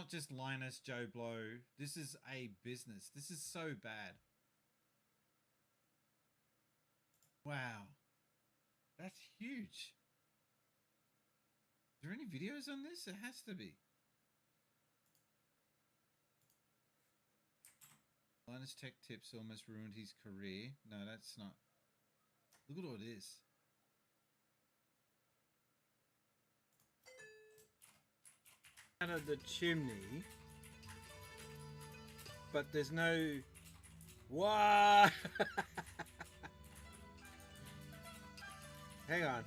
not just Linus Joe Blow. This is a business. This is so bad. Wow. That's huge. Is there any videos on this? It has to be. Linus Tech Tips almost ruined his career. No, that's not. Look at all this. Out of the chimney, but there's no. What? Hang on.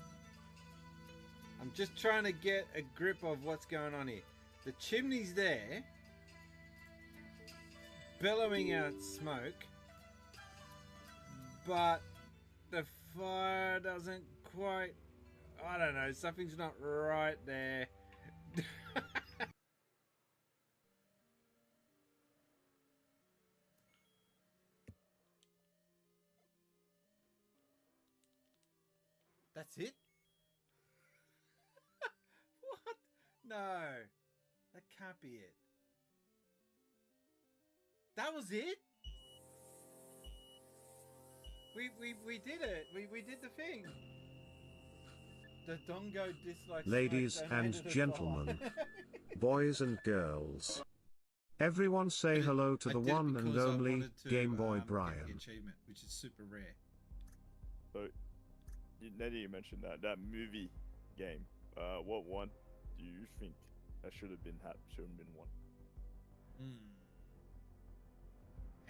I'm just trying to get a grip of what's going on here. The chimney's there, bellowing out smoke, but the fire doesn't quite. I don't know. Something's not right there. That's it? What? No. That can't be it. That was it? We did it. We did the thing. The Dongo dislikes. Ladies and gentlemen, boys and girls, everyone say hello to the one and only Game Boy Brian. Achievement, which is super rare. So, now that you mentioned that movie game, what one do you think that should have been won?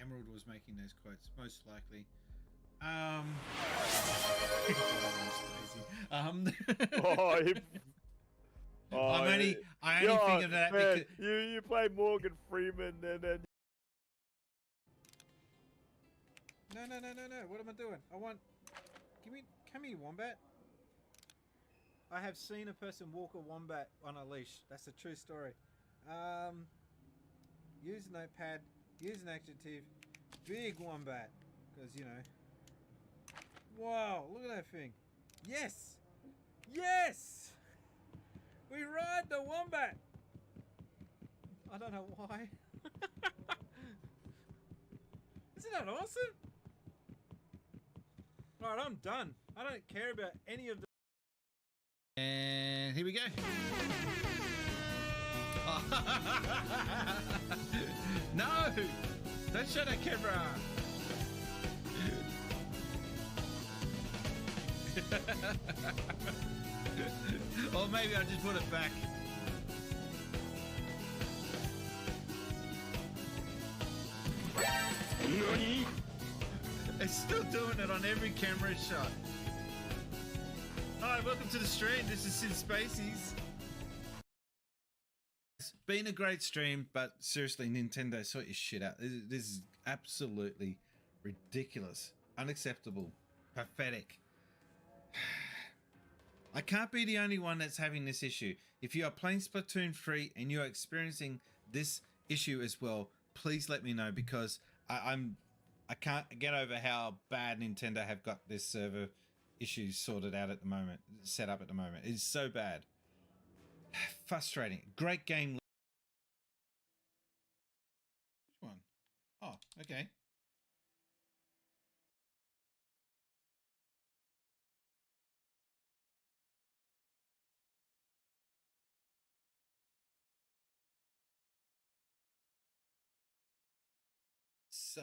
Emerald was making those quotes, most likely. I only figured that because you play Morgan Freeman and then. No. What am I doing? I want. Come here, wombat. I have seen a person walk a wombat on a leash. That's a true story. Use a notepad. Use an adjective. Big wombat. Because, you know. Wow, look at that thing. Yes! Yes! We ride the wombat! I don't know why. Isn't that awesome? Alright, I'm done. I don't care about any of the... And here we go. No! Don't show that camera! Or maybe I'll just put it back. NANI? It's still doing it on every camera shot. Hi, welcome to the stream. This is Sid Spaceys. It's been a great stream, but seriously, Nintendo, sort your shit out. This is absolutely ridiculous, unacceptable, pathetic. I can't be the only one that's having this issue. If you are playing Splatoon 3 and you are experiencing this issue as well, please let me know, because I can't get over how bad Nintendo have got this server issues sorted out at the moment, set up at the moment. It's so bad. Frustrating. Great game. Which one? Oh, okay. So,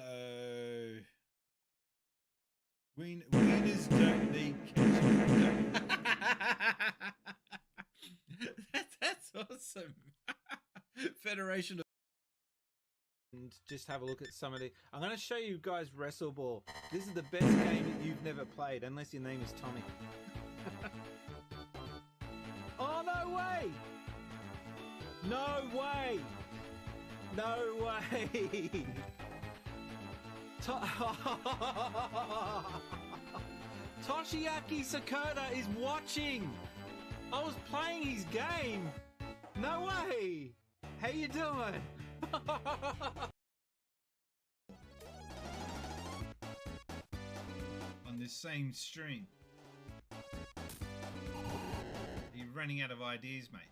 wieners don't need ketchup. That's awesome. Federation of... And just have a look at some of the... I'm going to show you guys Wrestle Ball. This is the best game that you've never played, unless your name is Tommy. Oh, no way! No way! No way! Toshiaki Sakota is watching. I was playing his game. No way. How you doing? On this same stream. You're running out of ideas, mate.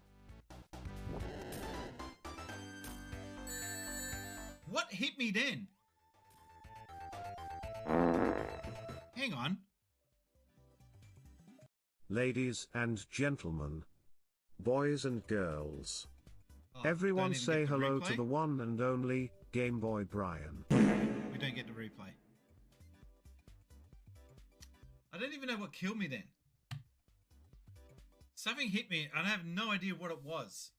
hit me then? Hang on. Ladies and gentlemen, boys and girls, Oh, everyone don't even say get the hello replay? to the one and only Game Boy Brian. We don't get the replay. I don't even know what killed me then. Something hit me. I have no idea what it was.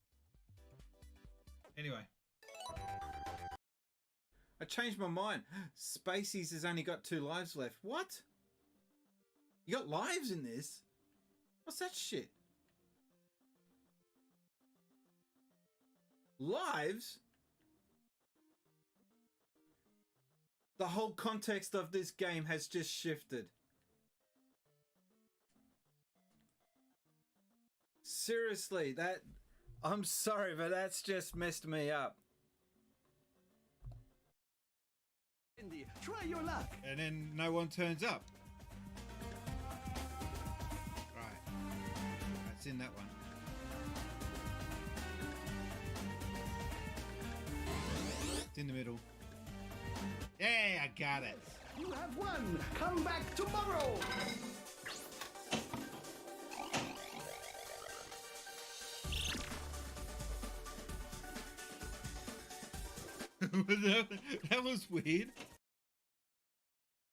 Anyway. I changed my mind. Spaceys has only got 2 lives left. What? You got lives in this? What's that shit? Lives? The whole context of this game has just shifted. Seriously, I'm sorry, but that's just messed me up. Indy, try your luck. And then no one turns up. Right. That's in that one. It's in the middle. Yeah, I got it. You have won. Come back tomorrow. That was weird.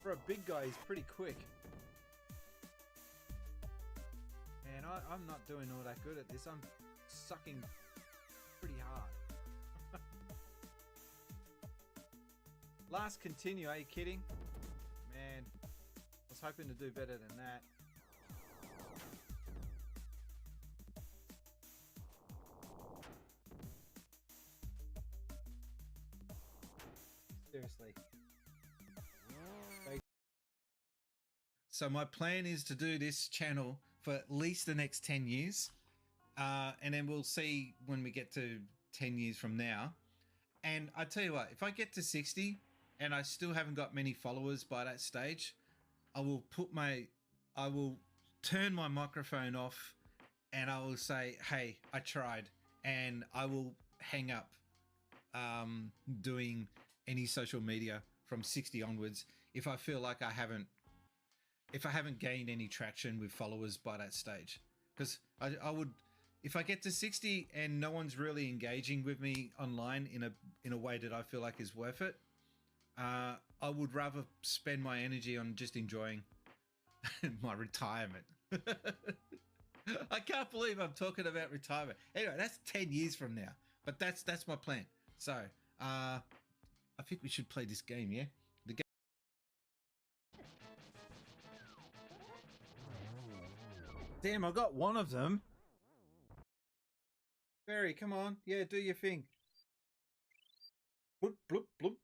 For a big guy, he's pretty quick. Man, I'm not doing all that good at this. I'm sucking pretty hard. Last continue, are you kidding? Man, I was hoping to do better than that. Seriously. So my plan is to do this channel for at least the next 10 years. And then we'll see when we get to 10 years from now. And I tell you what, if I get to 60 and I still haven't got many followers by that stage, I will turn my microphone off and I will say, hey, I tried, and I will hang up doing any social media from 60 onwards if I feel like I haven't gained any traction with followers by that stage. Because I would, if I get to 60 and no one's really engaging with me online in a way that I feel like is worth it, I would rather spend my energy on just enjoying my retirement. I can't believe I'm talking about retirement. Anyway, that's 10 years from now, but that's my plan. So I think we should play this game, yeah? The game. Damn, I got one of them. Barry, come on. Yeah, do your thing. Bloop, bloop, bloop.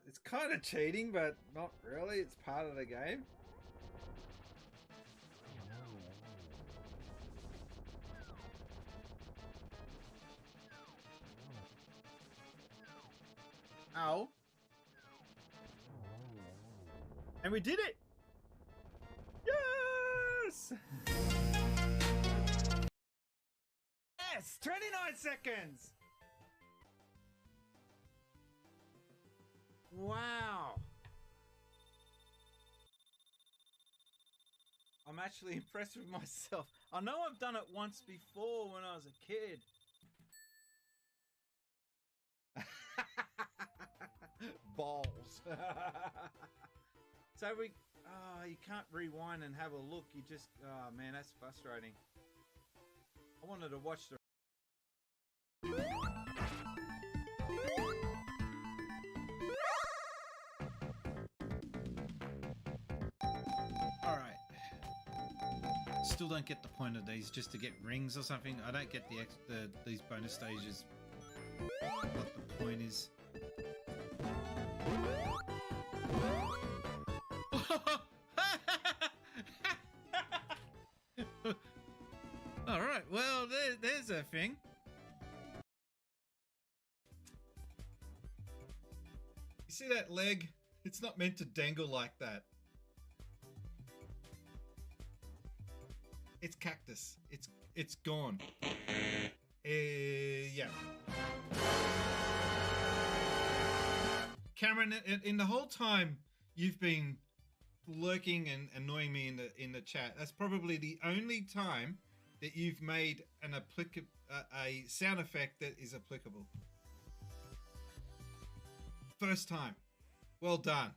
It's kind of cheating, but not really. It's part of the game. Ow. And we did it! Yes! Yes! 29 seconds! Wow! I'm actually impressed with myself. I know I've done it once before when I was a kid. Balls. So you can't rewind and have a look. You just, oh man, that's frustrating. I wanted to watch the. All right. Still don't get the point of these. Just to get rings or something. I don't get these bonus stages. What the point is. All right, well, there's a thing. You see that leg? It's not meant to dangle like that. It's cactus. It's gone. Yeah. Brian, in the whole time you've been lurking and annoying me in the chat, that's probably the only time that you've made a sound effect that is applicable. First time. Well done.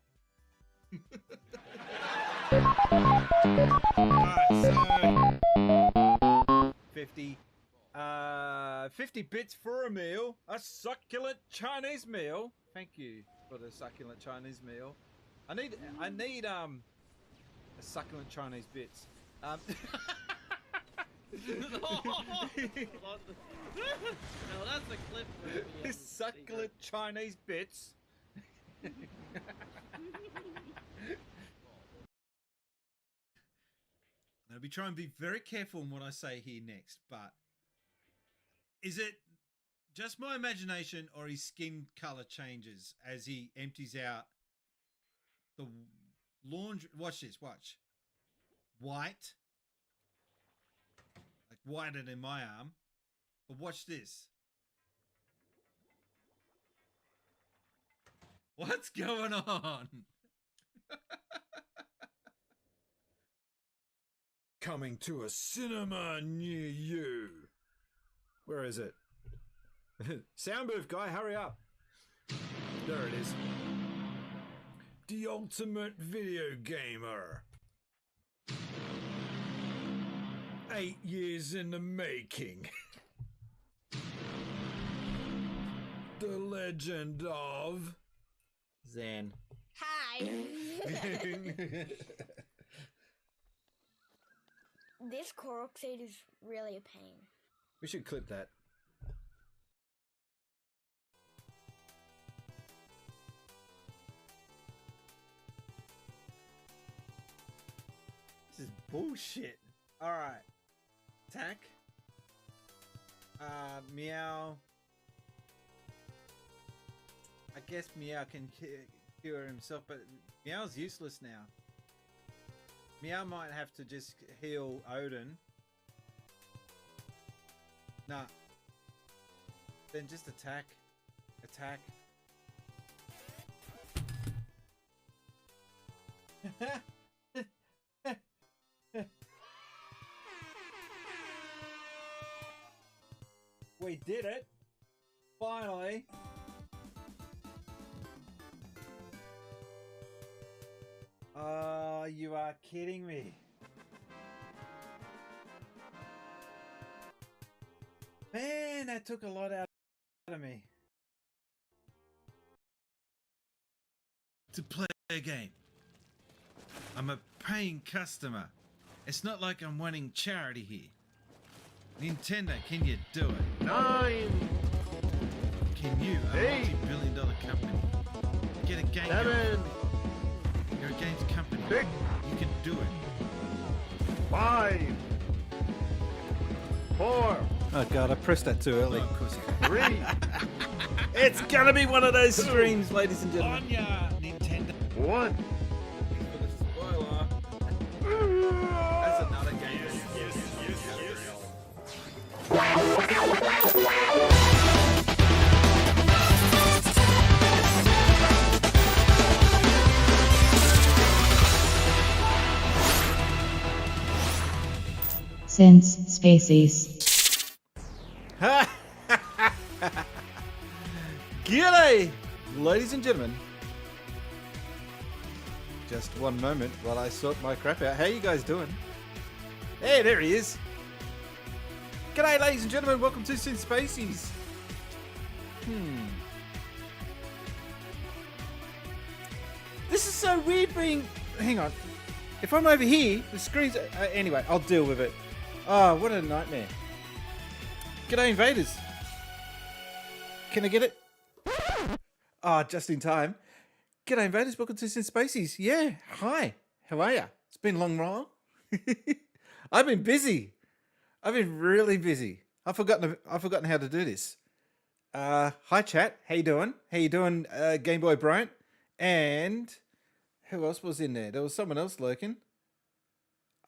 Alright, so 50 bits for a meal, a succulent Chinese meal. Thank you for the succulent Chinese meal. I need a succulent Chinese bits. No, that's a clip. Succulent Chinese bits. I'll be trying to be very careful in what I say here next, but is it just my imagination or his skin color changes as he empties out the laundry? Watch this, watch. White. Like whiter than my arm. But watch this. What's going on? Coming to a cinema near you. Where is it? Sound booth guy, hurry up. There it is. The ultimate video gamer. 8 years in the making. The legend of Zen. Hi. This core oxide is really a pain. We should clip that. This is bullshit. Alright. Attack. Meow. I guess Meow can cure himself, but Meow's useless now. Meow might have to just heal Odin. Nah. Then just attack. Attack. We did it. Finally. Oh, you are kidding me. Man, that took a lot out of me. To play a game. I'm a paying customer. It's not like I'm wanting charity here. Nintendo, can you do it? 9, Can you, a Eight. multi-billion-dollar company, get a game 7, going? You're a games company. 6, You can do it. 5, 4, Oh god, I pressed that too early. Oh, of course you can. 3, It's gonna be one of those streams, ladies and gentlemen. On ya, Nintendo. 1. For the spoiler. That's another game. Since species. G'day, ladies and gentlemen. Just one moment while I sort my crap out. How you guys doing? Hey, there he is. G'day, ladies and gentlemen. Welcome to Sin Spacies. This is so weird being... Hang on. If I'm over here, the screen's... anyway, I'll deal with it. Oh, what a nightmare. G'day, invaders. Can I get it? Ah, just in time. G'day, invaders. Welcome to Sin Spacies. Yeah, hi. How are ya? It's been a long while. I've been busy. I've been really busy. I've forgotten how to do this. Hi, chat. How you doing? How you doing, Game Boy Bryant? And who else was in there? There was someone else lurking.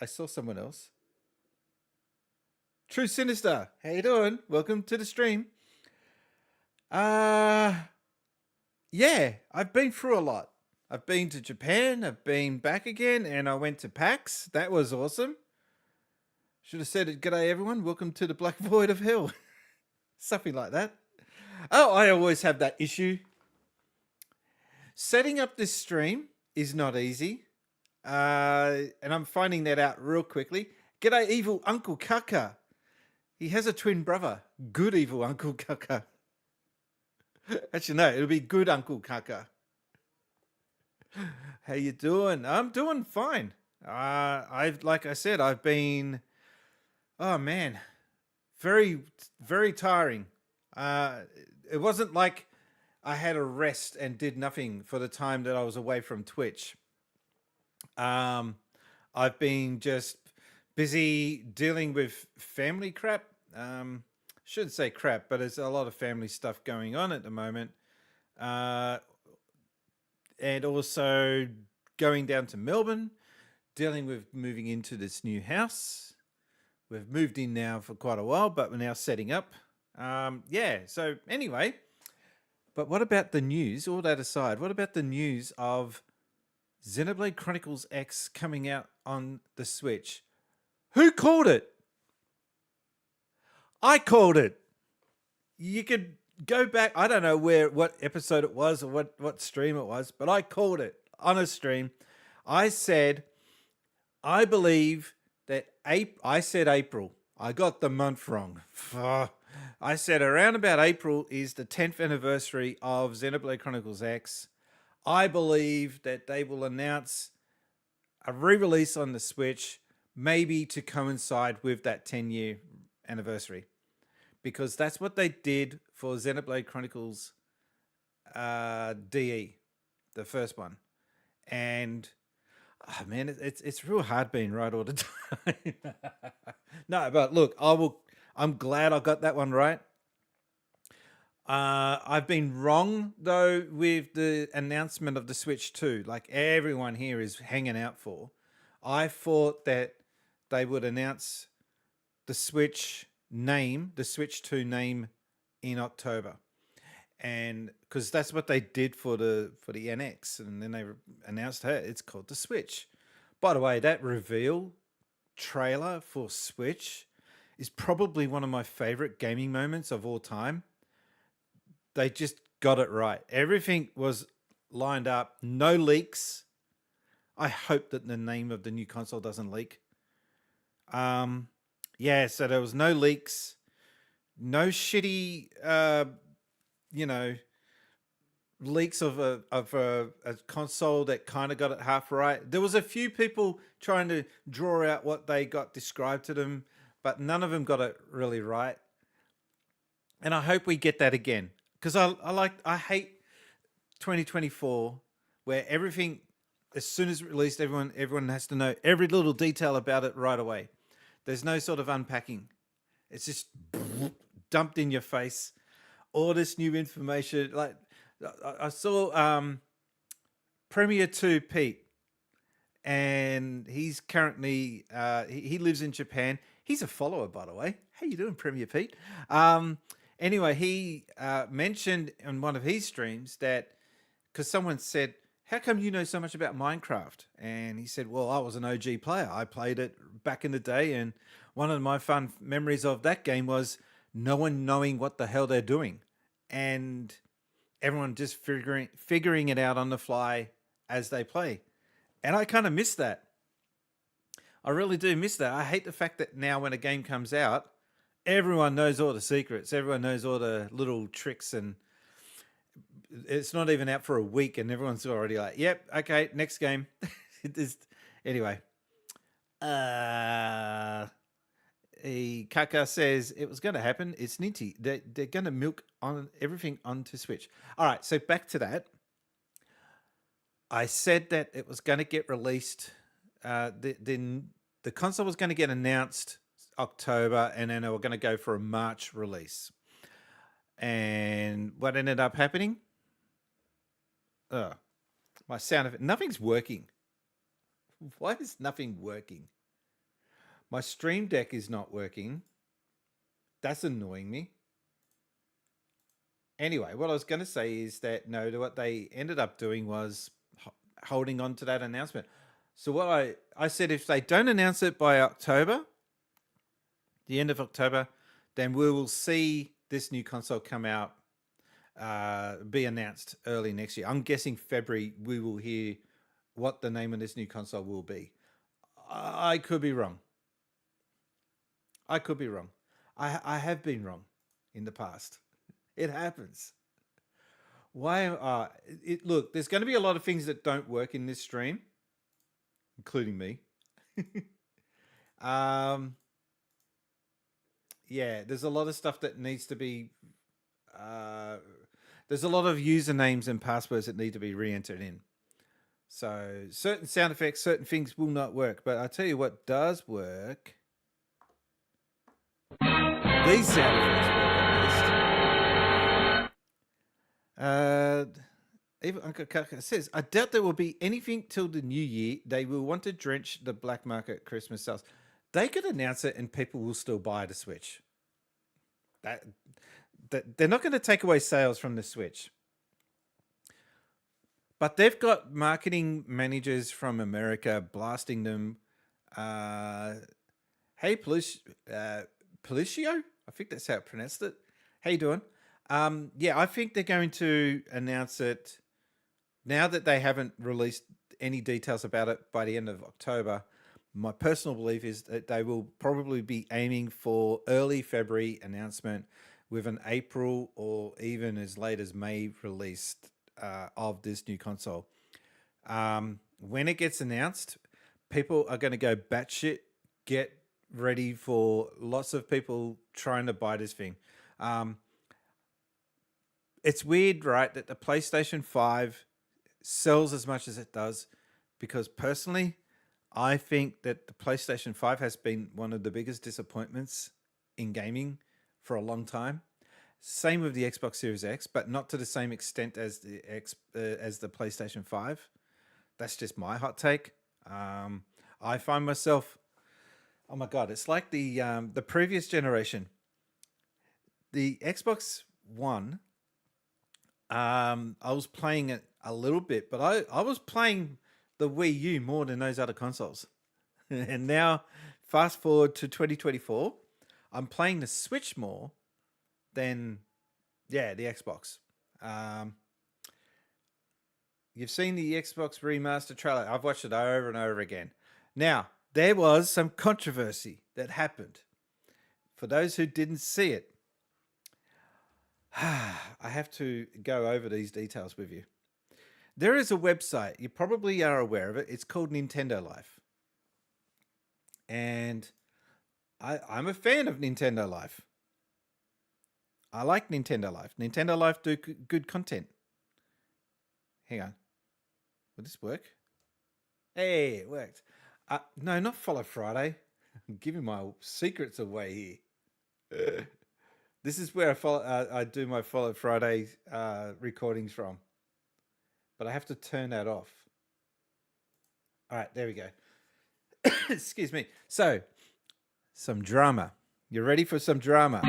I saw someone else. True Sinister. How you doing? Welcome to the stream. Yeah, I've been through a lot. I've been to Japan, I've been back again, and I went to PAX. That was awesome. Should have said it. G'day, everyone. Welcome to the Black Void of Hell. Something like that. Oh, I always have that issue. Setting up this stream is not easy. And I'm finding that out real quickly. G'day, evil Uncle Kaka. He has a twin brother. Good evil Uncle Kaka. Actually, no, it'll be good Uncle Kaka. How you doing? I'm doing fine. Like I said, I've been, oh man, very, very tiring. It wasn't like I had a rest and did nothing for the time that I was away from Twitch. I've been just busy dealing with family crap. Shouldn't say crap, but there's a lot of family stuff going on at the moment. And also going down to Melbourne, dealing with moving into this new house. We've moved in now for quite a while, but we're now setting up. Yeah, so anyway, but what about the news? All that aside, what about the news of Xenoblade Chronicles X coming out on the Switch? Who called it? I called it. You could go back. I don't know what episode it was or what stream it was, but I called it on a stream. I said, I believe that I said April. I got the month wrong. I said around about April is the 10th anniversary of Xenoblade Chronicles X. I believe that they will announce a re-release on the Switch, maybe to coincide with that 10-year anniversary. Because that's what they did for Xenoblade Chronicles DE, the first one. And, oh man, it's real hard being right all the time. No, but look, I'm glad I got that one right. I've been wrong, though, with the announcement of the Switch 2. Like everyone here is hanging out for. I thought that they would announce the Switch 2 name in October. And because that's what they did for the NX. And then they announced, hey, it's called the Switch. By the way, that reveal trailer for Switch is probably one of my favorite gaming moments of all time. They just got it right. Everything was lined up. No leaks. I hope that the name of the new console doesn't leak. Yeah, so there was no leaks. No shitty, leaks of a console that kind of got it half right. There was a few people trying to draw out what they got described to them, but none of them got it really right. And I hope we get that again. Because I hate 2024 where everything, as soon as it's released, everyone has to know every little detail about it right away. There's no sort of unpacking. It's just dumped in your face. All this new information. Like I saw Premier 2 Pete, and he's currently he lives in Japan. He's a follower, by the way. How you doing, Premier Pete? Anyway, he mentioned on one of his streams that because someone said, how come you know so much about Minecraft? And he said, well, I was an OG player. I played it back in the day. And one of my fun memories of that game was no one knowing what the hell they're doing. And everyone just figuring it out on the fly as they play. And I kind of miss that. I really do miss that. I hate the fact that now when a game comes out, everyone knows all the secrets. Everyone knows all the little tricks, and it's not even out for a week and everyone's already like, yep, okay, next game. Anyway. Kaka says it was going to happen. It's Ninty. They're going to milk on everything onto Switch. All right, so back to that. I said that it was going to get released. The console was going to get announced October, and then they were going to go for a March release. And what ended up happening? My sound of it. Nothing's working. Why is nothing working? My Stream Deck is not working. That's annoying me. Anyway, what I was going to say is that no, what they ended up doing was holding on to that announcement. So what I said, if they don't announce it by October, the end of October, then we will see this new console come out, be announced early next year. I'm guessing February we will hear what the name of this new console will be. I could be wrong. I could be wrong. I have been wrong in the past. It happens. Why? Look, there's going to be a lot of things that don't work in this stream, including me. Yeah, there's a lot of stuff that needs to be. There's a lot of usernames and passwords that need to be re-entered in. So certain sound effects, certain things will not work. But I tell you what does work. These sound effects work at least. Even Uncle Kaka says, I doubt there will be anything till the new year. They will want to drench the black market Christmas sales. They could announce it and people will still buy the Switch. They're not going to take away sales from the Switch. But they've got marketing managers from America blasting them. Hey, Policio? I think that's how I pronounced it. How you doing? Yeah, I think they're going to announce it now that they haven't released any details about it by the end of October. My personal belief is that they will probably be aiming for early February announcement with an April or even as late as May release of this new console. When it gets announced, people are going to go batshit, get ready for lots of people trying to buy this thing. It's weird, right, that the PlayStation 5 sells as much as it does, because personally, I think that the PlayStation 5 has been one of the biggest disappointments in gaming for a long time. Same with the Xbox Series X, but not to the same extent as the PlayStation 5. That's just my hot take. I find myself, oh my God, it's like the previous generation. The Xbox One, I was playing it a little bit, but I was playing the Wii U more than those other consoles. And now, fast forward to 2024, I'm playing the Switch more than, the Xbox. You've seen the Xbox remaster trailer. I've watched it over and over again. Now, there was some controversy that happened. For those who didn't see it, I have to go over these details with you. There is a website, you probably are aware of it. It's called Nintendo Life. And I'm a fan of Nintendo Life. I like Nintendo Life. Nintendo Life do good content. Hang on. Will this work? Hey, it worked. No, not Follow Friday. I'm giving my secrets away here. This is where I do my Follow Friday recordings from. But I have to turn that off. All right, there we go. Excuse me. So, some drama. You ready for some drama?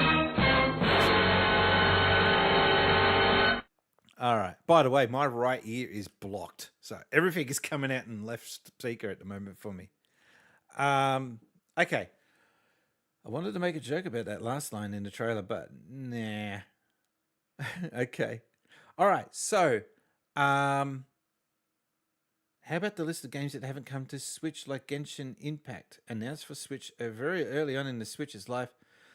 All right. By the way, my right ear is blocked. So everything is coming out in left speaker at the moment for me. Okay. I wanted to make a joke about that last line in the trailer, but nah. Okay. All right. So, how about the list of games that haven't come to Switch, like Genshin Impact, announced for Switch very early on in the Switch's life,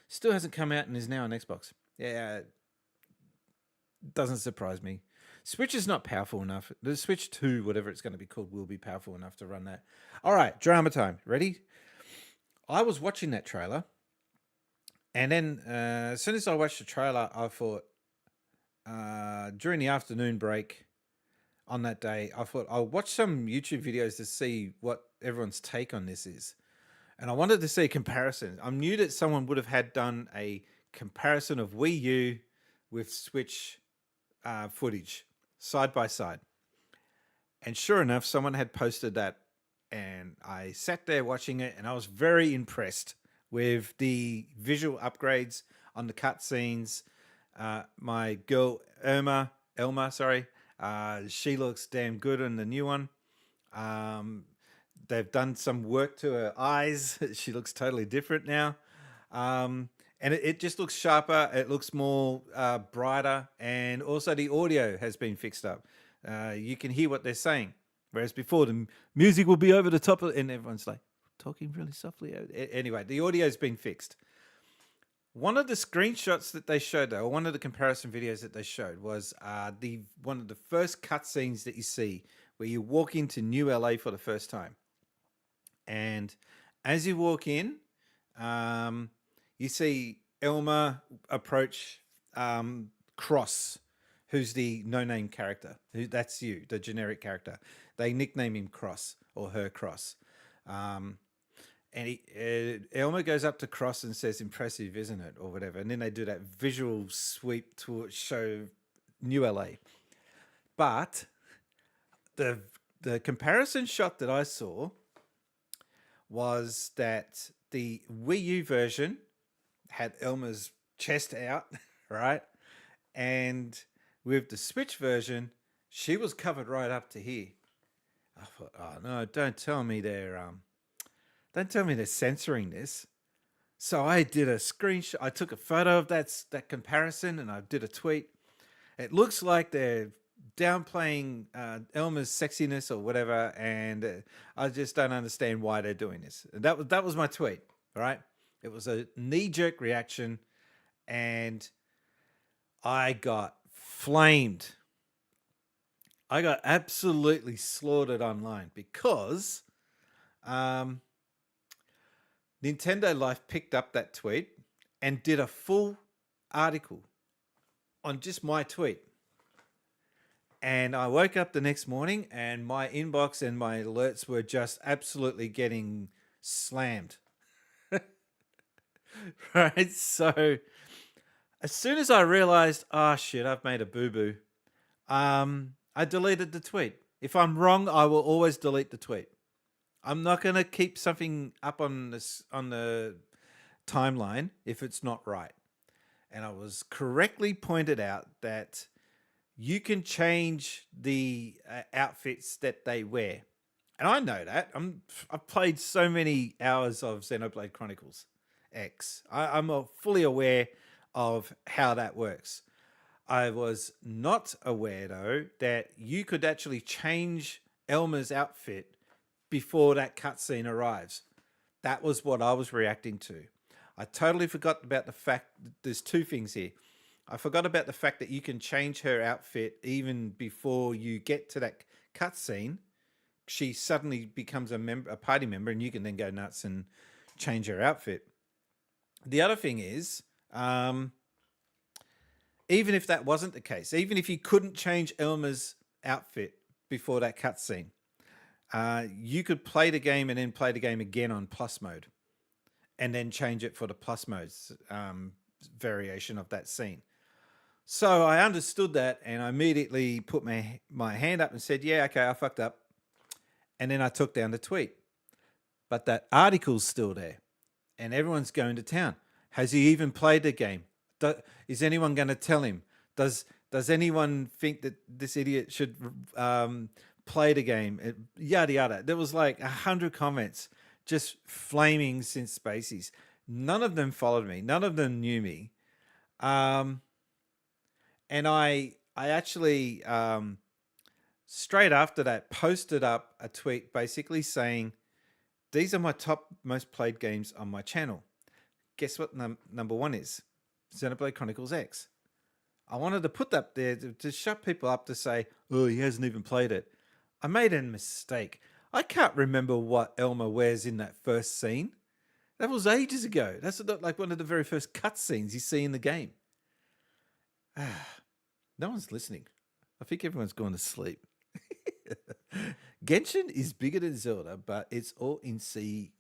still hasn't come out and is now on Xbox. Yeah, doesn't surprise me. Switch is not powerful enough. The Switch 2, whatever it's going to be called, will be powerful enough to run that. All right, drama time. Ready? I was watching that trailer, and then as soon as I watched the trailer, I thought, during the afternoon break on that day, I thought I'll watch some YouTube videos to see what everyone's take on this is. And I wanted to see a comparison. I knew that someone would have done a comparison of Wii U with Switch footage side by side. And sure enough, someone had posted that, and I sat there watching it, and I was very impressed with the visual upgrades on the cutscenes, My girl Elma, sorry, she looks damn good in the new one. They've done some work to her eyes. She looks totally different now. And it just looks sharper. It looks more brighter. And also the audio has been fixed up. You can hear what they're saying. Whereas before, the music will be over the top of it. And everyone's like, talking really softly. Anyway, the audio's been fixed. One of the screenshots that they showed, though, or one of the comparison videos that they showed, was one of the first cutscenes that you see where you walk into New LA for the first time. And as you walk in, you see Elma approach Cross, who's the no-name character. That's you, the generic character. They nickname him Cross, or her Cross. And Elma goes up to Cross and says, "Impressive, isn't it?" or whatever. And then they do that visual sweep to show New LA. But the comparison shot that I saw was that the Wii U version had Elma's chest out, right? And with the Switch version, she was covered right up to here. I thought, oh no, don't tell me they're censoring this. So I did a screenshot. I took a photo of that comparison, and I did a tweet. It looks like they're downplaying Elma's sexiness or whatever, and I just don't understand why they're doing this. And that was my tweet. All right, it was a knee-jerk reaction, and I got flamed. I got absolutely slaughtered online because Nintendo Life picked up that tweet and did a full article on just my tweet. And I woke up the next morning and my inbox and my alerts were just absolutely getting slammed. Right? So as soon as I realized, oh shit, I've made a boo-boo, I deleted the tweet. If I'm wrong, I will always delete the tweet. I'm not going to keep something up on the timeline if it's not right. And I was correctly pointed out that you can change the outfits that they wear. And I know that. I've played so many hours of Xenoblade Chronicles X. I'm fully aware of how that works. I was not aware, though, that you could actually change Elma's outfit before that cutscene arrives. That was what I was reacting to. I totally forgot about the fact that there's two things here. I forgot about the fact that you can change her outfit even before you get to that cutscene. She suddenly becomes a party member, and you can then go nuts and change her outfit. The other thing is, even if that wasn't the case, even if you couldn't change Elma's outfit before that cutscene, you could play the game and then play the game again on plus mode and then change it for the plus mode's variation of that scene. So I understood that, and I immediately put my hand up and said, yeah, okay, I fucked up. And then I took down the tweet. But that article's still there, and everyone's going to town. Has he even played the game? Is anyone going to tell him? Does anyone think that this idiot should play the game? Yada yada. There was like 100 comments just flaming since Spaceys. None of them followed me. None of them knew me. And I actually straight after that posted up a tweet basically saying, these are my top most played games on my channel. Guess what number one is? Xenoblade Chronicles X. I wanted to put that there to shut people up to say, oh, he hasn't even played it. I made a mistake. I can't remember what Elma wears in that first scene. That was ages ago. That's like one of the very first cutscenes you see in the game. No one's listening. I think everyone's gone to sleep. Genshin is bigger than Zelda, but it's all in C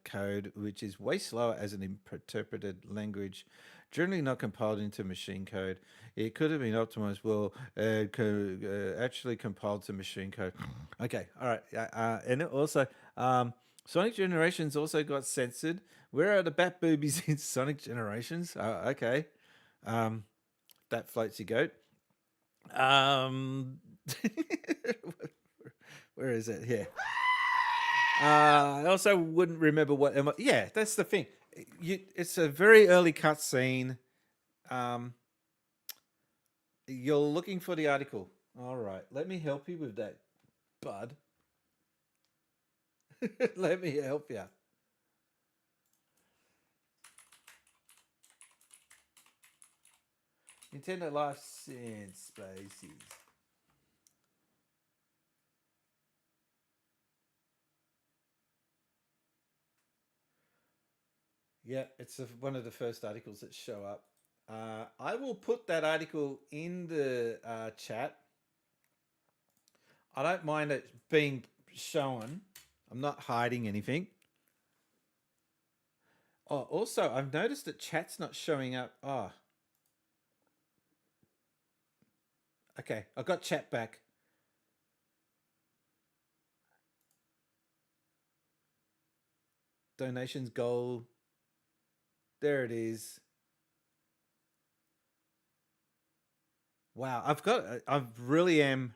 code, which is way slower as an interpreted language, generally not compiled into machine code. It could have been optimized well, actually compiled to machine code. Okay, all right. And it also, Sonic Generations also got censored. Where are the bat boobies in Sonic Generations? Okay. that floats your goat. Where is it? Here. I also wouldn't remember what. Yeah, that's the thing. It's a very early cutscene. You're looking for the article. All right, let me help you with that, bud. Let me help you. Nintendo Life Science Species. Yeah, it's one of the first articles that show up. I will put that article in the chat. I don't mind it being shown. I'm not hiding anything. Oh, also, I've noticed that chat's not showing up. Oh. Okay, I got chat back. Donations goal. There it is. Wow, I really am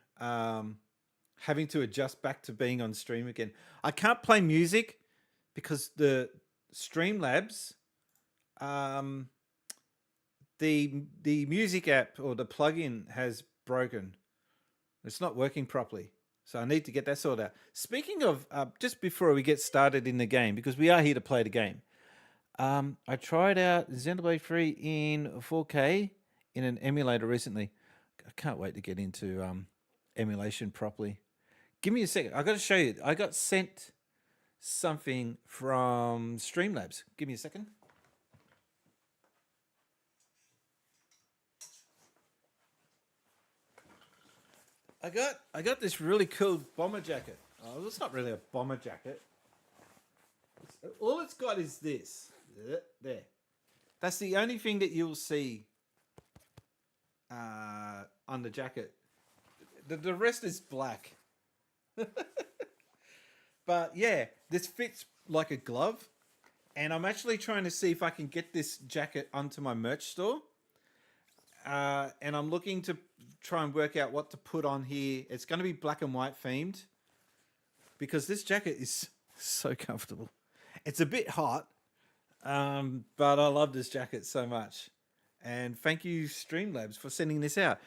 having to adjust back to being on stream again. I can't play music because the Streamlabs, the music app or the plugin has broken. It's not working properly. So I need to get that sorted out. Speaking of, just before we get started in the game, because we are here to play the game, I tried out Xenoblade 3 in 4K in an emulator recently. I can't wait to get into emulation properly. Give me a second. I got to show you. I got sent something from Streamlabs. Give me a second. I got this really cool bomber jacket. Oh, it's not really a bomber jacket. All it's got is this. There. That's the only thing that you'll see on the jacket. The rest is black. But yeah, this fits like a glove. And I'm actually trying to see if I can get this jacket onto my merch store. And I'm looking to try and work out what to put on here. It's going to be black and white themed because this jacket is so comfortable. It's a bit hot, but I love this jacket so much. And thank you, Streamlabs, for sending this out.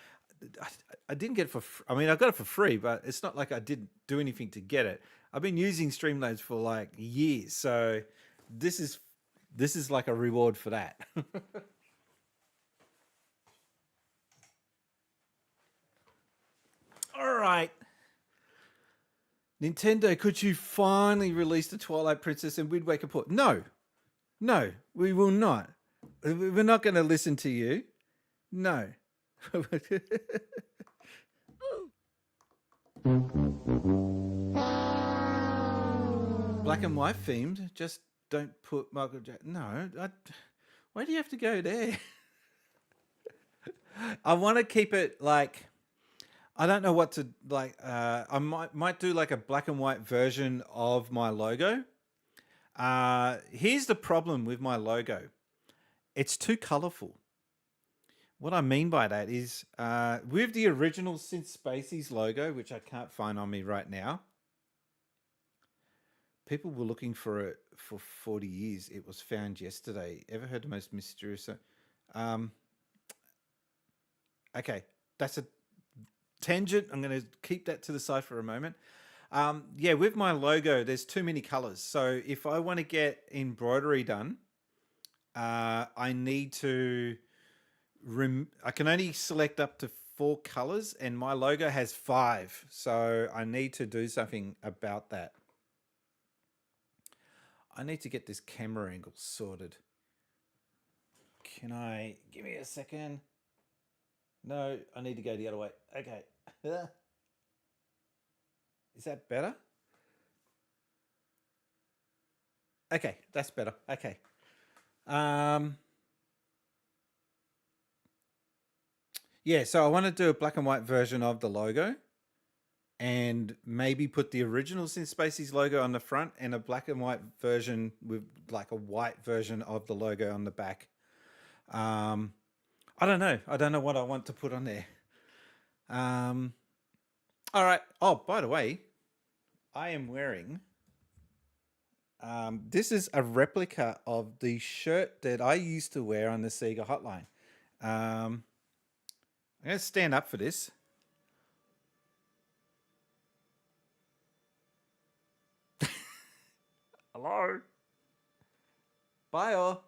I didn't get it for. I mean, I got it for free, but it's not like I didn't do anything to get it. I've been using Streamlabs for like years, so this is like a reward for that. All right. Nintendo, could you finally release the Twilight Princess and Wind Waker port? No, we will not. We're not going to listen to you. No. Black and white themed. Just don't put Michael Jackson. No. Why do you have to go there? I want to keep it like. I don't know what to like. I might do like a black and white version of my logo. Here's the problem with my logo. It's too colorful. What I mean by that is with the original Synth Spacies logo, which I can't find on me right now, people were looking for it for 40 years. It was found yesterday. Ever heard the most mysterious? Okay, that's a tangent. I'm going to keep that to the side for a moment. Yeah, with my logo, there's too many colors. So if I want to get embroidery done, I need to. I can only select up to 4 colors, and my logo has 5. So I need to do something about that. I need to get this camera angle sorted. Can I give me a second? No, I need to go the other way. Okay. Is that better? Okay, that's better. Okay. Yeah, so I want to do a black and white version of the logo and maybe put the original Synth Spacies logo on the front and a black and white version with like a white version of the logo on the back. I I don't know. I don't know what I want to put on there. All right. Oh, by the way, I am wearing. This is a replica of the shirt that I used to wear on the Sega hotline. I'm going to stand up for this. Hello. Bye, all.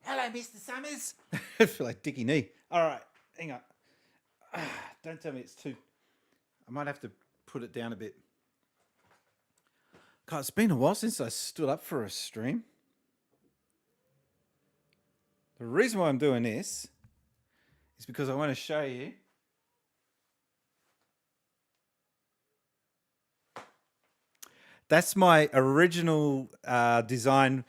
Hello, Mr. Summers. I feel like Dickie Knee. All right, hang on. Don't tell me it's too. I might have to put it down a bit. God, it's been a while since I stood up for a stream. The reason why I'm doing this is because I want to show you. That's my original design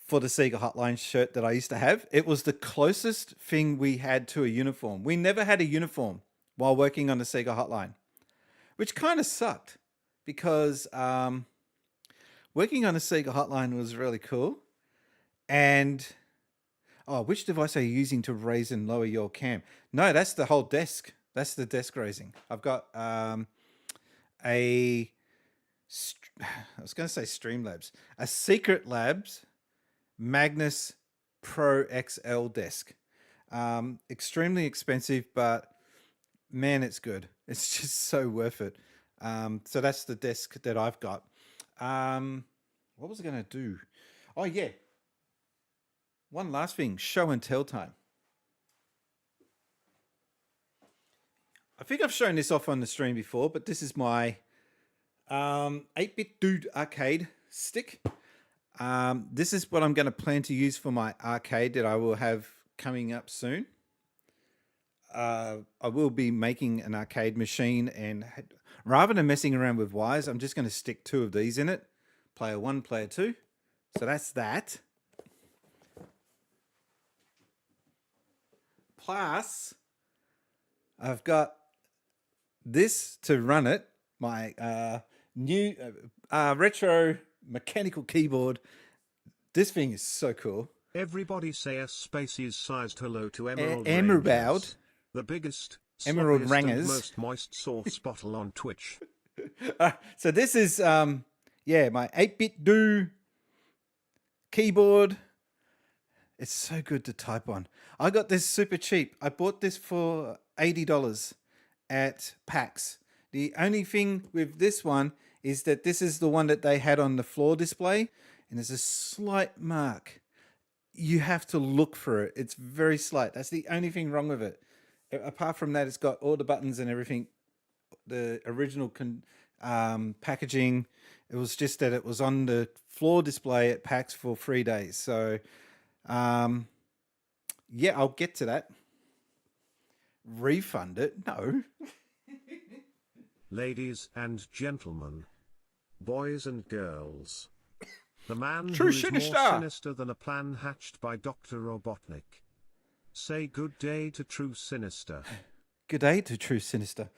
for the Sega Hotline shirt that I used to have. It was the closest thing we had to a uniform. We never had a uniform while working on the Sega Hotline, which kind of sucked because working on the Sega Hotline was really cool. And, which device are you using to raise and lower your cam? No, that's the whole desk. That's the desk raising. I've got I was going to say Streamlabs, a Secret Labs Magnus Pro XL desk. Extremely expensive, but man, it's good. It's just so worth it. So that's the desk that I've got. What was I going to do? Oh, yeah. One last thing, show and tell time. I think I've shown this off on the stream before, but this is my 8-bit Dude arcade stick. This is what I'm going to plan to use for my arcade that I will have coming up soon. I will be making an arcade machine, and rather than messing around with wires, I'm just going to stick 2 of these in it. Player 1, player 2. So that's that. Plus, I've got this to run it. My new retro mechanical keyboard. This thing is so cool. Everybody say a spaces sized hello to Emerald Emerald. Rangers, the biggest, Emerald sloppiest and Rangers. most moist source bottle on Twitch. So this is my 8-bit do keyboard. It's so good to type on. I got this super cheap. I bought this for $80 at PAX. The only thing with this one is that this is the one that they had on the floor display, and there's a slight mark. You have to look for it. It's very slight. That's the only thing wrong with it. Apart from that, it's got all the buttons and everything. The original packaging. It was just that it was on the floor display at PAX for 3 days. So, yeah, I'll get to that. Refund it? No. Ladies and gentlemen, boys and girls, the man True who is Sinister. more sinister than a plan hatched by Dr. Robotnik. Say good day to True Sinister. Good day to True Sinister.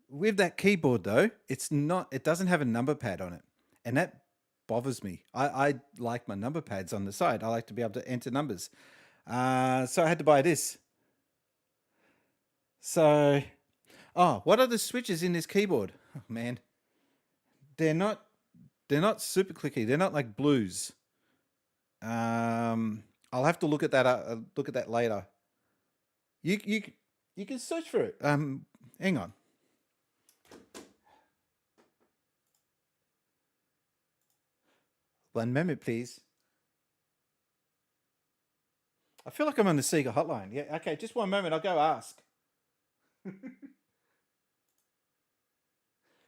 With that keyboard though, it doesn't have a number pad on it, and that bothers me. I like my number pads on the side. I like to be able to enter numbers. So I had to buy this. So, what are the switches in this keyboard? Oh, man, they're not super clicky. They're not like blues. I'll have to look at that. Look at that later. You can search for it. Hang on. One moment, please. I feel like I'm on the Sega hotline. Yeah, okay, just one moment. I'll go ask.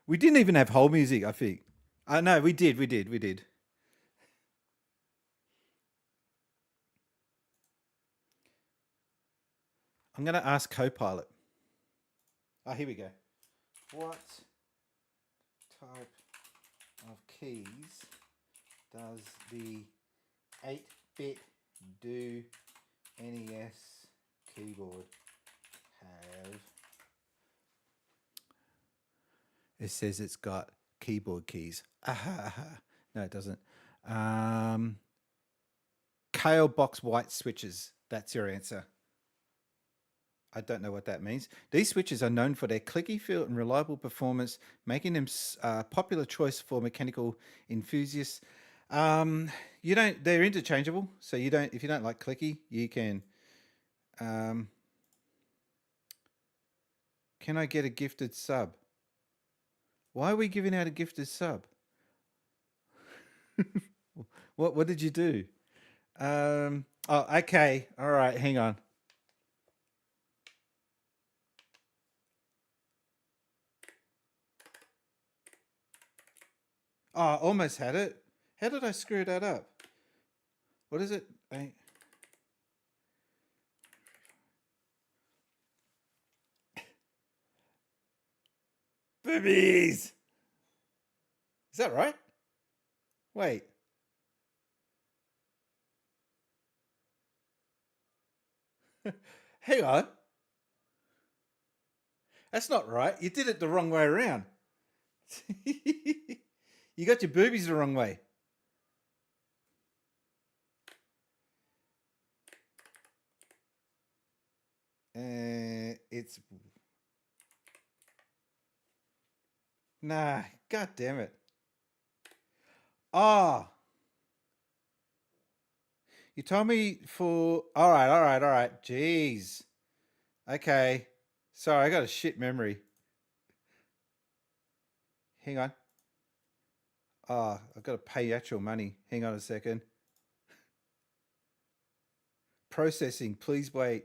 We didn't even have whole music, I think. No, we did. I'm going to ask Copilot. Here we go. What type of keys does the 8-bit do NES keyboard have? It says it's got keyboard keys. No, it doesn't. Kale box white switches. That's your answer. I don't know what that means. These switches are known for their clicky feel and reliable performance, making them a popular choice for mechanical enthusiasts. You don't. They're interchangeable, so you don't. If you don't like clicky, you can. Can I get a gifted sub? Why are we giving out a gifted sub? What did you do? Oh, okay. All right. Hang on. Oh, I almost had it. How did I screw that up? What is it? Boobies! Is that right? Wait. Hang on. That's not right. You did it the wrong way around. You got your boobies the wrong way. It's... Nah, god damn it. Ah. You told me for... All right. Jeez. Okay. Sorry, I got a shit memory. Hang on. Oh, I've got to pay actual money. Hang on a second. Processing, please wait.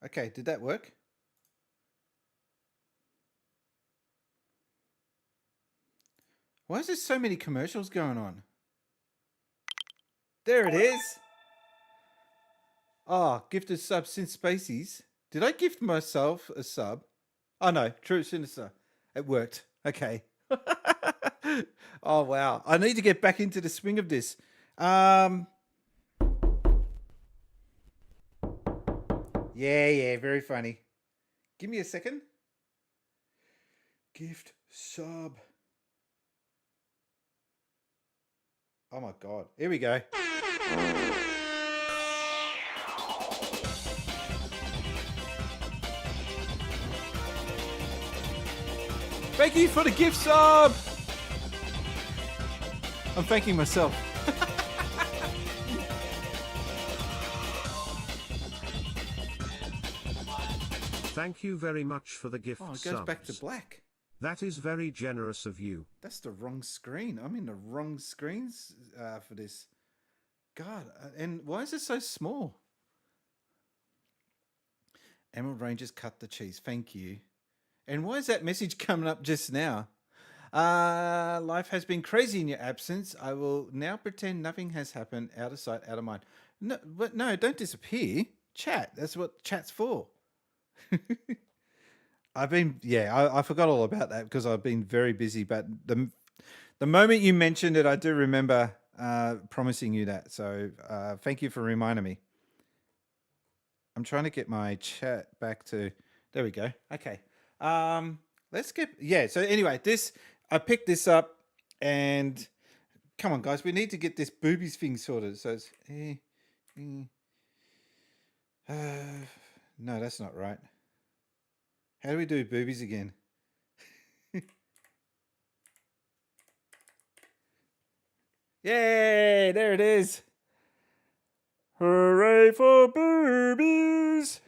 Okay, did that work? Why is there so many commercials going on? There it is. Oh, gifted sub since Spacies. Did I gift myself a sub? Oh no, True Sinister. It worked. Okay. Oh wow. I need to get back into the swing of this. Yeah, very funny. Give me a second. Gift sub. Oh my god. Here we go. Thank you for the gift sub. I'm thanking myself. Thank you very much for the gift Oh, it goes back to subs. black. That is very generous of you. That's the wrong screen. I'm in the wrong screens for this. God, and why is it so small? Emerald Rangers cut the cheese. Thank you. And why is that message coming up just now? Life has been crazy in your absence. I will now pretend nothing has happened. Out of sight, out of mind. No, but no, don't disappear. Chat. That's what chat's for. I forgot all about that because I've been very busy. But the moment you mentioned it, I do remember promising you that. So thank you for reminding me. I'm trying to get my chat back to. There we go. Okay. Let's get. So anyway, I picked this up, and come on, guys, we need to get this boobies thing sorted. So it's. No, that's not right. How do we do boobies again? Yay! There it is. Hooray for boobies!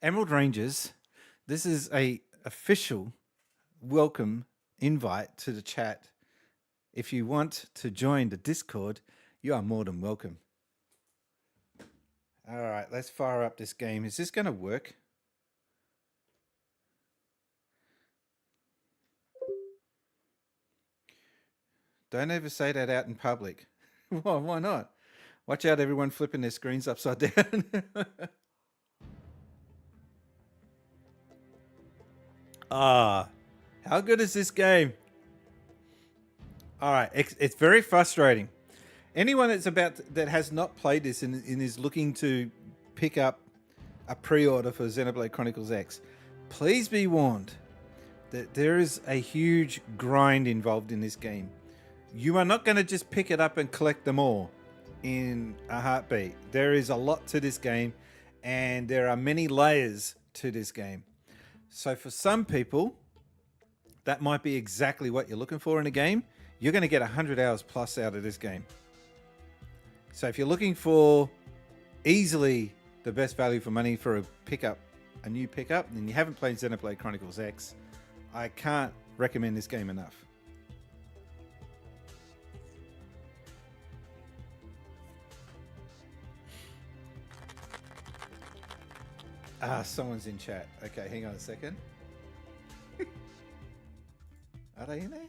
Emerald Rangers, this is a official welcome invite to the chat. If you want to join the Discord, you are more than welcome. All right, let's fire up this game. Is this going to work? Don't ever say that out in public. Well, why not? Watch out, everyone flipping their screens upside down. How good is this game? All right, it's very frustrating. Anyone that has not played this and is looking to pick up a pre-order for Xenoblade Chronicles X, please be warned that there is a huge grind involved in this game. You are not going to just pick it up and collect them all in a heartbeat. There is a lot to this game, and there are many layers to this game. So for some people, that might be exactly what you're looking for in a game. You're going to get 100 hours plus out of this game. So if you're looking for easily the best value for money for a new pickup, and you haven't played Xenoblade Chronicles X, I can't recommend this game enough. Someone's in chat. Okay, hang on a second. Are they in there?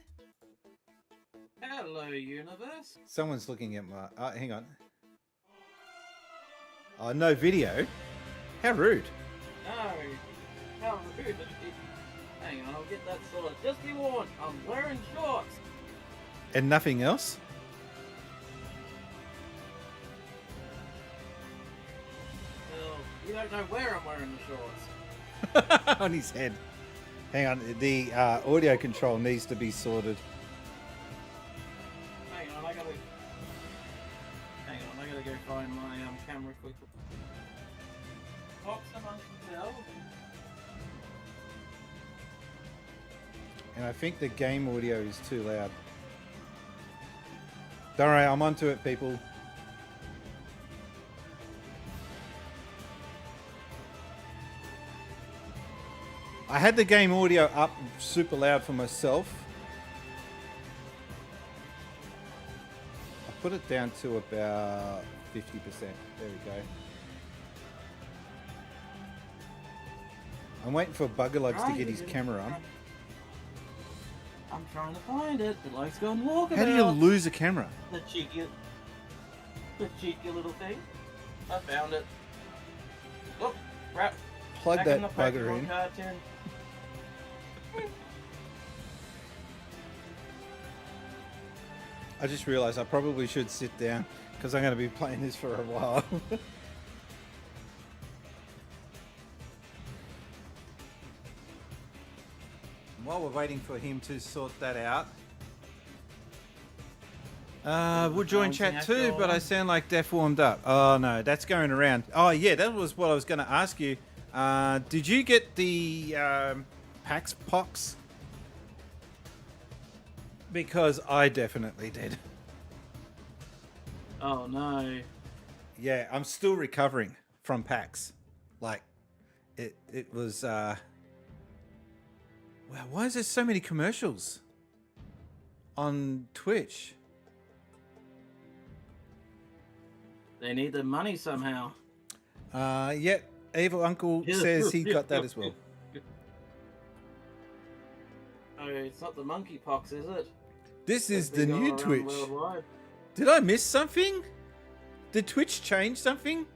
Hello, universe. Someone's looking at my... hang on. Oh, no video? How rude. No, how rude. Hang on, I'll get that sorted. Just be warned, I'm wearing shorts. And nothing else? Well, you don't know where I'm wearing the shorts. On his head. Hang on, the audio control needs to be sorted. Hang on, I gotta go find my camera quickly. Fox amongst themselves. And I think the game audio is too loud. Don't worry, I'm onto it, people. I had the game audio up super loud for myself. I put it down to about 50%. There we go. I'm waiting for Bugger Lugs to get his camera on. I'm trying to find it. The Lugs go and walk How do you lose a camera? The cheeky little thing. I found it. Look, crap. Plug Back that in the bugger Pokemon in. cartoon. I just realized I probably should sit down because I'm going to be playing this for a while. While we're waiting for him to sort that out, we'll join chat too, but I sound like Def warmed up. Oh no, that's going around. Oh yeah, that was what I was going to ask you. Did you get the PAX Pox? Because I definitely did. Oh no. Yeah, I'm still recovering from PAX. Like, it was, wow, why is there so many commercials on Twitch? They need the money somehow. Yeah, Evil Uncle says he got that as well. Oh, it's not the monkeypox, is it? This is That's the been new going Twitch. around worldwide. Did I miss something? Did Twitch change something?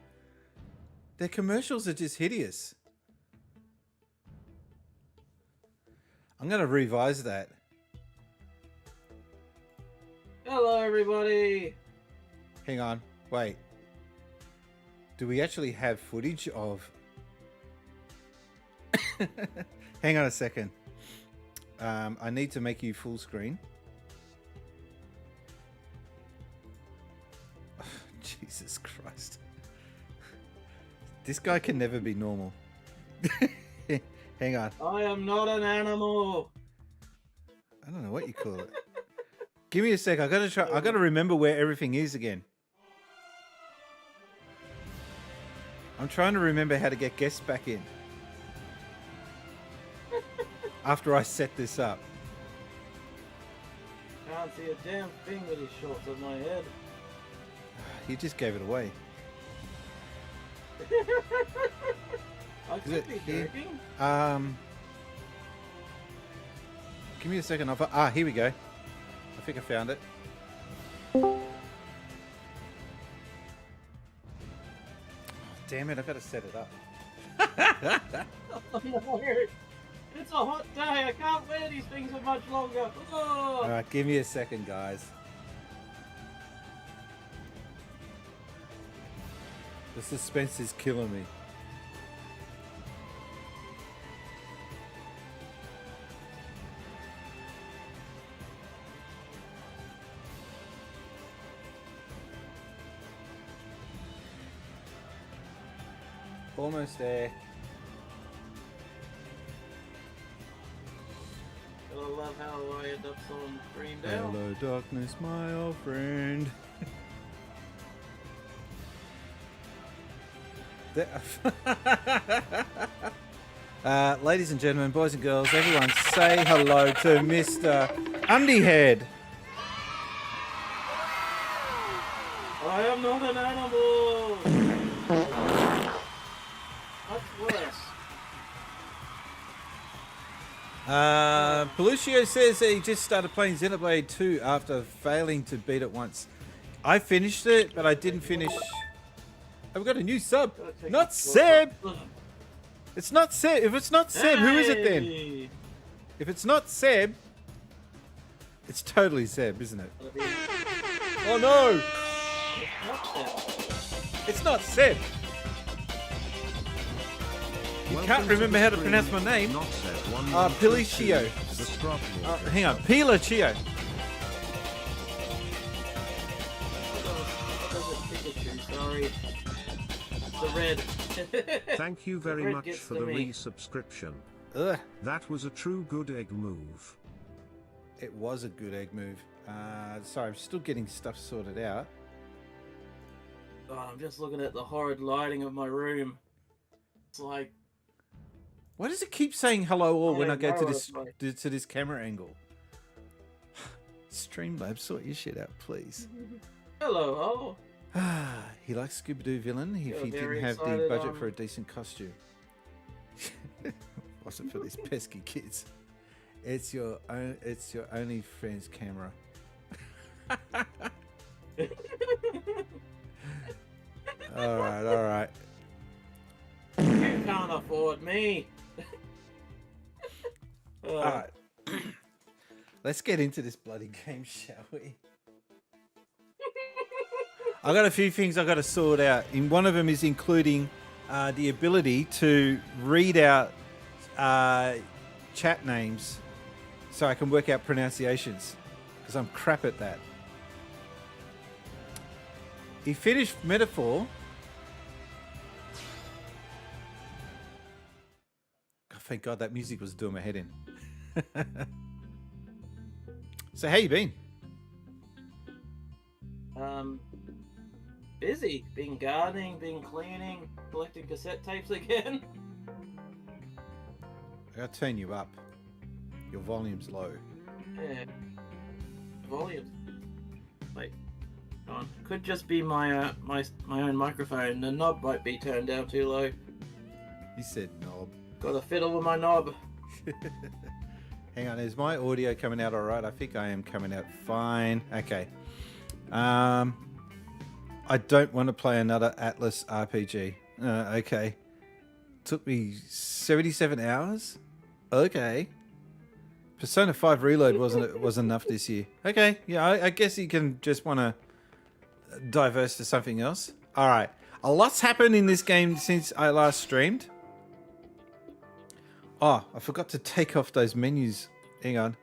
Their commercials are just hideous. I'm going to revise that. Hello, everybody. Hang on. Wait. Do we actually have footage of... Hang on a second. I need to make you full screen. Jesus Christ. This guy can never be normal. Hang on. I am not an animal. I don't know what you call it. Give me a sec. I gotta remember where everything is again. I'm trying to remember how to get guests back in. After I set this up. Can't see a damn thing with his shorts on my head. You just gave it away. I could be here? joking. Give me a second. Here we go. I think I found it. Damn it, I've got to set it up. It's a hot day. I can't wear these things for much longer. Oh. Alright, give me a second, guys. The suspense is killing me. Almost there. I love how I end up on Dream Down. Hello, darkness, my old friend. Ladies and gentlemen, boys and girls, everyone say hello to Mr. Undyhead. I am not an animal. What's worse? Pelucio says that he just started playing Xenoblade 2 after failing to beat it once. I finished it, but I didn't finish. I've got a new sub. Not Seb. It's not Seb. If it's not Seb, who is it then? If it's not Seb, it's totally Seb, isn't it? Oh no! It's not Seb. You can't remember how to pronounce my name. Pilicio. Hang on, Pilicio. Sorry. The red. Thank you very red much gets for to the me. resubscription. Ugh. That was a true good egg move. It was a good egg move. Sorry, I'm still getting stuff sorted out. Oh, I'm just looking at the horrid lighting of my room. It's like... Why does it keep saying hello all when I go to this know, to this camera angle? Streamlabs, sort your shit out, please. Hello, He likes Scooby-Doo villain if You're he didn't very have the excited, budget for a decent costume. Wasn't for these pesky kids. It's your only friend's camera. all right. You can't afford me. All right. Let's get into this bloody game, shall we? I got a few things I got to sort out. And one of them is including the ability to read out chat names so I can work out pronunciations because I'm crap at that. He finished Metaphor. Oh, thank God that music was doing my head in. So how you been? Busy. Been gardening, been cleaning, collecting cassette tapes again. I gotta turn you up. Your volume's low. Yeah. Volume. Wait. On. Could just be my my own microphone. The knob might be turned down too low. You said knob. Got to fiddle with my knob. Hang on, is my audio coming out all right? I think I am coming out fine. Okay. I don't want to play another Atlas RPG. Okay. Took me 77 hours. Okay. Persona 5 Reload was enough this year. Okay, yeah, I guess you can just want to diverse to something else. All right. A lot's happened in this game since I last streamed. Oh, I forgot to take off those menus. Hang on.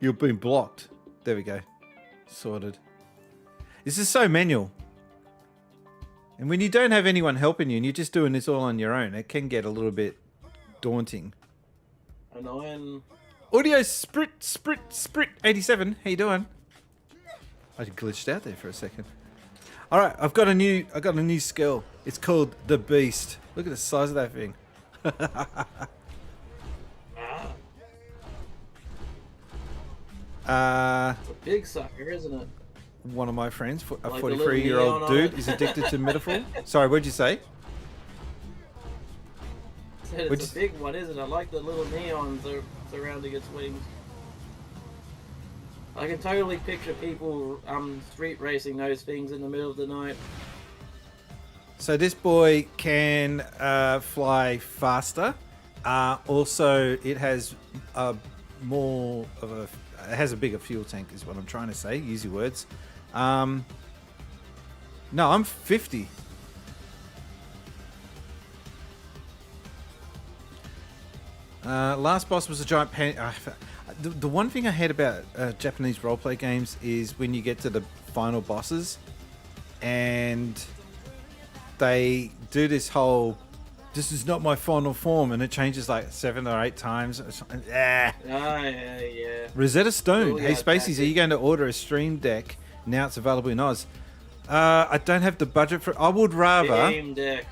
You've been blocked. There we go. Sorted. This is so manual. And when you don't have anyone helping you and you're just doing this all on your own, it can get a little bit daunting. Annoying. Audio Sprit 87. How you doing? I glitched out there for a second. All right, I got a new skill. It's called the Beast. Look at the size of that thing. It's a big sucker, isn't it? One of my friends, a Like 43-year-old neon on dude, it. is addicted to metaphor. Sorry, what'd you say? Said it's a big one, isn't it? I like the little neons surrounding its wings. I can totally picture people street racing those things in the middle of the night. So this boy can fly faster Also, it has it has a bigger fuel tank, is what I'm trying to say. Use your words. No, I'm 50. Last boss was a giant pan. The one thing I hate about Japanese roleplay games is when you get to the final bosses and they do this whole, this is not my final form, and it changes like 7 or 8 times. Yeah. Rosetta Stone. Oh, Hey, yeah, Spaceys, are you going to order a Stream Deck? Now it's available in Oz. I don't have the budget for it. I would rather... Steam Deck.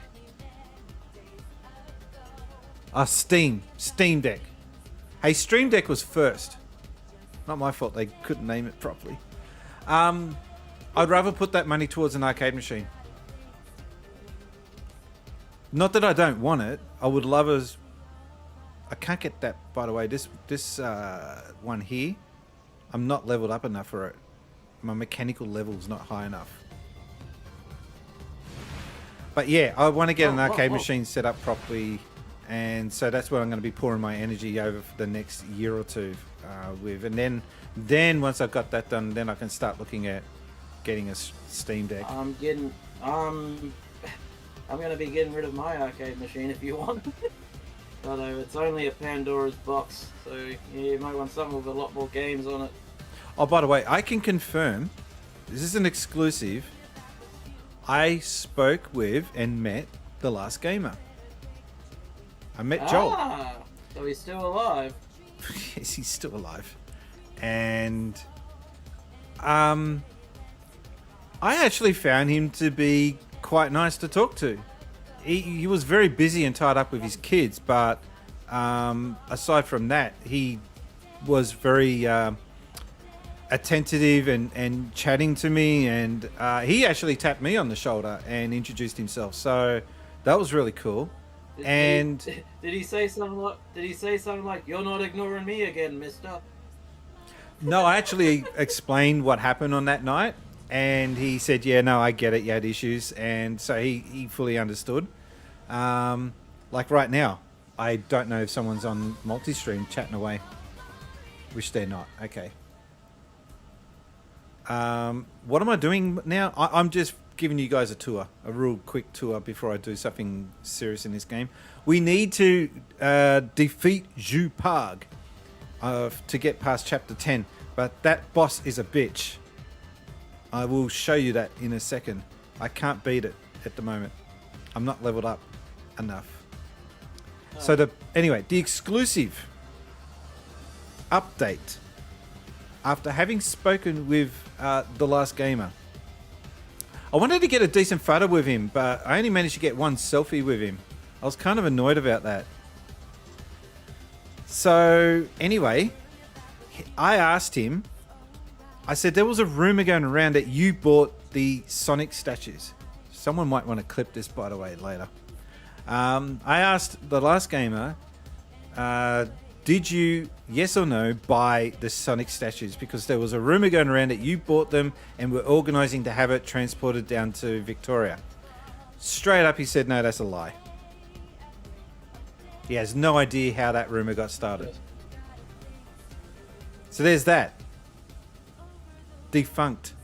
Steam Deck. Hey, Stream Deck was first. Not my fault. They couldn't name it properly. I'd rather put that money towards an arcade machine. Not that I don't want it. I would love as. I can't get that, by the way. This one here, I'm not leveled up enough for it. My mechanical level's not high enough. But yeah, I want to get an arcade machine set up properly. And so that's what I'm going to be pouring my energy over for the next year or two with. And then once I've got that done, then I can start looking at getting a Steam Deck. I'm going to be getting rid of my arcade machine if you want. Although it's only a Pandora's box, so you might want something with a lot more games on it. Oh, by the way, I can confirm, this is an exclusive. I spoke with and met the last gamer. I met Joel. So he's still alive. Yes, he's still alive. And I actually found him to be quite nice to talk to. He was very busy and tied up with his kids, but aside from that, he was very attentive and chatting to me, and he actually tapped me on the shoulder and introduced himself. So that was really cool. Did he say something like, "You're not ignoring me again, mister"? No, I actually explained what happened on that night, and he said, "Yeah, no, I get it. You had issues," and so he fully understood. Like right now, I don't know if someone's on multi-stream chatting away, which they're not. Okay. What am I doing now? I'm just giving you guys a tour, a real quick tour before I do something serious in this game. We need to defeat Zu Pharg to get past chapter 10, but that boss is a bitch. I will show you that in a second. I can't beat it at the moment. I'm not leveled up enough. So the exclusive update, after having spoken with the last gamer, I wanted to get a decent photo with him, but I only managed to get one selfie with him. I was kind of annoyed about that. So anyway, I asked him, I said, there was a rumor going around that you bought the Sonic statues. Someone might want to clip this, by the way, later. I asked the last gamer, did you, yes or no, buy the Sonic statues? Because there was a rumor going around that you bought them and were organising to have it transported down to Victoria. Straight up, he said, no, that's a lie. He has no idea how that rumor got started. So there's that. Defunct.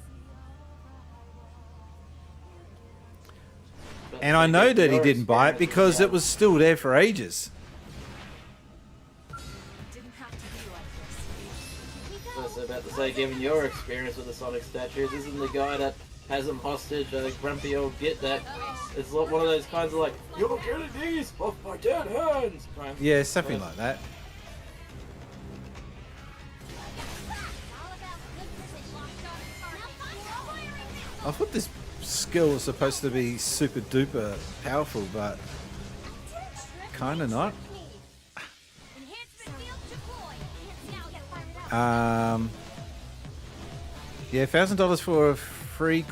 And I know that he didn't buy it because it was still there for ages. I was about to say, given your experience with the Sonic statues, isn't the guy that has them hostage a grumpy old git that it's one of those kinds of like, you're getting these off my dead hands? Yeah, something like that. I thought this skill was supposed to be super duper powerful, but kind of not. Yeah, $1,000 for a 3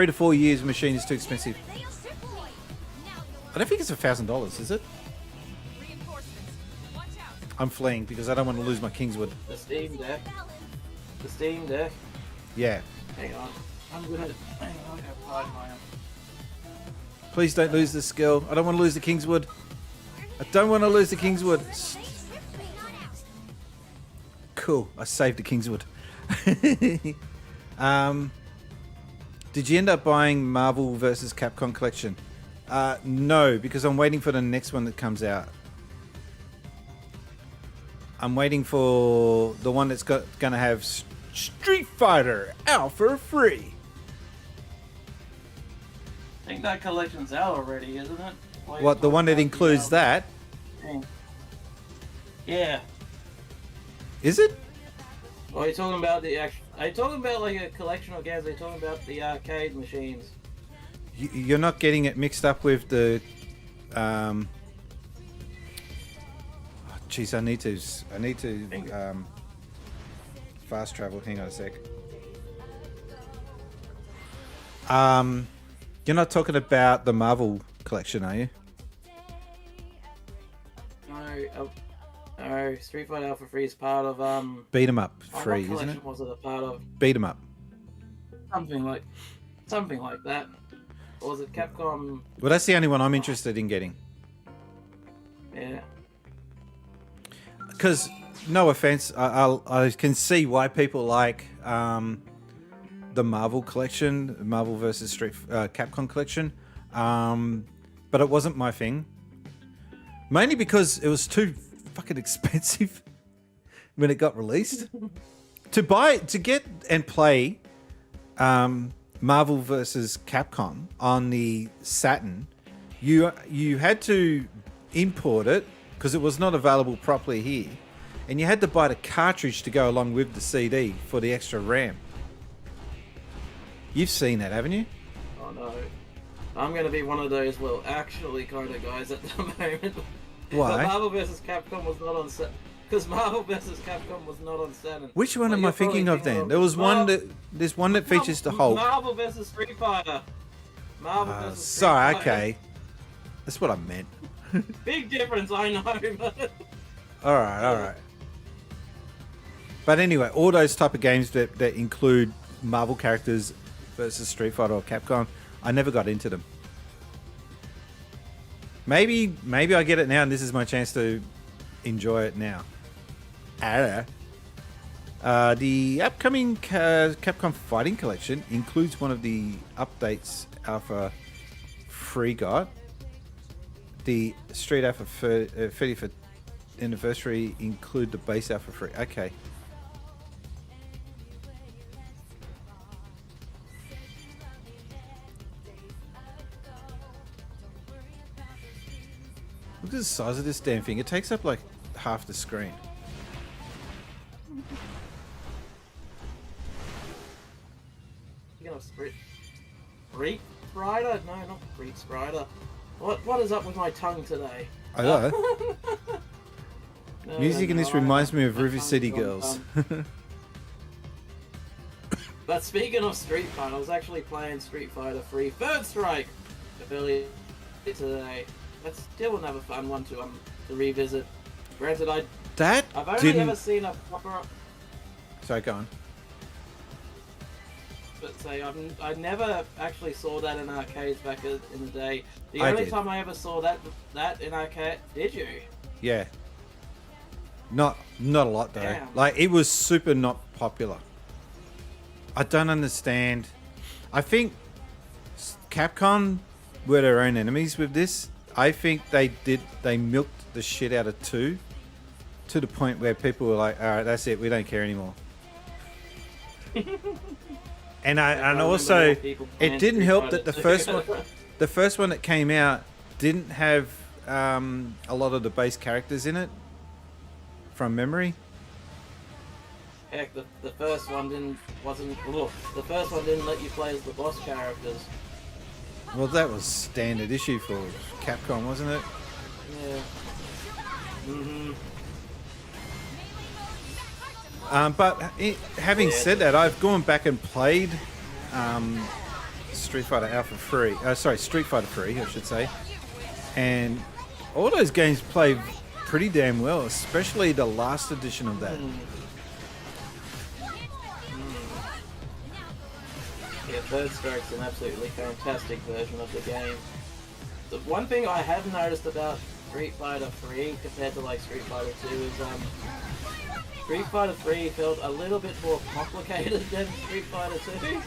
to 4 years machine is too expensive. I don't think it's $1,000, is it? I'm fleeing because I don't want to lose my Kingswood. The Steam Deck. The Steam Deck. Yeah. Hang on. I'm gonna find my Please don't lose the skill. I don't want to lose the Kingswood. I don't want to lose the Kingswood. Cool. I saved the Kingswood. Did you end up buying Marvel vs. Capcom collection? No, because I'm waiting for the next one that comes out. I'm waiting for the one that's gonna have Street Fighter out for free. I think that collection's out already, isn't it? What, the one that includes that? Yeah. Is it? Or are you talking about the actual... Are you talking about like a collection of games? Are you talking about the arcade machines? You're not getting it mixed up with the... Jeez, I need to fast travel. Hang on a sec. You're not talking about the Marvel collection, are you? No, Street Fighter Alpha 3 is part of Beat 'em up free, what isn't it? collection was it a part of? Beat 'em up. Something like that. Or was it Capcom? Well, that's the only one I'm interested in getting. Yeah. Because, no offense, I can see why people like the Marvel collection, Marvel vs. Capcom collection, but it wasn't my thing. Mainly because it was too fucking expensive when it got released. To get and play Marvel vs. Capcom on the Saturn, you had to import it because it was not available properly here, and you had to buy the cartridge to go along with the CD for the extra RAM. You've seen that, haven't you? Oh no. I'm going to be one of those, well, actually kind of guys at the moment. Why? But Marvel vs. Capcom was not on set. Because Marvel vs. Capcom was not on Saturn. Which one am I thinking of then? There was there's one that features the Hulk. Marvel vs. Street Fighter. Marvel vs. Street Sorry, Fighter. okay. That's what I meant. Big difference, I know. But... Alright. But anyway, all those type of games that include Marvel characters versus Street Fighter or Capcom, I never got into them. Maybe I get it now and this is my chance to enjoy it now. I don't know. The upcoming Capcom Fighting Collection includes one of the updates Alpha 3 got. The Street Alpha 30th anniversary include the base Alpha 3. Okay. Look at the size of this damn thing. It takes up like half the screen. You know, Street Rider? No, not Street Rider. What is up with my tongue today? I know. Music in this reminds me of River City Girls. But speaking of Street Fighter, I was actually playing Street Fighter 3 Third Strike earlier today. That's still another fun one to revisit. Granted, I've only ever seen a proper. Sorry, go on. But say I never actually saw that in arcades back in the day. The I only did. time I ever saw that in arcade, did you? Yeah. Not a lot though. Damn. Like it was super not popular. I don't understand. I think Capcom were their own enemies with this. I think they milked the shit out of 2 to the point where people were like, all right, that's it, we don't care anymore. and also it didn't help that the first one that came out didn't have a lot of the base characters in it from memory. Heck, the first one didn't let you play as the boss characters. Well, that was standard issue for Capcom, wasn't it? Yeah. But having said that, I've gone back and played Street Fighter Alpha 3. Street Fighter 3, I should say. And all those games play pretty damn well, especially the last edition of that. Yeah, Third Strike's an absolutely fantastic version of the game. the one thing I have noticed about Street Fighter 3 compared to like Street Fighter 2 is Street Fighter 3 felt a little bit more complicated than Street Fighter 2.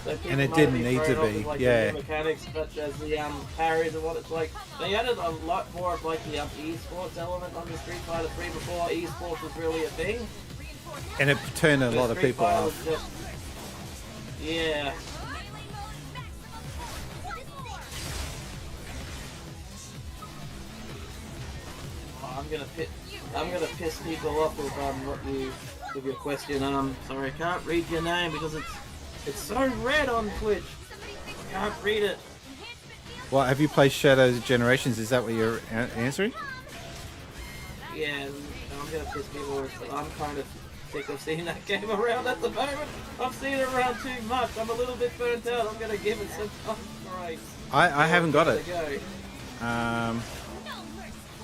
So And it didn't need to be, like, yeah. The mechanics such as the parries and what it's like. They added a lot more of like the esports element on the Street Fighter 3 before esports was really a thing. And it turned a lot of Street people Fighter off. was just, yeah. Oh, I'm gonna piss people off with your question. Sorry, I can't read your name because it's so red on Twitch. I can't read it. Well, have you played Shadows Generations? Is that what you're answering? Yeah, I'm gonna piss people off, but I'm kind of sick of seeing that game around at the moment. I've seen it around too much. I'm a little bit burnt out. I'm gonna give it some time. Right. I haven't got it. Go.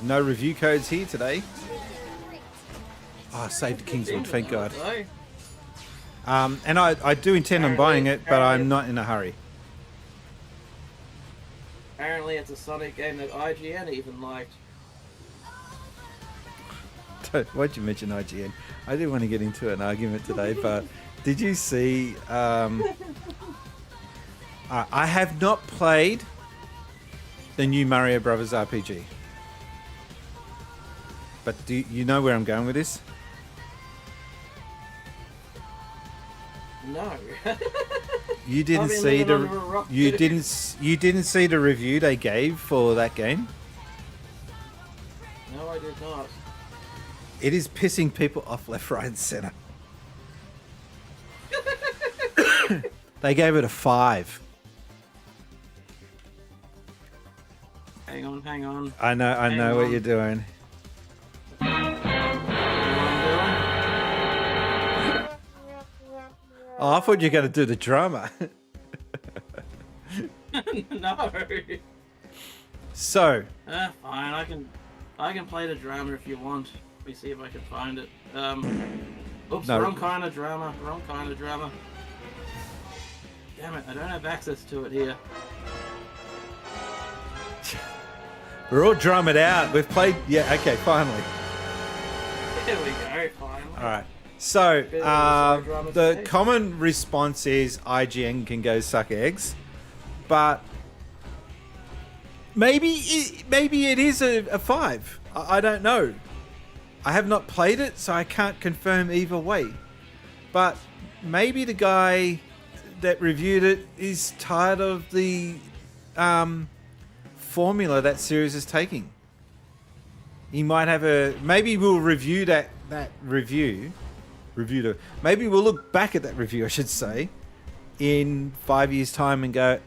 No review codes here today. Oh, I saved Kingswood, thank God. And I do intend on buying it, but I'm not in a hurry. Apparently it's a Sonic game that IGN even liked. Why'd you mention IGN? I didn't want to get into an argument today, but did you see... I have not played the new Mario Brothers RPG. But do you know where I'm going with this? No. You didn't see the you didn't see the review they gave for that game? No, I did not. It is pissing people off left, right, and center. They gave it a 5. Hang on. I know what you're doing. Oh, I thought you were going to do the drama. No. So. Fine. I can play the drama if you want. Let me see if I can find it. Oops, No. wrong kind of drama. Damn it, I don't have access to it here. We're all drummed out. We've played. Yeah, okay, finally. There we go, finally. Alright. So, the common response is IGN can go suck eggs. But maybe it is a 5. I don't know. I have not played it, so I can't confirm either way. But maybe the guy that reviewed it is tired of the formula that series is taking. He might have maybe we'll review that review. Maybe we'll look back at that review, I should say, in 5 years' time and go,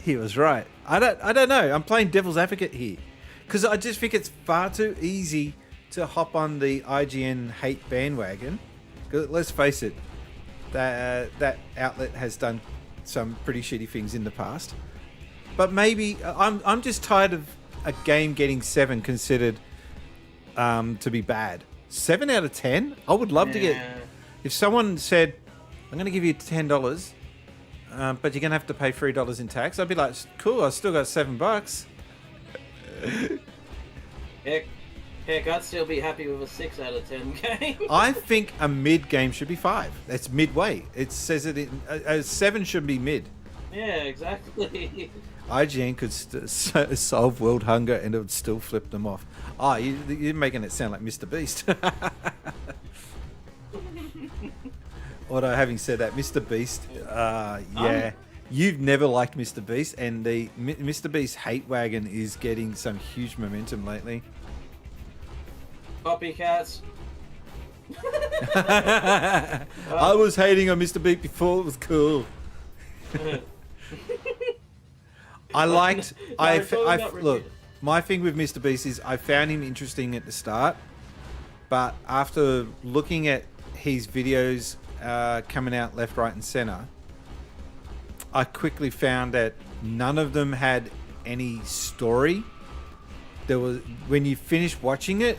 he was right. I don't know. I'm playing devil's advocate here. Because I just think it's far too easy to hop on the IGN hate bandwagon. 'Cause let's face it, that outlet has done some pretty shitty things in the past. But maybe I'm just tired of a game getting 7 considered to be bad. 7 out of 10? I would love to get... If someone said, I'm going to give you $10, but you're going to have to pay $3 in tax, I'd be like, cool, I still got $7. Heck, I'd still be happy with a 6 out of 10 game. I think a mid game should be 5. That's midway. It says it in... a 7 should be mid. Yeah, exactly. IGN could solve world hunger and it would still flip them off. Oh, you're making it sound like Mr. Beast. Although, having said that, Mr. Beast, yeah, you've never liked Mr. Beast, and the Mr. Beast hate wagon is getting some huge momentum lately. Copycats. I was hating on Mr. Beast before it was cool. Look, my thing with Mr. Beast is I found him interesting at the start, but after looking at his videos coming out left, right, and center, I quickly found that none of them had any story. When you finished watching it,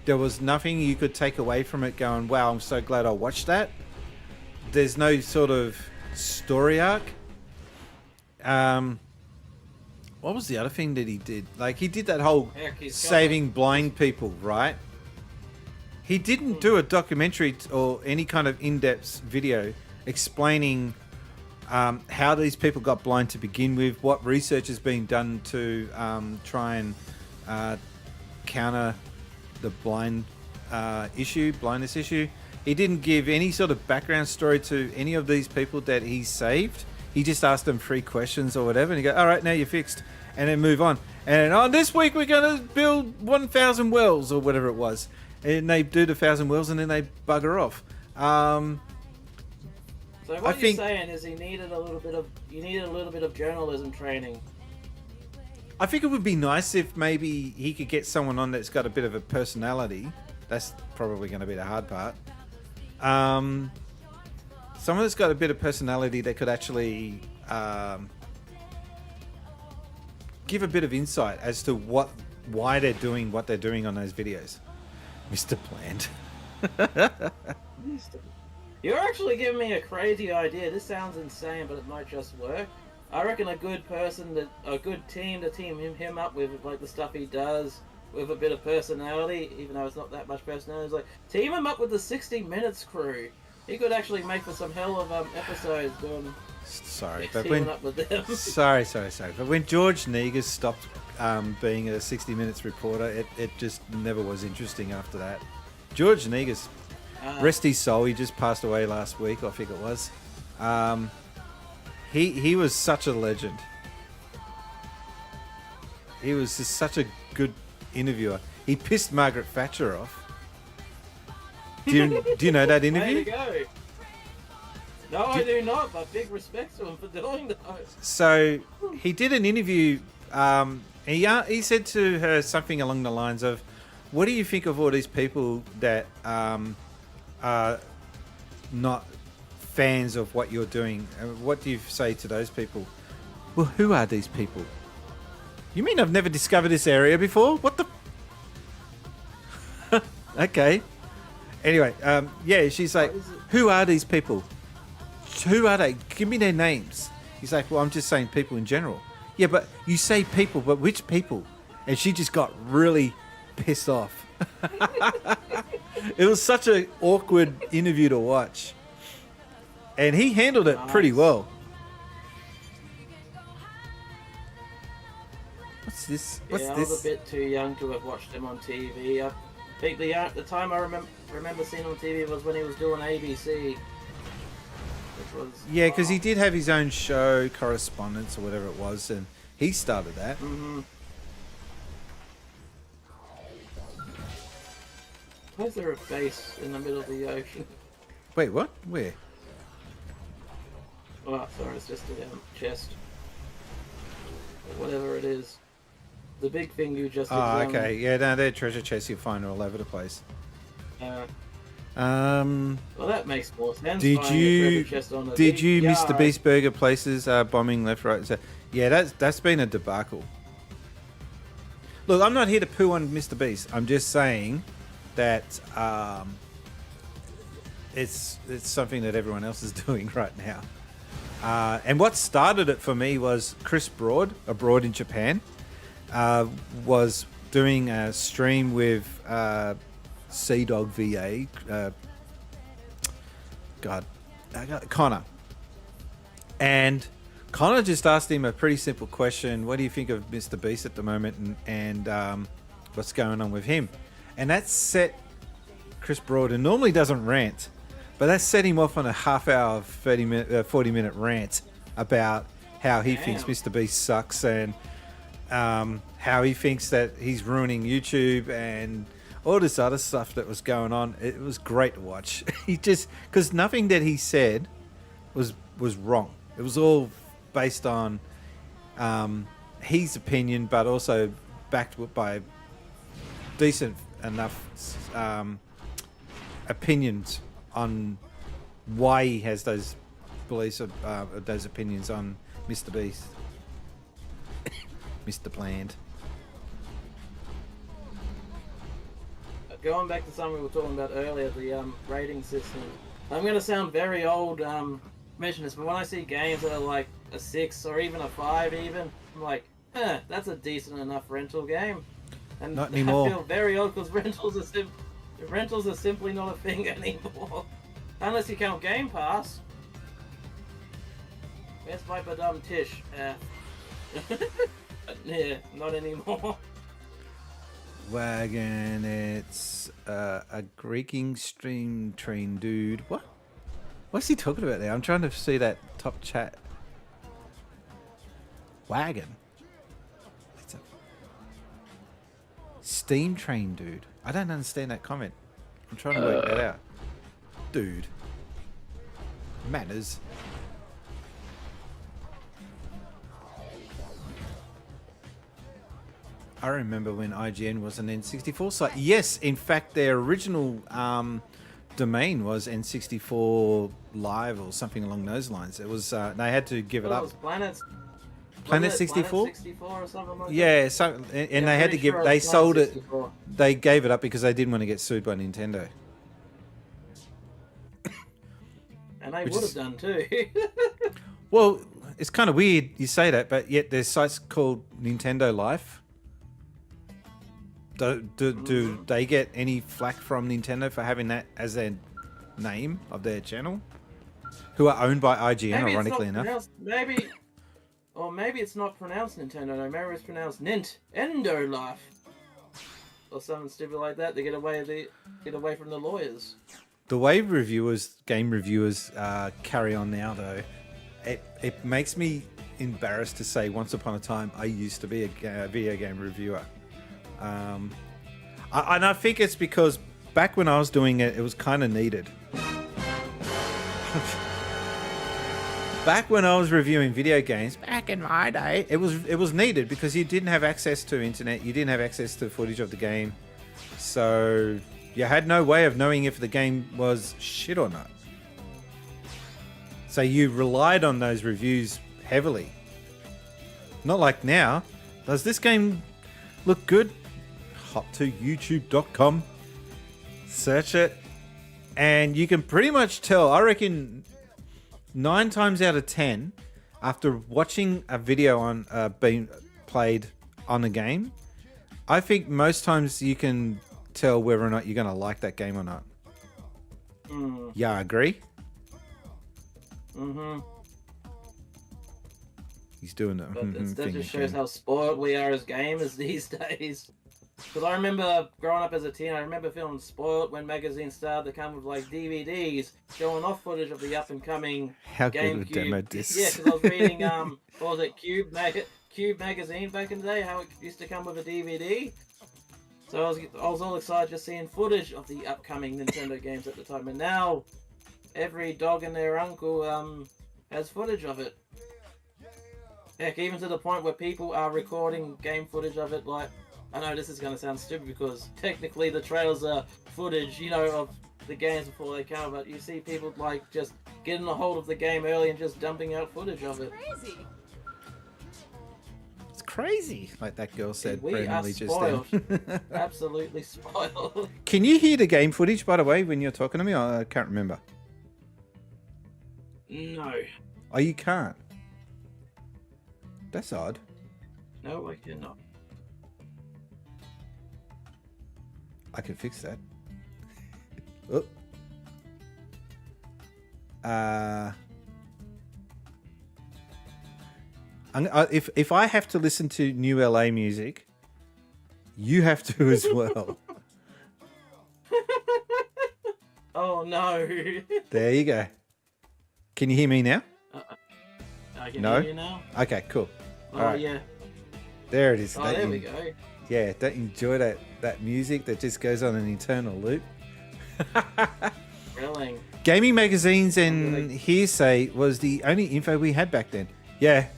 there was nothing you could take away from it going, wow, I'm so glad I watched that. There's no sort of story arc. what was the other thing that he did? Like, he did that whole Heck, he's saving blind people, right? He didn't do a documentary or any kind of in-depth video explaining how these people got blind to begin with, what research has been done to try and counter the blindness issue. He didn't give any sort of background story to any of these people that he saved. He just asked them 3 questions or whatever, and he go, all right, now you're fixed, and then move on. And this week we're going to build 1,000 wells or whatever it was. And they do the 1,000 wells, and then they bugger off. So what you're saying is you needed a little bit of journalism training. I think it would be nice if maybe he could get someone on that's got a bit of a personality. That's probably going to be the hard part. Someone that's got a bit of personality that could actually give a bit of insight as to why they're doing what they're doing on those videos. Mr. Bland. You're actually giving me a crazy idea. This sounds insane, but it might just work. I reckon a good team to team him up with, like the stuff he does, with a bit of personality, even though it's not that much personality. It's like, team him up with the 60 Minutes crew. He could actually make for some hell of episodes doing. Sorry, up with them. sorry. But when George Negus stopped being a 60 Minutes reporter, it just never was interesting after that. George Negus, rest his soul, he just passed away last week, I think it was. He was such a legend. He was just such a good interviewer. He pissed Margaret Thatcher off. Do you know that interview? Way to go. No, I do not, but big respect to him for doing that. So he did an interview. He said to her something along the lines of, "What do you think of all these people that are not fans of what you're doing? What do you say to those people?" Well, who are these people? You mean I've never discovered this area before? What the? Okay. Anyway, yeah, she's like, who are these people? Who are they? Give me their names. He's like, well, I'm just saying people in general. Yeah, but you say people, but which people? And she just got really pissed off. It was such an awkward interview to watch. And he handled it pretty well. What's this? What's I this? was a bit too young to have watched him on TV. I think the time I remember seeing him on TV was when he was doing ABC. Yeah, because he did have his own show, Correspondence, or whatever it was, and he started that. Mm-hmm. Why is there a base in the middle of the ocean? Wait, what? Where? Oh, sorry, it's just a chest. Or whatever it is. The big thing you just examined. Okay. Yeah, no, they're treasure chests you find all over the place. Well, that makes more sense. Did you Mr. Beast Burger places bombing left, right? So, yeah, that's been a debacle. Look, I'm not here to poo on Mr. Beast. I'm just saying that it's something that everyone else is doing right now. And what started it for me was Chris Broad, abroad in Japan, was doing a stream with Sea Dog VA, Connor. And Connor just asked him a pretty simple question. What do you think of Mr. Beast at the moment and what's going on with him? And that set Chris Broad, and normally doesn't rant, but that set him off on a half-hour, 40-minute rant about how he thinks Mr. Beast sucks and how he thinks that he's ruining YouTube and all this other stuff that was going on. It was great to watch. He just, because nothing that he said was wrong. It was all based on his opinion, but also backed by decent enough opinions on why he has those beliefs of those opinions on Mr. Beast. Mr. Bland. Going back to something we were talking about earlier, the rating system. I'm going to sound very old mention this, but when I see games that are like a 6 or even a 5 even, I'm like, that's a decent enough rental game. And Not anymore. I feel very odd because rentals are simply not a thing anymore. Unless you count Game Pass. Where's my badum Tish? Yeah, not anymore. Wagon, it's a Greeking stream train dude. What? What's he talking about there? I'm trying to see that top chat. Wagon. It's a steam train dude. I don't understand that comment. I'm trying to work that out. Dude. Manners. I remember when IGN was an N64 site. Yes, in fact, their original domain was N64 Live or something along those lines. It was they had to give it up. It was Planet 64? Planet 64 or something like that? Yeah, so and they had to give. They sold it. They gave it up because they didn't want to get sued by Nintendo. And they would have done too. Well, it's kind of weird you say that, but yet there's sites called Nintendo Life. Do they get any flack from Nintendo for having that as their name of their channel? Who are owned by IGN, Maybe ironically it's not enough. Maybe it's not pronounced Nintendo. No, maybe it's pronounced Nintendo Life or something stupid like that. They get away from the lawyers. The way game reviewers carry on now, though, it makes me embarrassed to say. Once upon a time, I used to be a video game reviewer. And I think it's because back when I was doing it, it was kind of needed. Back when I was reviewing video games, back in my day, it was needed because you didn't have access to internet, you didn't have access to footage of the game, so you had no way of knowing if the game was shit or not. So you relied on those reviews heavily. Not like now. Does this game look good? Hop to youtube.com, search it, and you can pretty much tell. I reckon 9 times out of 10, after watching a video on being played on a game, I think most times you can tell whether or not you're going to like that game or not. Yeah, agree? Mm-hmm. He's doing it. But that just shows how spoiled we are as gamers these days. Because I remember growing up as a teen, I remember feeling spoiled when magazines started to come with like DVDs showing off footage of the up and coming How good GameCube. were demo discs? Yeah, because I was reading what was it, Cube magazine back in the day, how it used to come with a DVD. So I was all excited just seeing footage of the upcoming Nintendo games at the time, and now every dog and their uncle has footage of it. Heck, even to the point where people are recording game footage of it. Like, I know this is going to sound stupid because technically the trailers are footage, of the games before they come, but you see people like just getting a hold of the game early and just dumping out footage of it. Crazy. It's crazy, like that girl said. We are randomly spoiled. just then. Absolutely spoiled. Can you hear the game footage, by the way, when you're talking to me? I can't remember. No. Oh, you can't? That's odd. No, I cannot. I can fix that. Oh. If I have to listen to New LA music, you have to as well. Oh no. There you go. Can you hear me now? I can No? hear you now. Okay, cool. Oh All right. yeah. There it is. Oh, there we go. Yeah, don't enjoy that music that just goes on an eternal loop. Thrilling. Gaming magazines and hearsay was the only info we had back then. Yeah,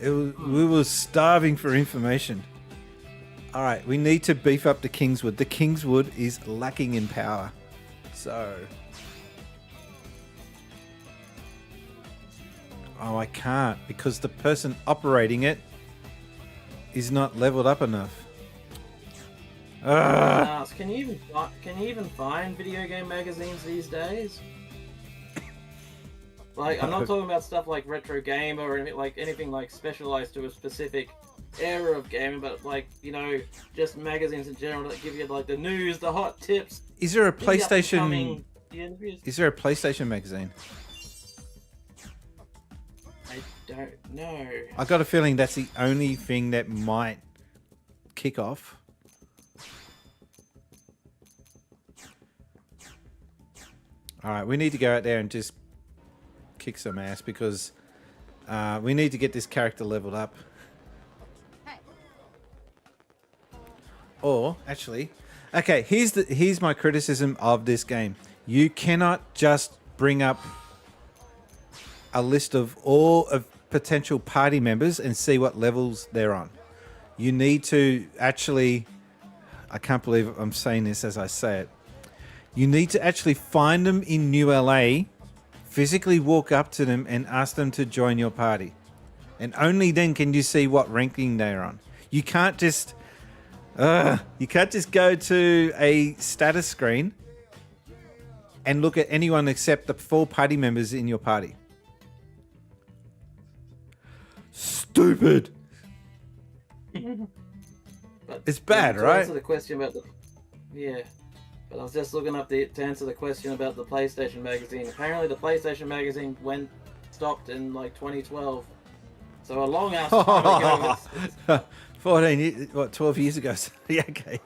we were starving for information. All right, we need to beef up the Kingswood. The Kingswood is lacking in power. So... Oh, I can't because the person operating it is not leveled up enough. Can you even find video game magazines these days? Like, I'm not talking about stuff like Retro Gamer or anything like specialized to a specific era of gaming, but like, you know, just magazines in general that give you like the news, the hot tips. Is there a the upcoming PlayStation? interviews. Is there a PlayStation magazine? I don't know. I got a feeling that's the only thing that might kick off. All right, we need to go out there and just kick some ass because we need to get this character leveled up. Or actually, okay, here's my criticism of this game. You cannot just bring up a list of all of potential party members and see what levels they're on. You need to actually, I can't believe I'm saying this as I say it. You need to actually find them in New LA, physically walk up to them and ask them to join your party. And only then can you see what ranking they're on. You can't just go to a status screen and look at anyone except the 4 party members in your party. Stupid. It's bad, to right? Answer the question about the but I was just looking up to answer the question about the PlayStation magazine. Apparently, the PlayStation magazine stopped in like 2012, so a long ass time ago. 14 years, 12 years ago. Yeah, okay.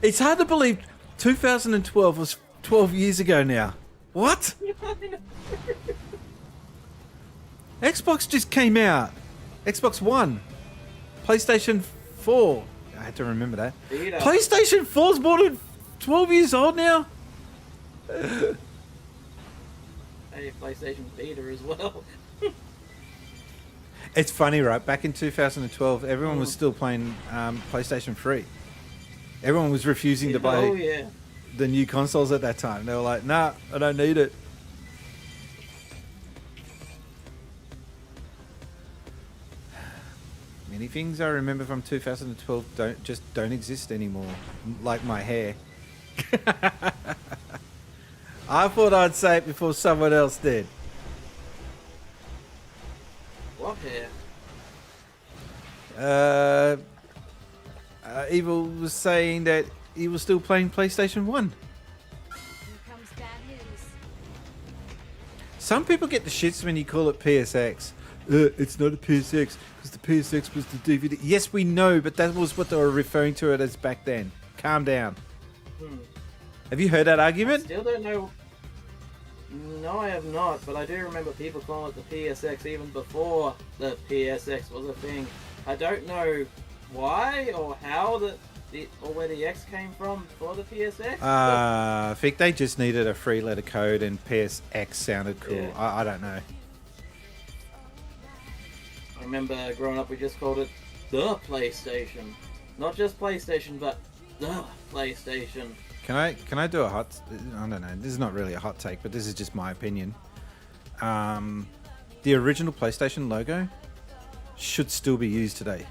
It's hard to believe 2012 was 12 years ago now. What? Xbox just came out. Xbox One. PlayStation 4. I had to remember that. Vita. PlayStation 4's more than 12 years old now? Hey, PlayStation Vita as well. It's funny, right? Back in 2012, everyone was still playing PlayStation 3. Everyone was refusing to buy the new consoles at that time. They were like, nah, I don't need it. Many things I remember from 2012 don't exist anymore, like my hair. I thought I'd say it before someone else did. What hair? Evil was saying that he was still playing PlayStation 1. Here comes bad news. Some people get the shits when you call it PSX. It's not a PSX because the PSX was the DVD. Yes, we know, but that was what they were referring to it as back then. Calm down. Have you heard that argument? Still don't know. No, I have not, but I do remember people calling it the PSX even before the PSX was a thing. I don't know why or how or where the X came from for the PSX. I think they just needed a 3-letter code and PSX sounded cool. Yeah. I don't know. I remember growing up we just called it the PlayStation. Not just PlayStation, but the PlayStation. Can I do a hot... I don't know. This is not really a hot take, but this is just my opinion. The original PlayStation logo should still be used today.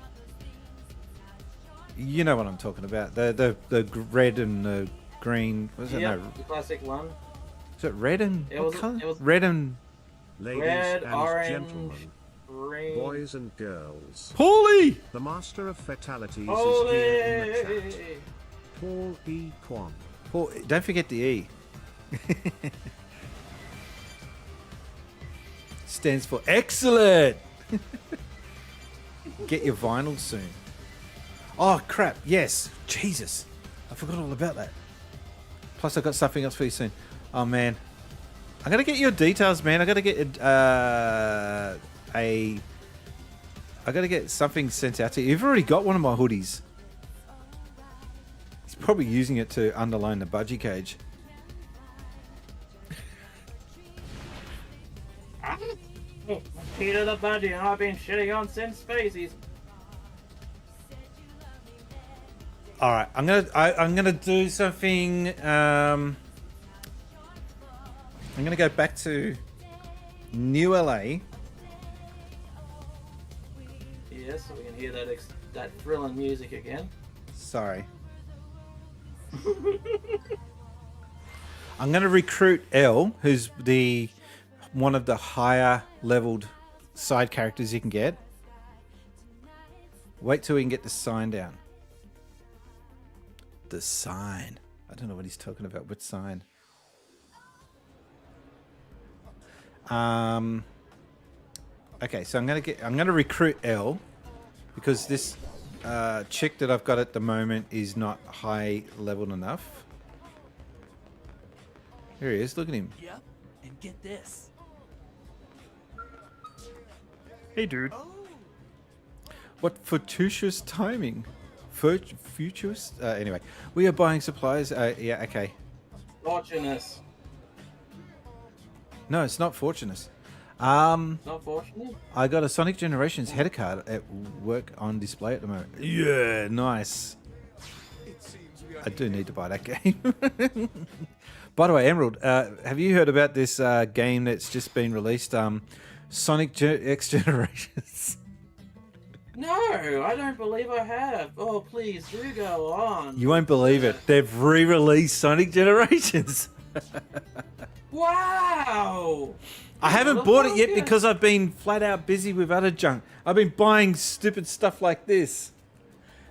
You know what I'm talking about. The red and the green... What is it? Yep, No, the classic one. is it red and... It what was- colour? it was- Red and... Ladies Red, and orange, gentlemen, green. boys and girls, Paulie! the master of fatalities Holy! is here in the chat. Paul E. Kwan. Paul, don't forget the E. Stands for excellent. Get your vinyl soon. Oh crap! Yes, Jesus, I forgot all about that. Plus, I got something else for you soon. Oh man, I gotta get your details, man. I gotta get I gotta get something sent out to you. You've already got one of my hoodies. He's probably using it to underline the budgie cage. Peter the Budgie, and I've been shitting on since Spaceys. All right, I'm gonna do something. I'm gonna go back to New LA. Yes, so we can hear that thrilling music again. Sorry. I'm gonna recruit L, who's one of the higher leveled side characters you can get. Wait till we can get the sign down. The sign. I don't know what he's talking about. What sign? Okay, so I'm gonna recruit L because this chick that I've got at the moment is not high leveled enough. Here he is. Look at him. Yep, and get this. Hey, dude. What fortuitous timing. Futurist? Anyway, we are buying supplies. Yeah, okay. Fortunate. No, it's not fortunate. Not fortunate? I got a Sonic Generations header card at work on display at the moment. Yeah, nice. I do need to buy that game. By the way, Emerald, have you heard about this game that's just been released? Sonic X Generations. No, I don't believe I have. Oh, please do go on. You won't believe it. They've re-released Sonic Generations. Wow. I haven't bought it yet because I've been flat out busy with other junk. I've been buying stupid stuff like this.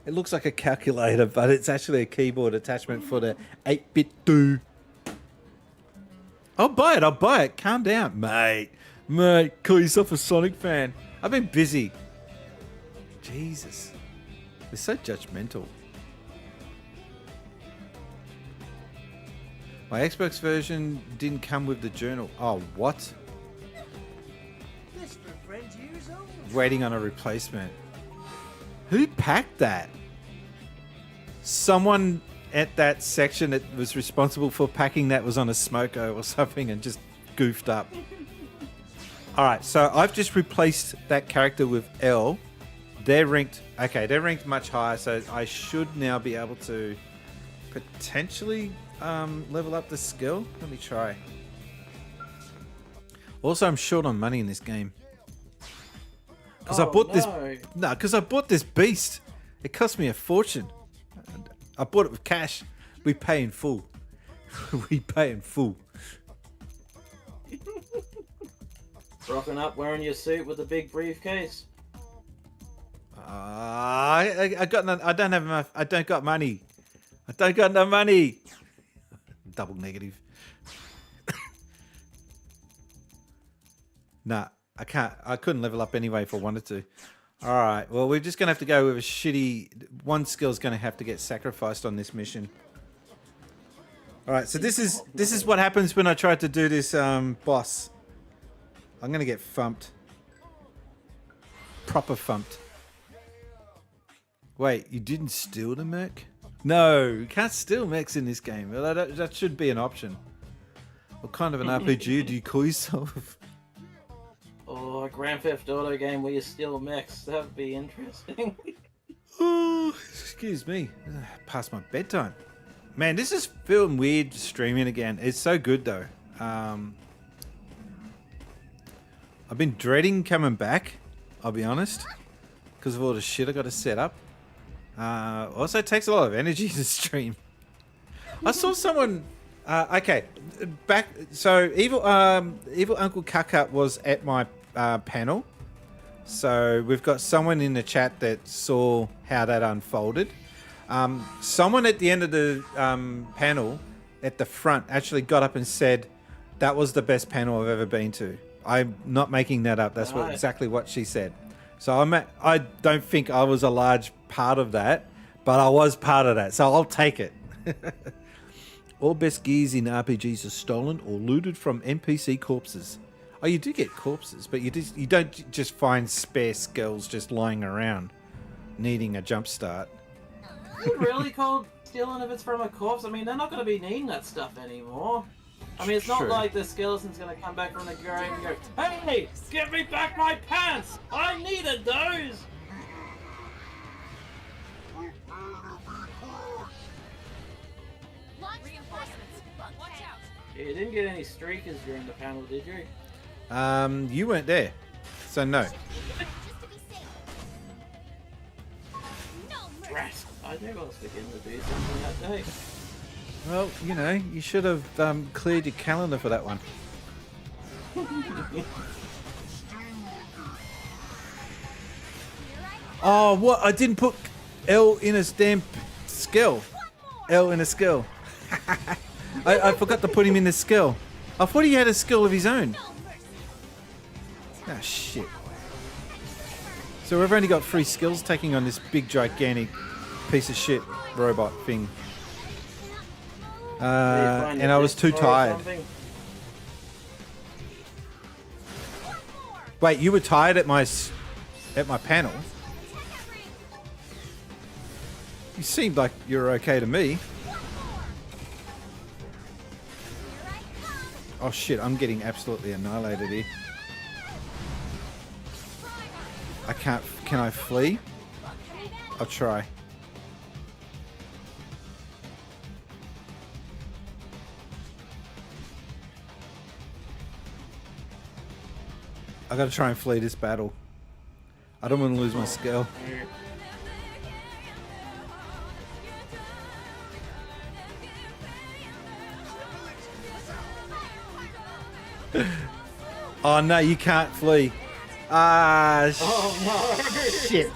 It looks like a calculator, but it's actually a keyboard attachment for the 8-bit do. I'll buy it. Calm down, mate. Mate, call yourself a Sonic fan. I've been busy. Jesus. They're so judgmental. My Xbox version didn't come with the journal. Oh, what? This for friends years old. Waiting on a replacement. Who packed that? Someone at that section that was responsible for packing that was on a smoko or something and just goofed up. Alright, so I've just replaced that character with L. They're ranked much higher, so I should now be able to potentially level up the skill. Let me try. Also, I'm short on money in this game. Because I bought this. No, because I bought this beast. It cost me a fortune. I bought it with cash. We pay in full. We pay in full. Rocking up wearing your suit with a big briefcase. I got none. I don't have enough. I don't got money. I don't got no money. Double negative. Nah, I can't. I couldn't level up anyway if I wanted to. All right. Well, we're just gonna have to go with a shitty. One skill's gonna have to get sacrificed on this mission. All right. So this is what happens when I try to do this boss. I'm gonna get thumped. Proper thumped. Wait, you didn't steal the mech? No, you can't steal mechs in this game. Well, that should be an option. What kind of an RPG do you call yourself? Oh, a Grand Theft Auto game where you steal mechs. That would be interesting. Oh, excuse me. Past my bedtime. Man, this is feeling weird streaming again. It's so good though. I've been dreading coming back, I'll be honest, because of all the shit I got to set up. Also, it takes a lot of energy to stream. I saw someone. Okay, back. So evil Uncle Cucka was at my panel. So we've got someone in the chat that saw how that unfolded. Someone at the end of the panel, at the front, actually got up and said that was the best panel I've ever been to. I'm not making that up. That's exactly what she said. So I don't think I was a large part of that, but I was part of that. So I'll take it. All best gears in RPGs are stolen or looted from NPC corpses. Oh, you do get corpses, but you don't just find spare skulls just lying around needing a jump start. Is it really called stealing if it's from a corpse? I mean, they're not going to be needing that stuff anymore. I mean, it's not like the skeleton's going to come back from the grave and go, "Hey, give me back my pants! I needed those!" You didn't get any streakers during the panel, did you? You weren't there, so no. Drat! I knew I was beginning to do something that day. Well, you know, you should have cleared your calendar for that one. Oh, what? I didn't put L in his damn skill. L in a skill. I forgot to put him in the skill. I thought he had a skill of his own. Ah, shit. So we've only got 3 skills taking on this big, gigantic piece of shit robot thing. And I was too tired. Wait, you were tired at my panel? You seemed like you were okay to me. Oh shit, I'm getting absolutely annihilated here. I can't... Can I flee? I'll try. I gotta try and flee this battle. I don't want to lose my skill. Oh no, you can't flee. Ah, Oh no! shit.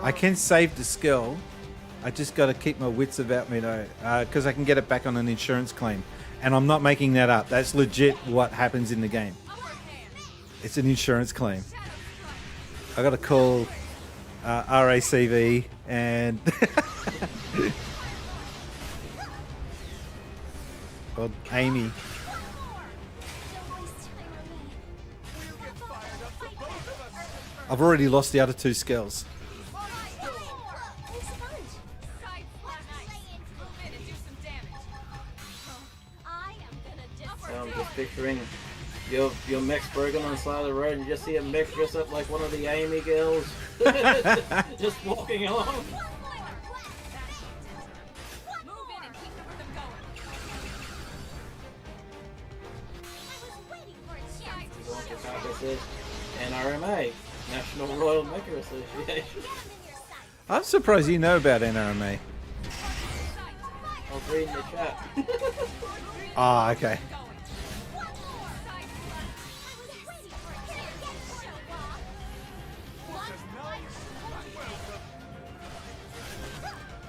I can save the skill. I just got to keep my wits about me though, because I can get it back on an insurance claim. And I'm not making that up. That's legit what happens in the game. It's an insurance claim. I got to call RACV and... well, Amy. I've already lost the other 2 skills. I'm just picturing your mech's broken on the side of the road and you just see a mech dress up like one of the Amy girls. Just walking along. NRMA, National Royal Mecha Association. I'm surprised you know about NRMA. I was reading the chat. Ah, okay.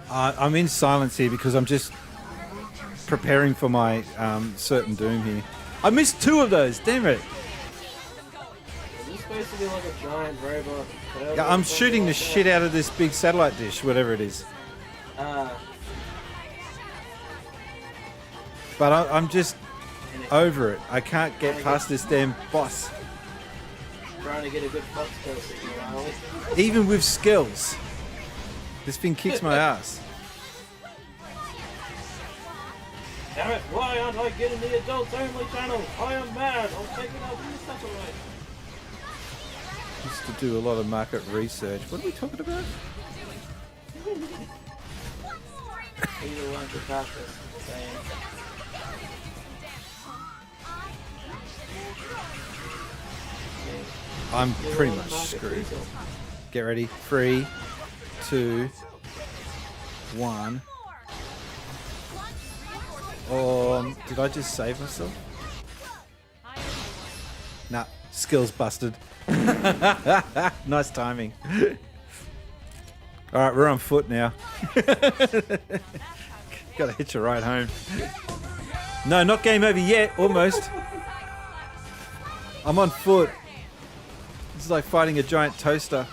I'm in silence here because I'm just preparing for my certain doom here. I missed 2 of those, damn it. Is this supposed to be like a giant robot? Yeah, I'm shooting the shit out of this big satellite dish, whatever it is. But I'm just over it. I can't get past this damn boss. Trying to get a good fuck spell signal, are we? Even with skills. This thing kicks my ass. Damn it, why aren't I getting the adults only channel? I am mad, I'll take it out and stuff away. Used to do a lot of market research. What are we talking about? Either one to pass this. I'm pretty much screwed. Get ready. 3, 2, 1. Did I just save myself? Nah, skills busted. Nice timing. Alright, we're on foot now. Gotta hitch a ride home. No, not game over yet. Almost. I'm on foot. This is like fighting a giant toaster.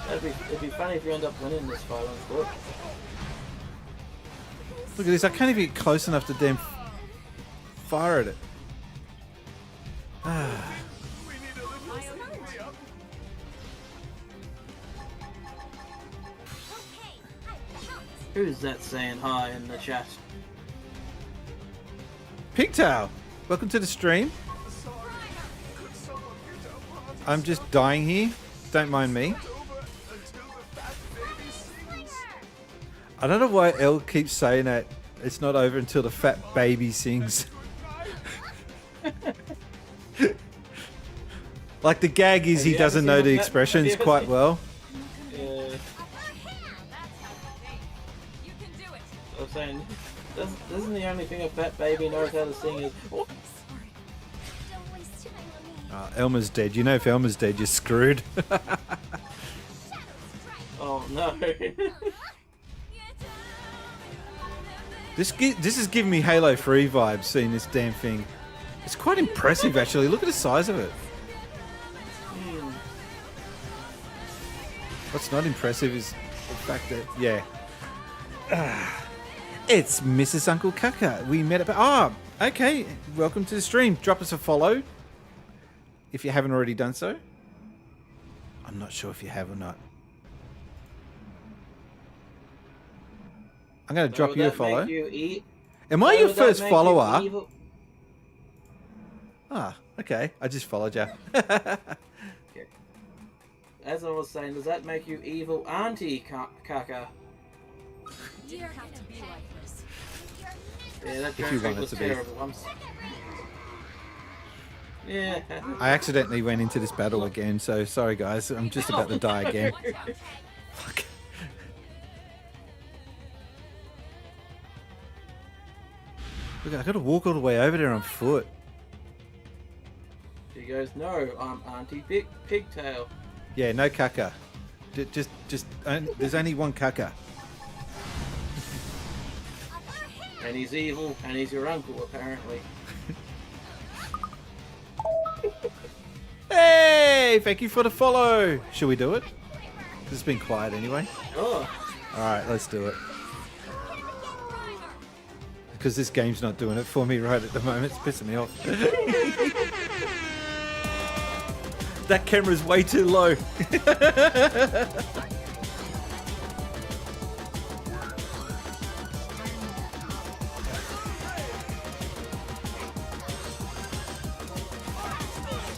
It'd be funny if you end up winning this fight on foot. Look at this, I can't even get close enough to damn fire at it. Who's that saying hi in the chat? Pigtail, welcome to the stream. I'm just dying here. Don't mind me. I don't know why Elle keeps saying that it's not over until the fat baby sings. Like the gag is he doesn't know the expressions quite well. I'm saying, Doesn't the only thing a fat baby knows how to sing is... Oh, Elmer's dead. You know if Elmer's dead, you're screwed. oh no. This is giving me Halo 3 vibes, seeing this damn thing. It's quite impressive, actually. Look at the size of it. What's not impressive is the fact that, yeah. It's Mrs. Uncle Kaka. We met up. Okay. Welcome to the stream. Drop us a follow if you haven't already done so. I'm not sure if you have or not. I'm going to drop you a follow. Am I your first follower? Ah, okay. I just followed you. As I was saying, does that make you evil Auntie Kaka? You have to be like this. Yeah, that If you want it was to be. terrible. Yeah. I accidentally went into this battle again, so sorry guys. I'm just about to die again. Fuck. Look, I gotta walk all the way over there on foot. She goes, no, I'm Auntie Pigtail. Yeah, no caca. There's only one caca. And he's evil, and he's your uncle, apparently. Hey, thank you for the follow. Should we do it? 'Cause it's been quiet anyway. Oh. Alright, let's do it. Because this game's not doing it for me right at the moment. It's pissing me off. That camera's way too low.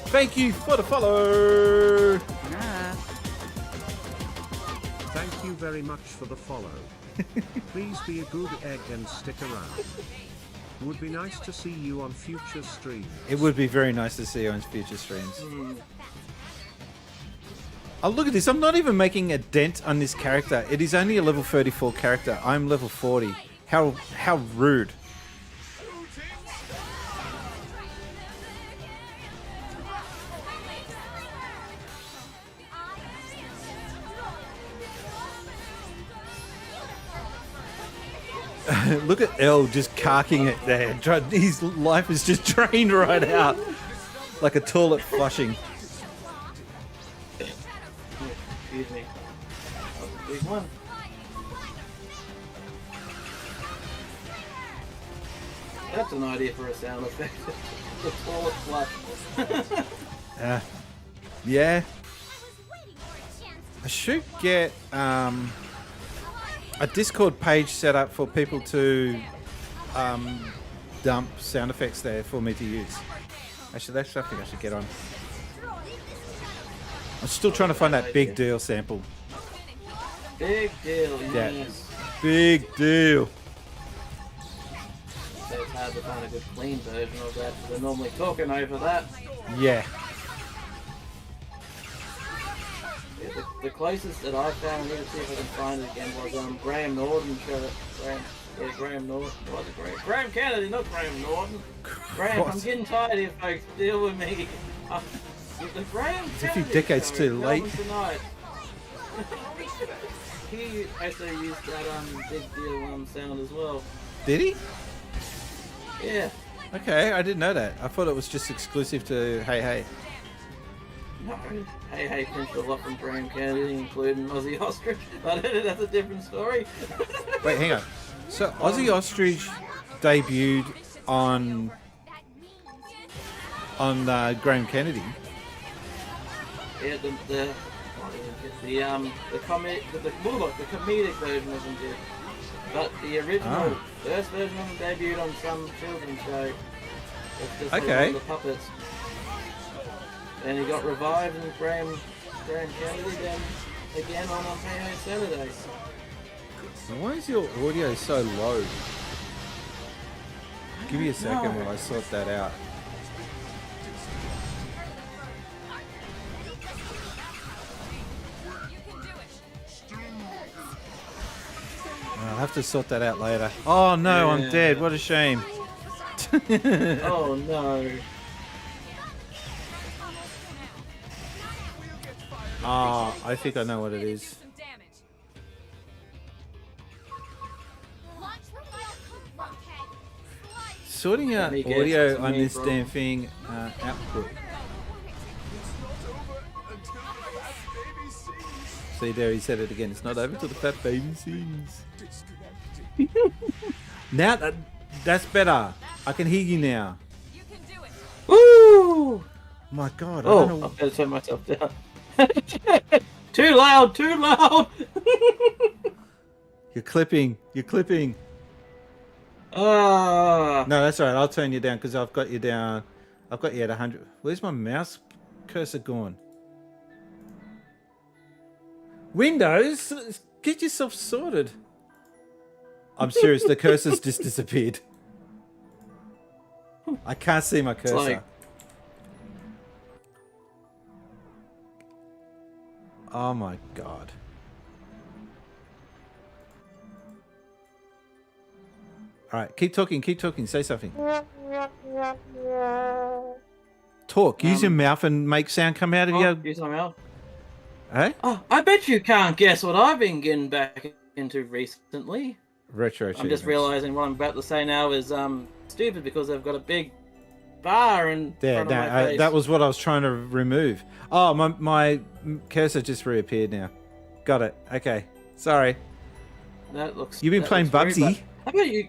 Thank you for the follow. Thank you very much for the follow. Please be a good egg and stick around. Would be nice to see you on future streams. It would be very nice to see you on future streams. Oh, look at this. I'm not even making a dent on this character. It is only a level 34 character. I'm level 40. How rude. Look at L just carking it there. His life is just drained right out. Like a toilet flushing. Excuse me. That was a big one. That's an idea for a sound effect. The toilet flush. Yeah. I should get a Discord page set up for people to dump sound effects there for me to use. Actually, that's something I should get on. I'm still trying to find that big deal sample. Big deal, Yeah. yes. Big deal. So it's hard to find a good clean version of that. They're normally talking over that. Yeah. Yeah, the closest that I found, let me see if I can find it again, was Graham Norton shirt. Graham Norton. Was it Graham? Graham Kennedy, not Graham Norton. Graham, What? I'm getting tired here, folks. Deal with me. The Graham It's a few Kennedy decades show, too late. Melbourne Tonight. He actually used that big deal sound as well. Did he? Yeah. Okay, I didn't know that. I thought it was just exclusive to Hey Hey. No. Hey, pinched a lot from Graham Kennedy, including Ozzy Ostrich. But that's a different story. Wait, hang on. So Ozzy Ostrich debuted on Graham Kennedy. Yeah, the comedic version of him did. But the original first version of him debuted on some children's show. It's just Okay. the puppets. And he got revived in Graham Kennedy then again on Hey Hey Saturday. So why is your audio so low? Give me a second while I sort that out. I'll have to sort that out later. Oh no, I'm Yeah. dead. What a shame. Oh no. Ah, I think I know what it is. Some damage. Sorting out Let me guess, audio it's on me, this bro. damn thing output. See there, he said it again. It's not over till the fat baby sings. Now that's better. I can hear you now. You can do it. Woo! My God, I don't Oh, know. I've got to turn myself down. Too loud, too loud! You're clipping. You're clipping. Ah. No, that's all right. I'll turn you down because I've got you down. I've got you at 100. Where's my mouse cursor gone? Windows, get yourself sorted. I'm serious. The cursor's just disappeared. I can't see my cursor. like- Oh my God. All right, keep talking, say something. Talk, use your mouth and make sound come out of Oh, your... use my mouth. Hey? Oh, I bet you can't guess what I've been getting back into recently. Retro I'm just achievements. realizing what I'm about to say now is stupid because they've got a big bar in There, front of my face. that was what I was trying to remove. Oh, my cursor just reappeared now. Got it. Okay. Sorry. That looks. You've been that playing looks weird, Bubsy? but how about you?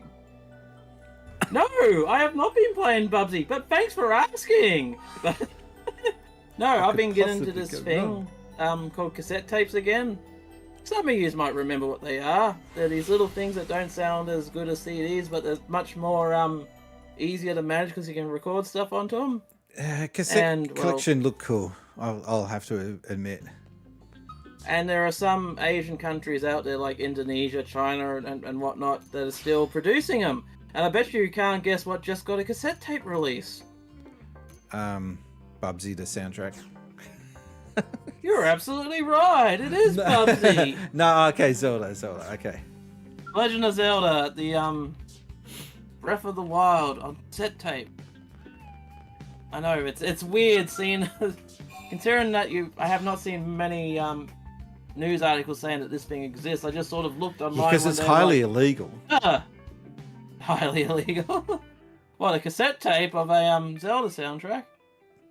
No, I have not been playing Bubsy, but thanks for asking. No, I've been getting into this thing called cassette tapes again. Some of you might remember what they are. They're these little things that don't sound as good as CDs, but they're much more easier to manage because you can record stuff onto them. Cassette And, well- collection look cool. I'll have to admit. And there are some Asian countries out there like Indonesia, China, and whatnot that are still producing them. And I bet you can't guess what just got a cassette tape release. Bubsy, the soundtrack. You're absolutely right. It is Bubsy. No, okay, Zelda, okay. Legend of Zelda, the Breath of the Wild on cassette tape. I know it's weird seeing, considering that I have not seen many news articles saying that this thing exists. I just sort of looked online Because one it's day, highly like, illegal. highly illegal. What, a cassette tape of a Zelda soundtrack?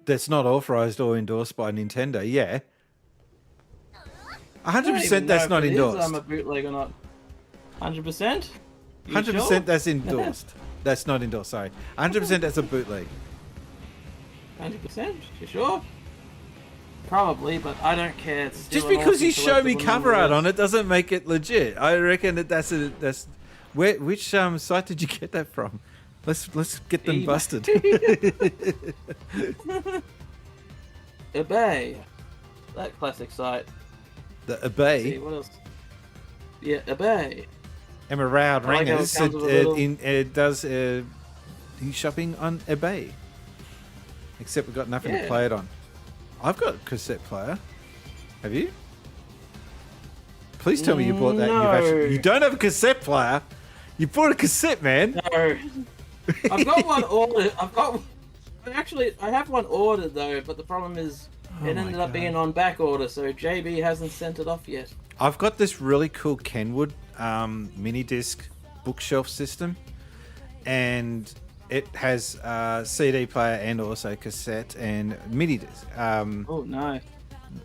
That's not authorized or endorsed by Nintendo, yeah. I don't even 100% know that's if not it is, endorsed. a bootleg or not. 100%? 100% that's endorsed. That's not endorsed, sorry. 100% that's a bootleg. 100%? You sure? Probably, but I don't care. It's still Just an because awesome you show me collectible cover art nonetheless. on it doesn't make it legit. I reckon that's which site did you get that from? Let's get them eBay. busted. eBay. That classic site. The See, eBay. what else? Yeah, eBay. Emerald I like how it Ringers comes with a little- does shopping on eBay. Except we've got nothing to Yeah. play it on. I've got a cassette player. Have you? Please tell me you bought that. No. You don't have a cassette player. You bought a cassette, man. No. I've got one ordered. I have one ordered though, but the problem is Oh it my ended up God. being on back order, so JB hasn't sent it off yet. I've got this really cool Kenwood mini disc bookshelf system, and it has a CD player and also cassette and mini disc. Oh, nice.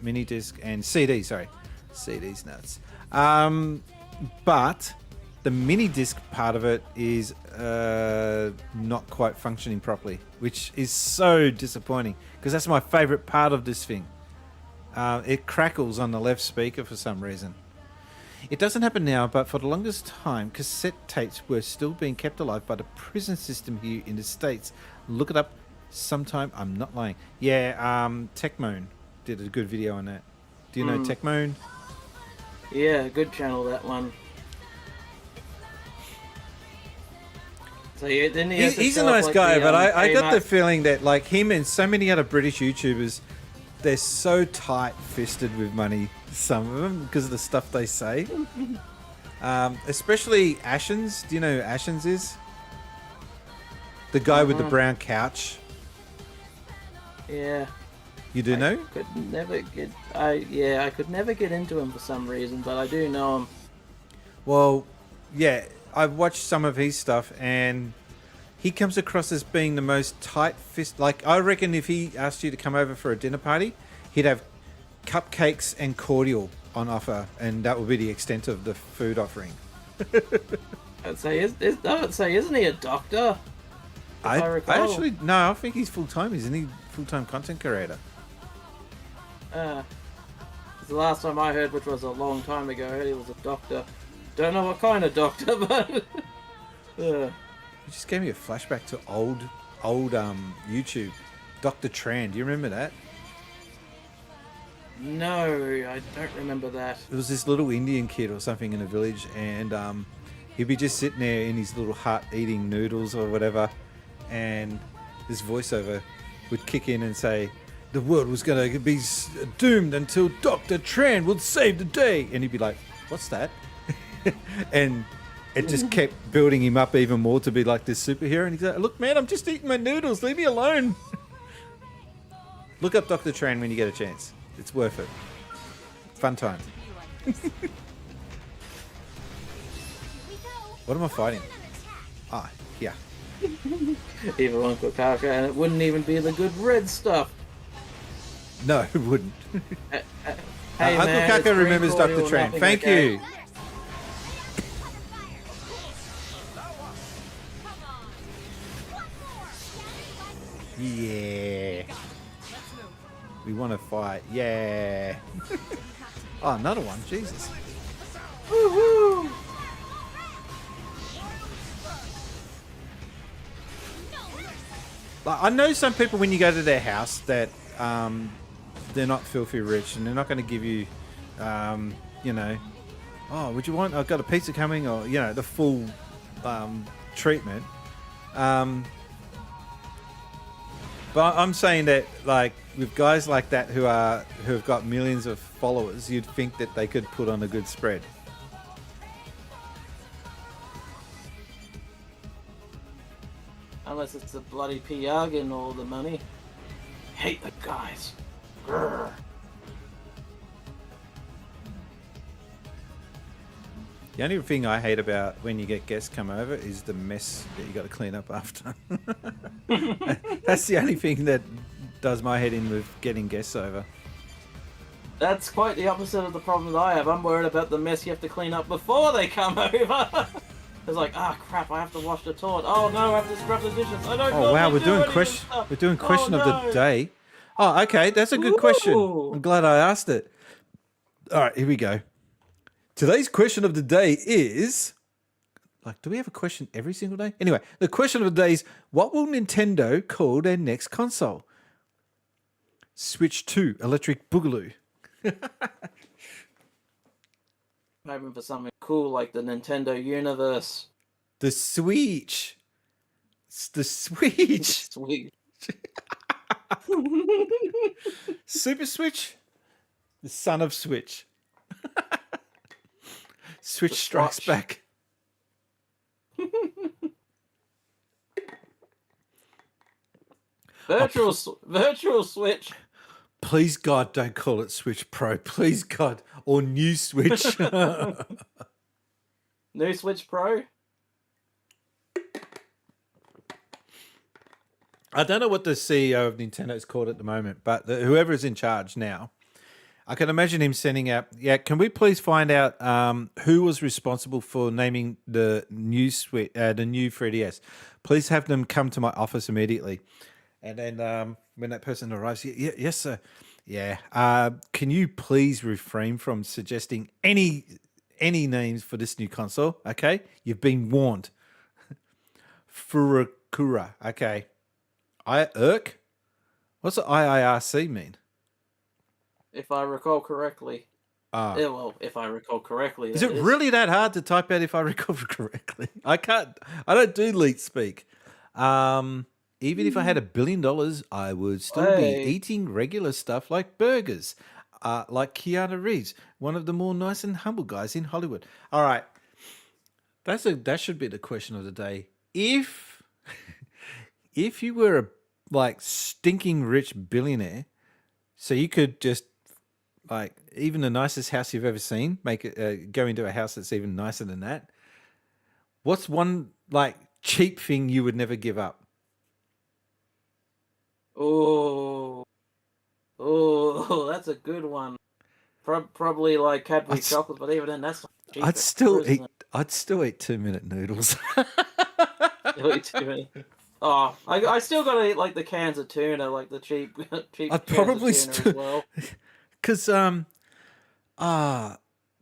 Mini disc and CD. Sorry, CD's nuts. But the mini disc part of it is not quite functioning properly, which is so disappointing because that's my favorite part of this thing. It crackles on the left speaker for some reason. It doesn't happen now, but for the longest time, cassette tapes were still being kept alive by the prison system here in the States. Look it up sometime. I'm not lying. Yeah, Techmoan did a good video on that. Do you know Techmoan? Yeah, good channel, that one. So yeah, then he has to He's a show off, nice like, guy, the, but I got the Kmart. feeling that like him and so many other British YouTubers, they're so tight-fisted with money, some of them, because of the stuff they say. Especially Ashens. Do you know who Ashens is? The guy with the brown couch. Yeah. You do know? I could never get into him for some reason, but I do know him. Well, yeah, I've watched some of his stuff, and he comes across as being the most tight-fist. Like, I reckon if he asked you to come over for a dinner party, he'd have cupcakes and cordial on offer, and that would be the extent of the food offering. I'd say, isn't he a doctor? I recall. actually, no, I think he's full-time. Isn't he full-time content creator? The last time I heard, which was a long time ago, I heard he was a doctor. Don't know what kind of doctor, but... You just gave me a flashback to old YouTube. Dr. Tran, do you remember that? No, I don't remember that. It was this little Indian kid or something in a village, and he'd be just sitting there in his little hut eating noodles or whatever, and this voiceover would kick in and say, the world was going to be doomed until Dr. Tran would save the day. And he'd be like, what's that? And it just kept building him up even more to be like this superhero. And he's like, look, man, I'm just eating my noodles. Leave me alone. Look up Dr. Tran when you get a chance. It's worth it. Fun time. What am I fighting? Ah, yeah. Even Uncle Kaka, and it wouldn't even be the good red stuff. No, it wouldn't. Hey, Uncle man, Kaka it's remembers green Dr. cordial, Tran. nothing, Thank okay? you. Yeah. We want to fight. Yeah. Oh, another one. Jesus. Woo-hoo! Like, I know some people when you go to their house that they're not filthy rich and they're not going to give you, you know, oh, would you want? I've got a pizza coming, or you know, the full treatment. But I'm saying that, like, with guys like that who have got millions of followers, you'd think that they could put on a good spread. Unless it's the bloody PR getting all the money. Hate the guys. Grrr. The only thing I hate about when you get guests come over is the mess that you got to clean up after. That's the only thing that does my head in with getting guests over. That's quite the opposite of the problem that I have. I'm worried about the mess you have to clean up before they come over. It's like, ah, crap! I have to wash the toilet. Oh no, I have to scrub the dishes. I don't. Oh wow, we're doing question. We're doing question of the day. Oh, okay, that's a good question. I'm glad I asked it. All right, here we go. Today's question of the day is, like, do we have a question every single day? Anyway, the question of the day is, what will Nintendo call their next console? Switch 2, Electric Boogaloo. Hoping for something cool like the Nintendo Universe. The Switch. It's the Switch. Sweet. Super Switch. The son of Switch. Switch strikes back. Virtual Switch. Please God, don't call it Switch Pro. Please God, or new Switch. New Switch Pro. I don't know what the CEO of Nintendo is called at the moment, but whoever is in charge now, I can imagine him sending out, yeah, can we please find out who was responsible for naming the new Switch, the new 3DS? Please have them come to my office immediately. And then when that person arrives, yes, sir. Yeah. Can you please refrain from suggesting any names for this new console? Okay. You've been warned. Furakura. Okay. IRC? What's the IIRC mean? If I recall correctly. Yeah, well, if I recall correctly. Is it really that hard to type out if I recall correctly? I don't do leet speak. Even if I had $1 billion, I would still be eating regular stuff like burgers, like Keanu Reeves, one of the more nice and humble guys in Hollywood. All right. That should be the question of the day. If you were a stinking rich billionaire, so you could just even the nicest house you've ever seen, make it go into a house that's even nicer than that. What's one cheap thing you would never give up? Oh, that's a good one. Probably Cadbury chocolate, but even then, that's not cheap. I'd still eat 2-minute noodles. You'll eat 2 minutes. Oh, I still gotta eat the cans of tuna, the cheap I'd cans probably of tuna as well. Because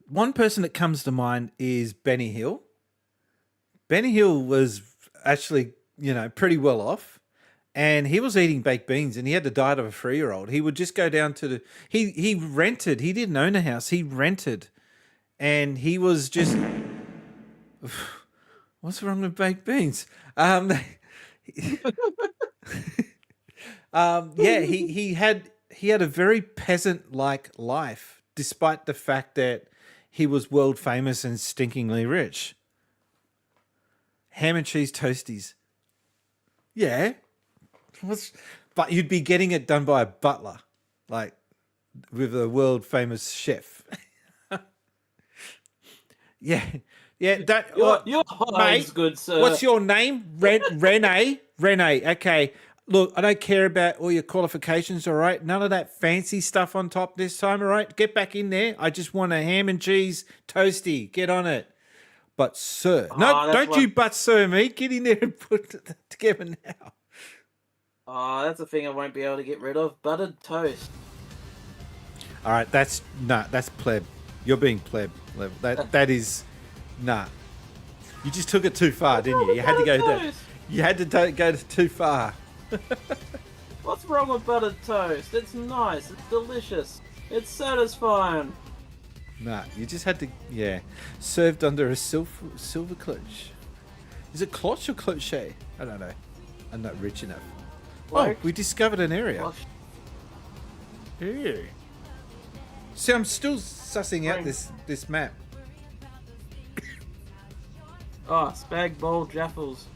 one person that comes to mind is Benny Hill. Benny Hill was actually, pretty well off, and he was eating baked beans, and he had the diet of a 3-year-old. He would just go down to he rented. He didn't own a house. He rented, and he was just, what's wrong with baked beans? Yeah, he had a very peasant-like life, despite the fact that he was world famous and stinkingly rich. Ham and cheese toasties. Yeah. But you'd be getting it done by a butler, with a world famous chef. Yeah. Your mate, good sir. What's your name? Rene. Okay. Look, I don't care about all your qualifications, all right? None of that fancy stuff on top this time, all right? Get back in there. I just want a ham and cheese toasty. Get on it. But sir, don't you but sir me. Get in there and put it together now. Oh, that's a thing I won't be able to get rid of. Buttered toast. All right, that's pleb. You're being pleb level. That is nah. You just took it too far, didn't you? You had to go there. You had to go too far. What's wrong with buttered toast? It's nice. It's delicious. It's satisfying. Nah, you just had to, served under a silver clutch. Is it clutch or cloche? I don't know. I'm not rich enough. Oh, we discovered an area. Yeah. See, I'm still sussing out this map. Oh, spag bowl jaffles.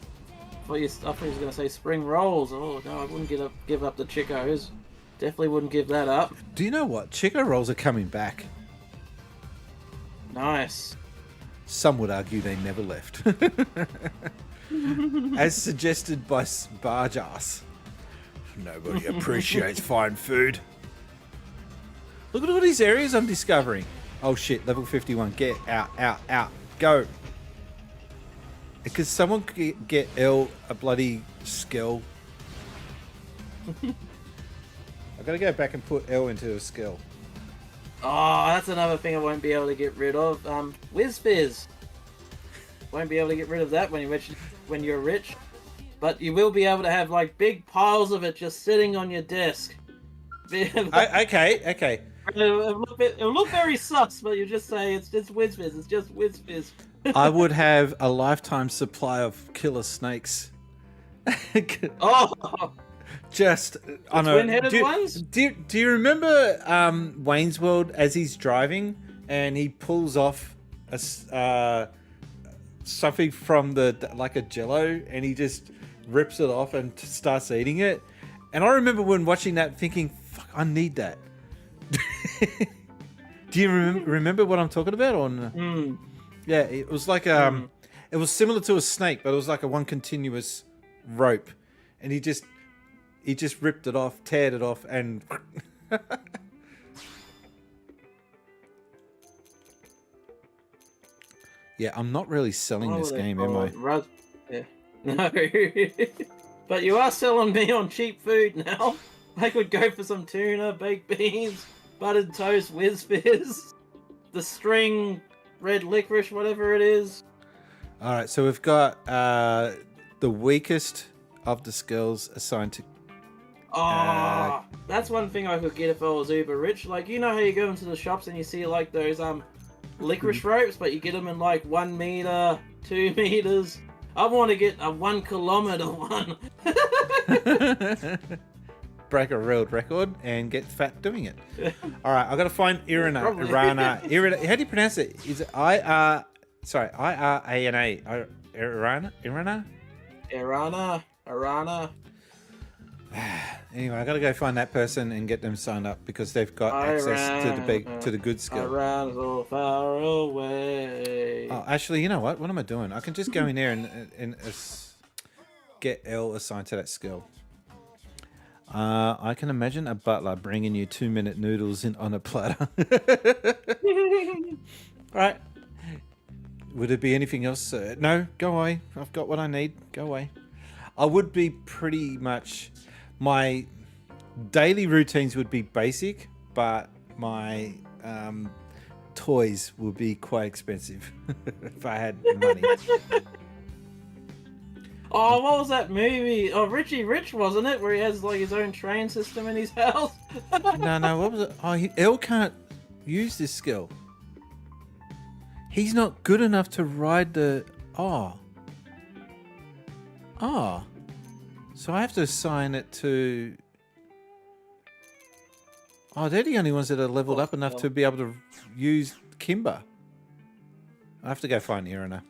I thought he was going to say spring rolls. Oh, no, I wouldn't give up the Chicos. Definitely wouldn't give that up. Do you know what? Chico rolls are coming back. Nice. Some would argue they never left. As suggested by Barjass. Nobody appreciates fine food. Look at all these areas I'm discovering. Oh shit, level 51. Get out. Go. Because someone could get L a bloody Skell. I've got to go back and put L into a Skell. Oh, that's another thing I won't be able to get rid of. Whiz-Fizz. Won't be able to get rid of that when you're rich. But you will be able to have big piles of it just sitting on your desk. Okay. It'll look very sus, but you just say it's just Whiz-Fizz. It's just Whiz-Fizz. I would have a lifetime supply of killer snakes. Oh! Just on twin-headed ones? Do you remember Wayne's World as he's driving and he pulls off something from a Jello and he just rips it off and starts eating it? And I remember when watching that thinking, "Fuck, I need that." Do you remember what I'm talking about? Or no? Mm. Yeah, it was it was similar to a snake, but it was a one continuous rope, and he just ripped it off, teared it off, and yeah, I'm not really selling this game, am I? Yeah. No, but you are selling me on cheap food now. I could go for some tuna, baked beans, buttered toast, Whiz-Fizz, the string, red licorice, whatever it is. All right, so we've got the weakest of the skills assigned to. That's one thing I could get if I was uber rich. You know how you go into the shops and you see those licorice ropes, but you get them in 1 meter, 2 meters. I want to get a 1 kilometer one. Break a world record and get fat doing it. All right, I've got to find Irana. How do you pronounce it? Is it Sorry, Irana. Irana. Arana. Anyway, I gotta go find that person and get them signed up because they've got access to the good skill. I ran so far away. Oh, actually, you know what? What am I doing? I can just go in there and get L assigned to that skill. I can imagine a butler bringing you 2-minute noodles in on a platter. Right. Would there be anything else? No, go away. I've got what I need. Go away. I would be pretty much... My daily routines would be basic, but my toys would be quite expensive if I had money. Oh, what was that movie? Oh, Richie Rich, wasn't it? Where he has like his own train system in his house. No, what was it? Oh, Elle can't use this skill. He's not good enough to ride the... Oh. So I have to assign it to... Oh, they're the only ones that are leveled up enough to be able to use Kimber. I have to go find Irina.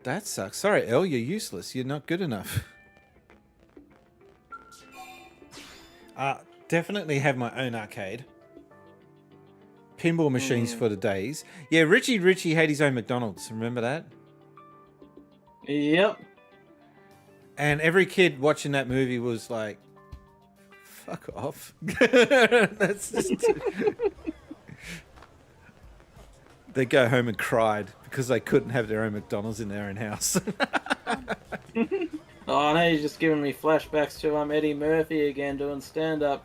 That sucks. Sorry, Elle, you're useless. You're not good enough. Definitely have my own arcade. Pinball machines for the days. Yeah, Richie had his own McDonald's. Remember that? Yep. And every kid watching that movie was like, fuck off. That's just... They go home and cried because they couldn't have their own McDonald's in their own house. Oh, no, he's just giving me flashbacks to Eddie Murphy again doing stand-up.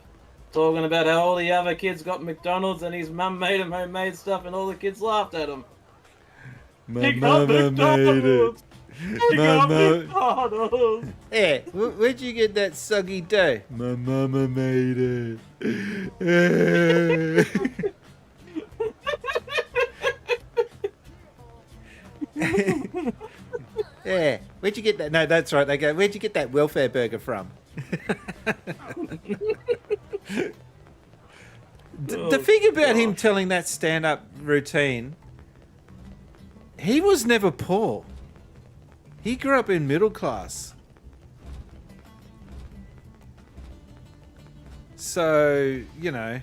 Talking about how all the other kids got McDonald's and his mum made him homemade stuff and all the kids laughed at him. My mama made it. McDonald's. Hey, where'd you get that soggy dough? My mama made it. Yeah, where'd you get that? No, that's right. They go, where'd you get that welfare burger from? The thing about him telling that stand-up routine, he was never poor. He grew up in middle class. So, you know.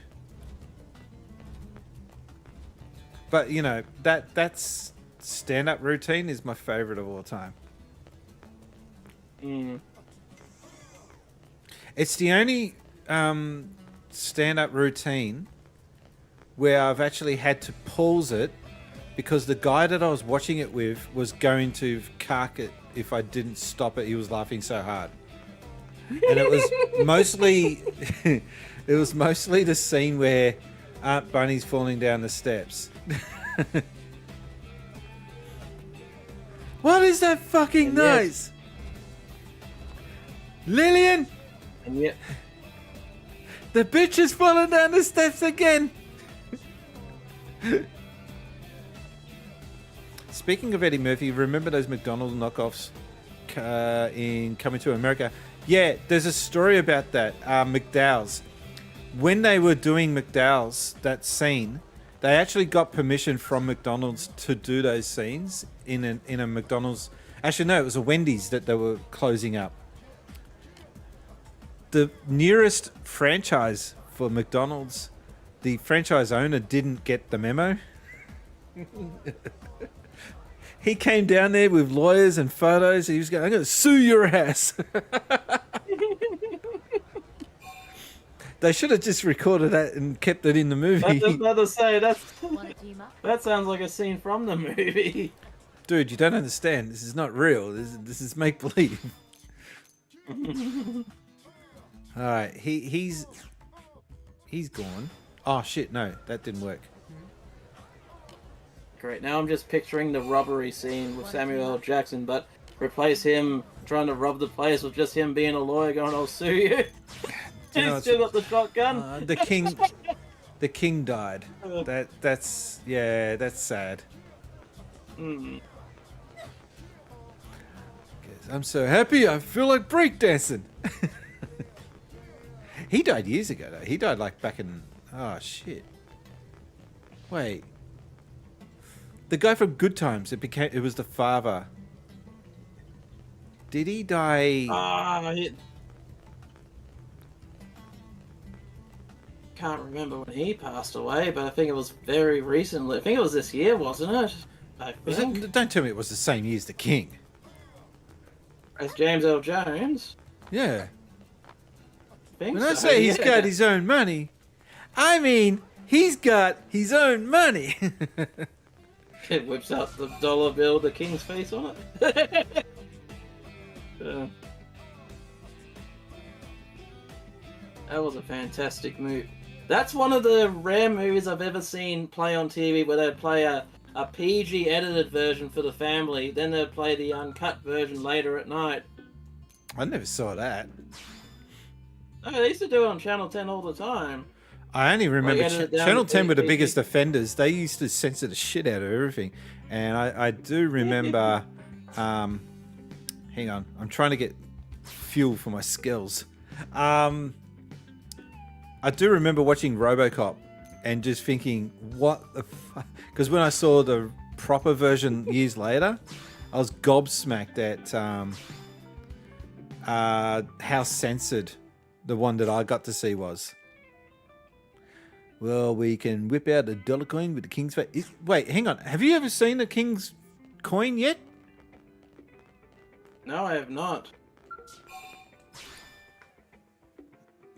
But, you know, that's stand-up routine is my favorite of all time. It's the only stand-up routine where I've actually had to pause it because the guy that I was watching it with was going to cark it if I didn't stop it. He was laughing so hard. And it was mostly the scene where Aunt Bunny's falling down the steps. What is that fucking noise? Lillian! And yet... The bitch is falling down the steps again! Speaking of Eddie Murphy, remember those McDonald's knockoffs in Coming to America? Yeah, there's a story about that. McDowell's. When they were doing McDowell's, that scene, they actually got permission from McDonald's to do those scenes in a McDonald's. Actually, no, it was a Wendy's that they were closing up. The nearest franchise for McDonald's, the franchise owner didn't get the memo. He came down there with lawyers and photos. He was going, I'm going to sue your ass. They should have just recorded that and kept it in the movie. I was just about to say, that sounds like a scene from the movie. Dude, you don't understand. This is not real. This is make-believe. All right, he's gone. Oh shit, no, that didn't work. Great. Now I'm just picturing the robbery scene with Samuel L. Jackson, but replace him trying to rob the place with just him being a lawyer going, "I'll sue you." He's still got the shotgun. The king died. That's sad. I'm so happy. I feel like breakdancing. He died years ago, though. He died like back in... Oh, shit. Wait. The guy from Good Times. It was the father. Did he die? Can't remember when he passed away, but I think it was very recently. I think it was this year, wasn't it? Don't tell me it was the same year as the King. As James L. Jones. Yeah. When I say he's got his own money, I mean he's got his own money. It whips out the dollar bill with the King's face on it. That was a fantastic move. That's one of the rare movies I've ever seen play on TV where they'd play a PG edited version for the family, then they'd play the uncut version later at night. I never saw that. Oh, they used to do it on Channel 10 all the time. I only remember Channel 10 were the biggest PG. offenders. They used to censor the shit out of everything. And I do remember... hang on. I'm trying to get fuel for my skills. I do remember watching RoboCop and just thinking, what the fuck? Because when I saw the proper version years later, I was gobsmacked at how censored the one that I got to see was. Well, we can whip out a dollar coin with the King's face. Wait, hang on. Have you ever seen a King's coin yet? No, I have not.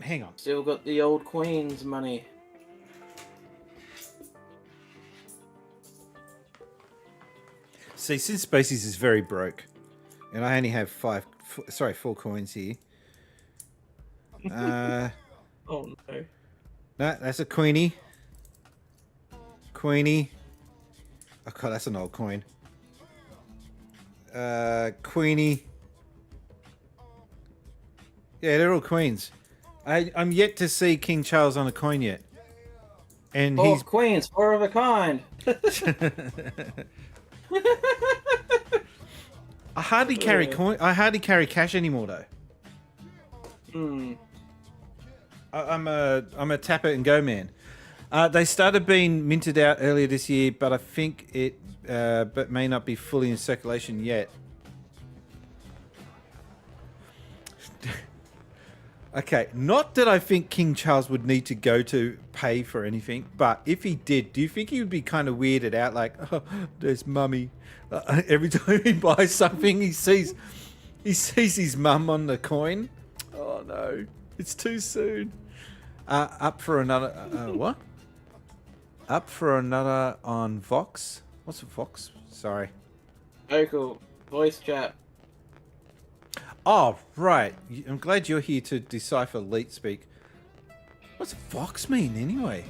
Hang on. Still got the old Queen's money. See, since Spaceys is very broke, and I only have 4 coins here. Oh no. No, that's a Queenie. Queenie. Oh god, that's an old coin. Queenie. Yeah, they're all queens. I'm yet to see King Charles on a coin yet. And he's queens, 4 of a kind. I hardly carry coin. I hardly carry cash anymore though. I'm a tap it and go man. They started being minted out earlier this year, but I think it but may not be fully in circulation yet. Okay, not that I think King Charles would need to go to pay for anything, but if he did, do you think he would be kind of weirded out, like, oh, there's mummy? Every time he buys something, he sees his mum on the coin. Oh no, it's too soon. Up for another what? Up for another on Vox. What's a Vox? Sorry. Vocal voice chat. Oh, right. I'm glad you're here to decipher leet speak. What's Vox mean anyway?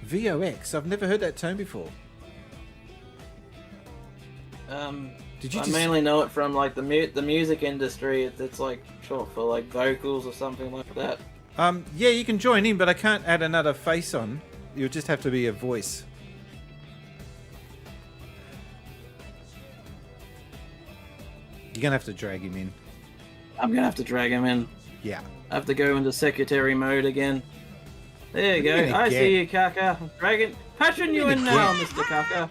VOX. I've never heard that term before. Did you I mainly know it from like the music industry. It's like short for like vocals or something like that. Yeah, you can join in, but I can't add another face on. You'll just have to be a voice. You're gonna have to drag him in. I'm gonna have to drag him in. Yeah. I have to go into secretary mode again. There you go. I see you, Kaka. Dragging, patching you in now, Mr. Kaka.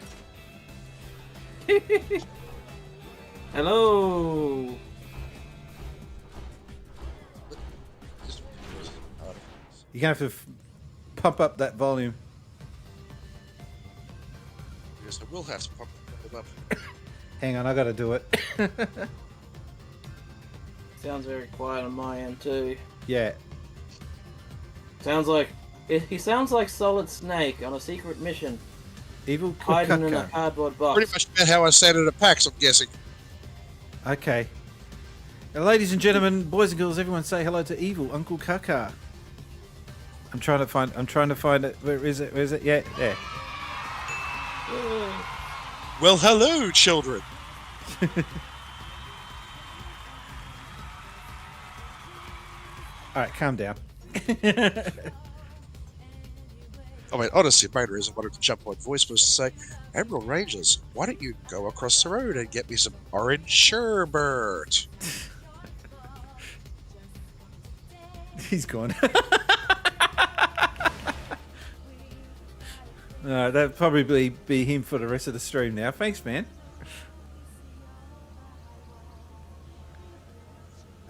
Hello. You're gonna have to pump up that volume. Yes, I will have to pump it up. Hang on, I gotta do it. Sounds very quiet on my end too. Yeah. Sounds like he sounds like Solid Snake on a secret mission. Evil hiding in a cardboard box. Pretty much about how I said it at PAX, I'm guessing. Okay. Now, ladies and gentlemen, boys and girls, everyone say hello to Evil Uncle Kaka. I'm trying to find it. Where is it? Where is it? Yeah, there. Well, hello, children. All right, calm down. I mean, honestly, the main reason I wanted to jump on voice was to say, Emerald Rangers, why don't you go across the road and get me some orange sherbet? He's gone. That'd probably be him for the rest of the stream now. Thanks, man.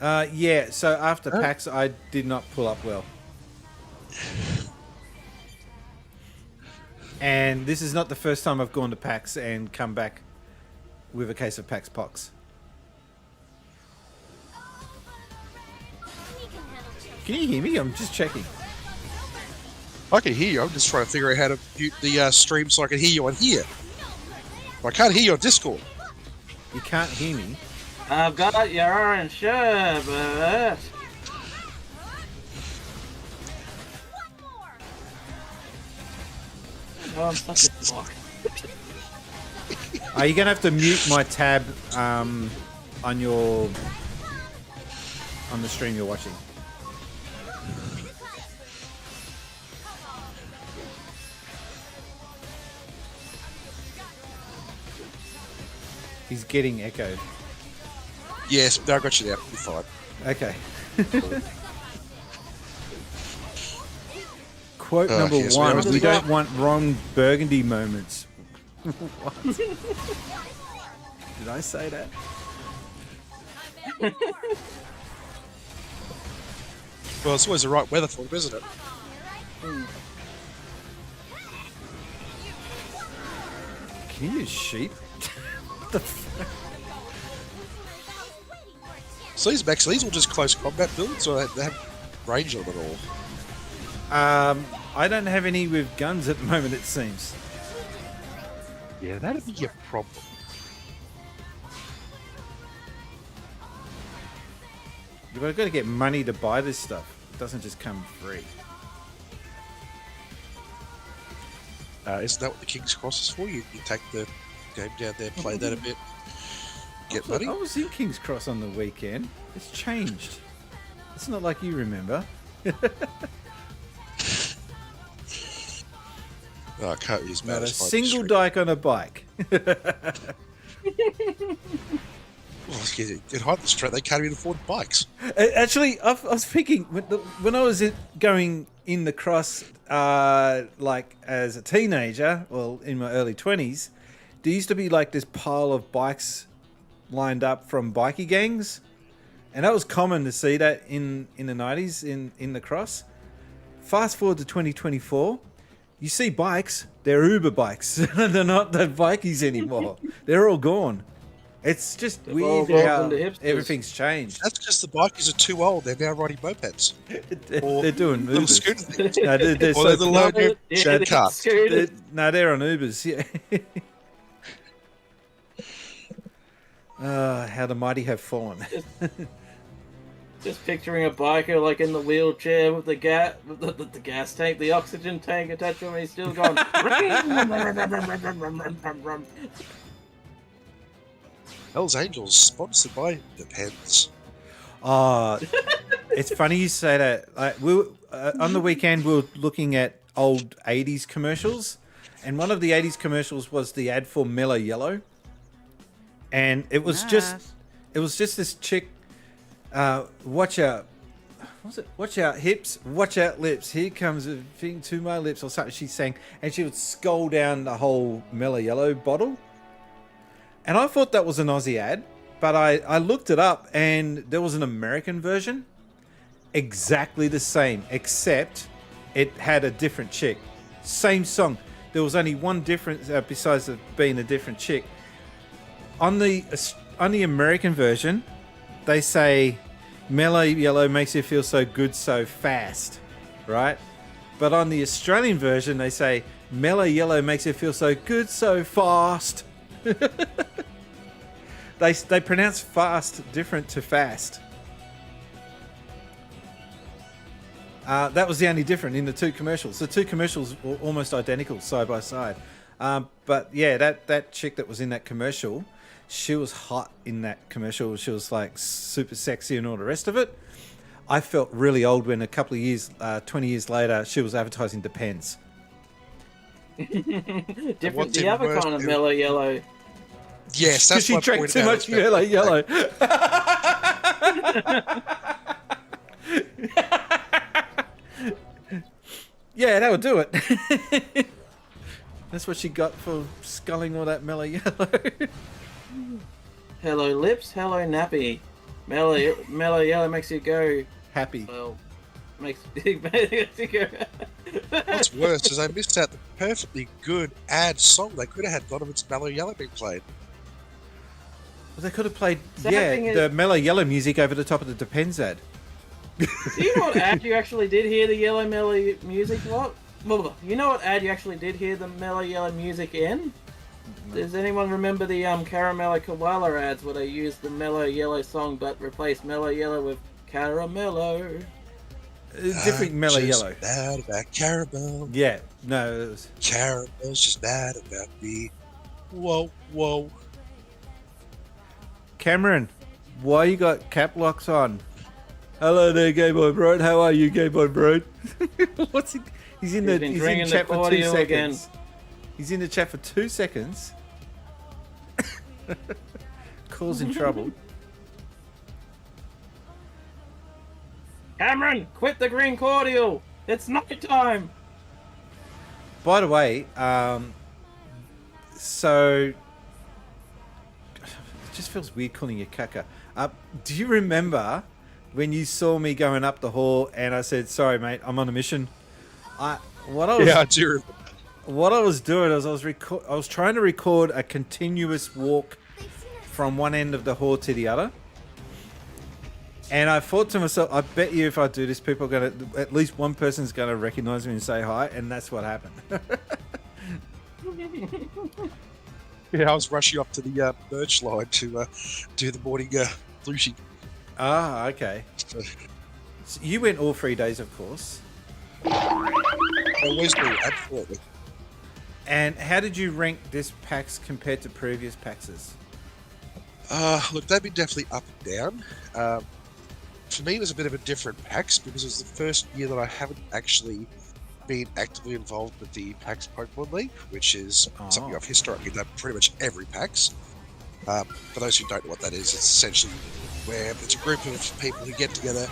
Yeah, so after PAX, I did not pull up well. And this is not the first time I've gone to PAX and come back with a case of PAX Pox. Can you hear me? I'm just checking. I can hear you. I'm just trying to figure out how to mute the stream so I can hear you on here. I can't hear you on Discord. You can't hear me? I've got your orange sherbet. Oh, I'm such a fuck. Are you going to have to mute my tab on the stream you're watching? He's getting echoed. Yes, no, I got you now. You're fine. Okay. Quote number yes, one, we we don't want Ron Burgundy moments. What? Did I say that? Well, it's always the right weather for him, isn't it? Can you use sheep? What the fuck? So these all just close combat builds, or they have range on them at all? I don't have any with guns at the moment, it seems. Yeah, that'd be a problem. You've got to get money to buy this stuff. It doesn't just come free. Isn't that what the King's Cross is for? You take the game down there, play that a bit, get money? I was in King's Cross on the weekend. It's changed. It's not like you remember. Oh, I can't use Not a Menace. single dyke on a bike. Well, get hide the street. They can't even afford bikes. Actually, I was thinking when I was going in the cross, like as a teenager, well, in my early 20s, there used to be like this pile of bikes lined up from bikie gangs, and that was common to see that in the 90s in the cross. Fast forward to 2024, you see bikes, they're Uber bikes. They're not the bikies anymore. They're all gone. It's just weird how everything's changed. That's because the bikies are too old. They're now riding mopeds. They're doing little Ubers. scooter things. No, they're Or the low shed cars. they're on Ubers. Yeah. How the mighty have fallen. Just picturing a biker like in the wheelchair with the gas tank, the oxygen tank attached to him, and he's still going. Hell's Angels, sponsored by Depends. It's funny you say that. Like, on the weekend, we were looking at old 80s commercials, and one of the 80s commercials was the ad for Mellow Yellow. And it was just this chick, watch out. What was it? Watch out hips, watch out lips. Here comes a thing to my lips, or something she's saying. And she would skull down the whole Mellow Yellow bottle. And I thought that was an Aussie ad, but I looked it up and there was an American version. Exactly the same, except it had a different chick. Same song. There was only one difference besides it being a different chick. On the American version, they say, Mellow Yellow makes you feel so good so fast, right? But on the Australian version, they say, Mellow Yellow makes you feel so good so fast. They pronounce fast different to fast. That was the only difference in the two commercials. The two commercials were almost identical, side by side. But yeah, that chick that was in that commercial, she was hot in that commercial. She was like super sexy and all the rest of it. I felt really old when a couple of years, 20 years later, she was advertising Depends. Different, the other kind of Mellow Yellow. Yes, that's because she drank too much Mellow Yellow. Yeah, that would do it. That's what she got for sculling all that mellow yellow. Hello lips, hello nappy. Mellow yellow makes you go. Happy. Well, makes you go. What's worse is I missed out the perfectly good ad song. They could have had Donovan's Mellow Yellow being played. Well, they could have played, Zapping the mellow yellow music over the top of the Depends ad. Do you know what ad you actually did hear the yellow mellow music? What? You know what ad you actually did hear the mellow yellow music in? Does anyone remember the Caramello Koala ads where they used the mellow yellow song but replaced mellow yellow with caramello? Different mellow yellow. Mad about caramel. Yeah, no, it was... Caramel's just mad about me. Whoa, whoa. Cameron, why you got cap locks on? Hello there, Game Boy Bro. How are you, Game Boy Bro? What's he? He's in chat for 2 seconds. Again. He's in the chat for 2 seconds. Causing trouble. Cameron, quit the green cordial. It's night time. By the way, so it just feels weird calling you Kaka. Do you remember when you saw me going up the hall and I said, "Sorry, mate, I'm on a mission"? I do. What I was doing is I was trying to record a continuous walk from one end of the hall to the other. And I thought to myself, I bet you if I do this, people are going to, at least one person's going to recognize me and say hi, and that's what happened. Yeah, I was rushing up to the merch line to do the morning lucy. Ah, okay. So you went all 3 days, of course. Always do, absolutely. And how did you rank this PAX compared to previous PAXs? Look, they've been definitely up and down. For me, it was a bit of a different PAX because it was the first year that I haven't actually been actively involved with the PAX Pokemon League, which is something I've historically done pretty much every PAX. For those who don't know what that is, it's essentially where it's a group of people who get together,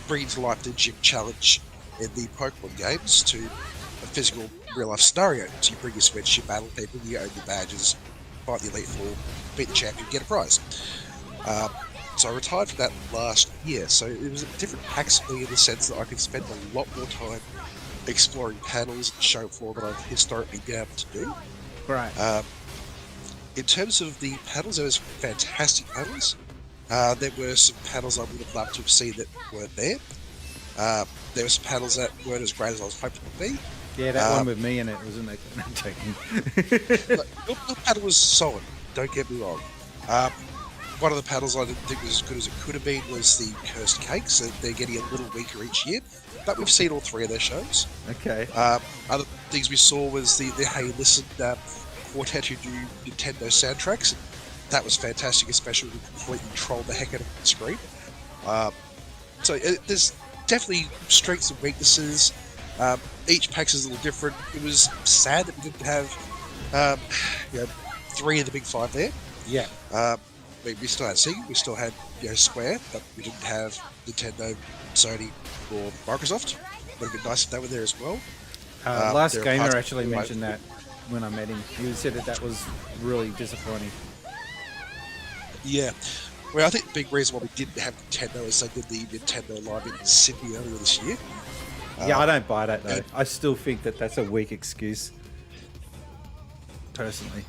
bring to life the gym challenge in the Pokemon games to a physical, real-life scenario. So you bring your Switch, you battle people, you own your badges, fight the Elite Four, beat the champion, get a prize. So I retired from that last year, so it was a different PAX for me in the sense that I could spend a lot more time exploring panels and show floor than I've historically been able to do. Right. In terms of the panels, there was fantastic panels. There were some panels I would have loved to have seen that weren't there. There were some panels that weren't as great as I was hoping to be. Yeah, that one with me in it, wasn't it? I'm joking. Your panel was solid, don't get me wrong. One of the panels I didn't think was as good as it could have been was the Cursed Cakes. They're getting a little weaker each year, but we've seen all three of their shows. Okay. Other things we saw was the Hey Listen quartet who do Nintendo soundtracks. That was fantastic, especially when we completely trolled the heck out of the screen. So there's definitely strengths and weaknesses. Each PAX is a little different. It was sad that we didn't have three of the big five there. Yeah. We still had Sega, we still had Square, but we didn't have Nintendo, Sony, or Microsoft. Would have been nice if they were there as well. Last Gamer actually mentioned that when I met him. He said that was really disappointing. Yeah. Well, I think the big reason why we didn't have Nintendo is they did the Nintendo Live in Sydney earlier this year. Yeah, I don't buy that though. I still think that's a weak excuse. Personally.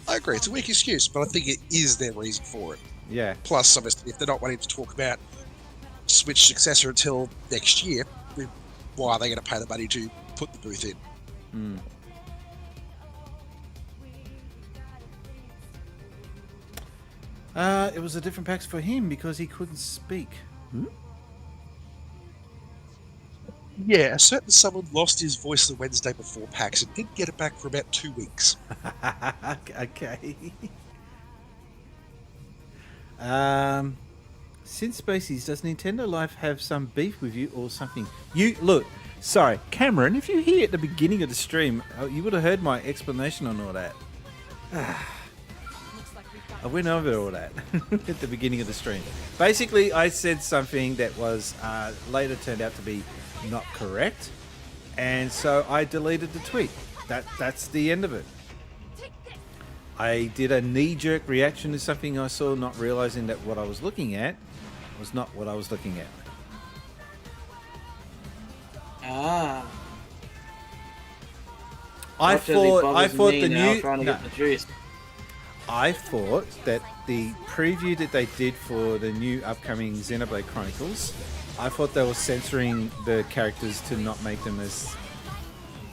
I agree, it's a weak excuse, but I think it is their reason for it. Yeah. Plus, obviously, if they're not wanting to talk about Switch successor until next year, why are they going to pay the money to put the booth in? It was a different PAX for him because he couldn't speak. Yeah, a certain someone lost his voice the Wednesday before PAX and didn't get it back for about 2 weeks. Okay. Since Spaceys, does Nintendo Life have some beef with you or something? Sorry, Cameron, if you're here at the beginning of the stream, you would have heard my explanation on all that. I went over all that at the beginning of the stream. Basically, I said something that was later turned out to be not correct, and so I deleted the tweet. That's the end of it. I did a knee-jerk reaction to something I saw, not realizing that what I was looking at was not what I was looking at. Ah. I thought the new. Trying to get the juice. I thought that the preview that they did for the new upcoming Xenoblade Chronicles, I thought they were censoring the characters to not make them as...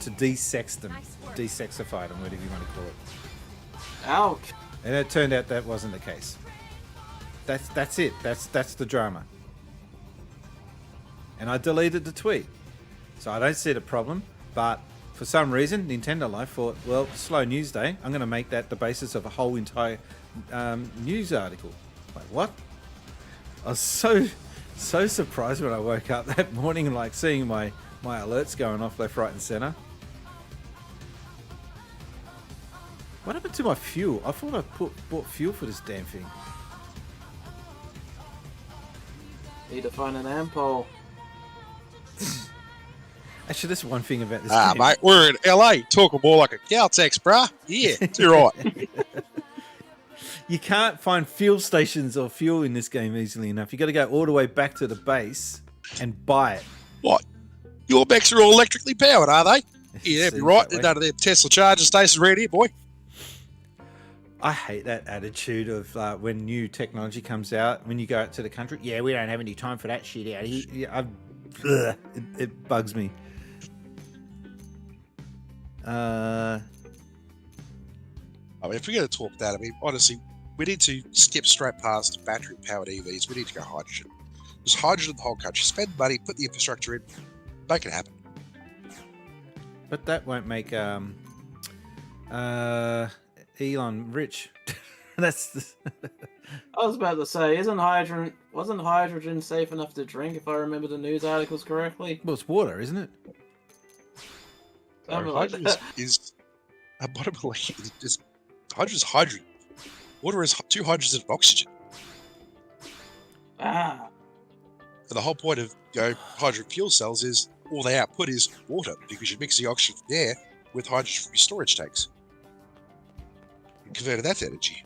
to de-sex them. De-sexify them, whatever you want to call it. Ouch. And it turned out that wasn't the case. That's it. That's the drama. And I deleted the tweet. So I don't see the problem, but... for some reason, Nintendo Life thought, well, slow news day, I'm going to make that the basis of a whole entire news article. Like, what? I was so surprised when I woke up that morning, like seeing my alerts going off left, right, and center. What happened to my fuel? I thought I bought fuel for this damn thing. Need to find an ampole. Actually, that's one thing about this game. Mate, we're in LA, talking more like a Caltex, bruh. Yeah, you're right. You can't find fuel stations or fuel in this game easily enough. You got to go all the way back to the base and buy it. What? Your mechs are all electrically powered, are they? Yeah, that'd be right. They're none of them Tesla charging stations around here, boy. I hate that attitude of when new technology comes out, when you go out to the country. Yeah, we don't have any time for that shit out here. Yeah, it bugs me. I mean, if we're going to talk that, I mean, honestly, we need to skip straight past battery-powered EVs. We need to go hydrogen. Just hydrogen the whole country. Spend money, put the infrastructure in, make it happen. But that won't make Elon rich. That's. I was about to say, wasn't hydrogen safe enough to drink? If I remember the news articles correctly. Well, it's water, isn't it? Hydrogen is a bottom of hydrogen is hydrogen. Water is two hydrogens of oxygen. Ah. And the whole point of hydrogen fuel cells is all they output is water because you mix the oxygen from the air with hydrogen from your storage tanks and convert that to energy.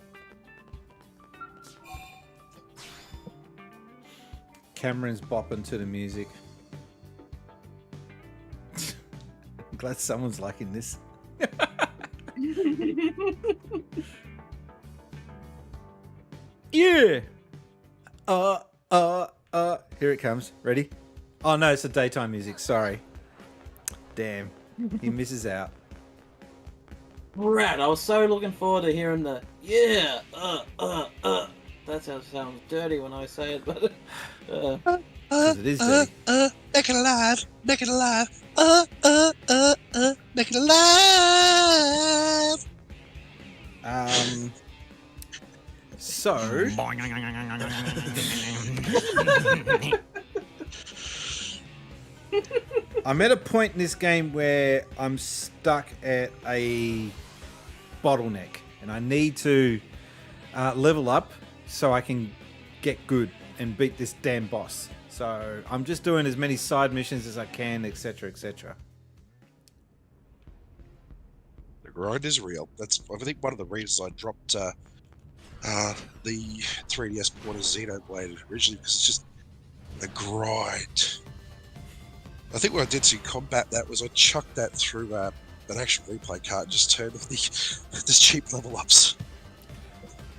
Cameron's bopping to the music. I'm glad someone's liking this. Yeah. Here it comes. Ready? Oh no, it's the daytime music. Sorry. Damn. He misses out. Right, I was so looking forward to hearing the yeah. That's how it sounds dirty when I say it, but it is dirty. Make it alive, make it alive, make it alive. So I'm at a point in this game where I'm stuck at a bottleneck and I need to level up so I can get good and beat this damn boss. So I'm just doing as many side missions as I can, etc, etc. The grind is real. That's, I think, one of the reasons I dropped the 3DS port of Xenoblade originally, because it's just a grind. I think what I did to combat that was I chucked that through an action replay card and just turned off the cheap level ups.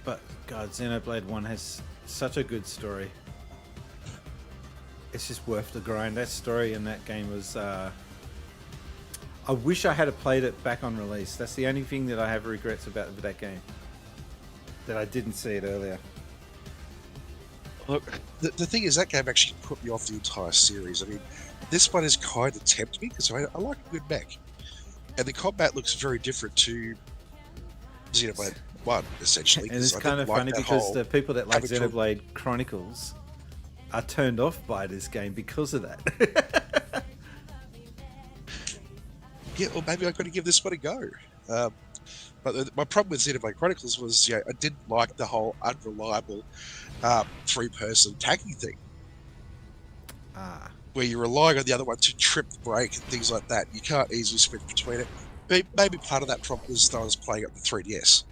But God, Xenoblade 1 has such a good story. It's just worth the grind. That story in that game was... I wish I had played it back on release. That's the only thing that I have regrets about that game. That I didn't see it earlier. Look, the thing is, that game actually put me off the entire series. I mean, this one is kind of tempted me because I like a good mech. And the combat looks very different to Xenoblade 1, essentially. And it's kind of funny because the people that like Xenoblade Chronicles are turned off by this game because of that. Yeah, well, maybe I've got to give this one a go. But my problem with Xenoblade Chronicles was, I didn't like the whole unreliable three-person tagging thing. Where you're relying on the other one to trip the brake and things like that. You can't easily switch between it. maybe part of that problem was that I was playing at the 3DS.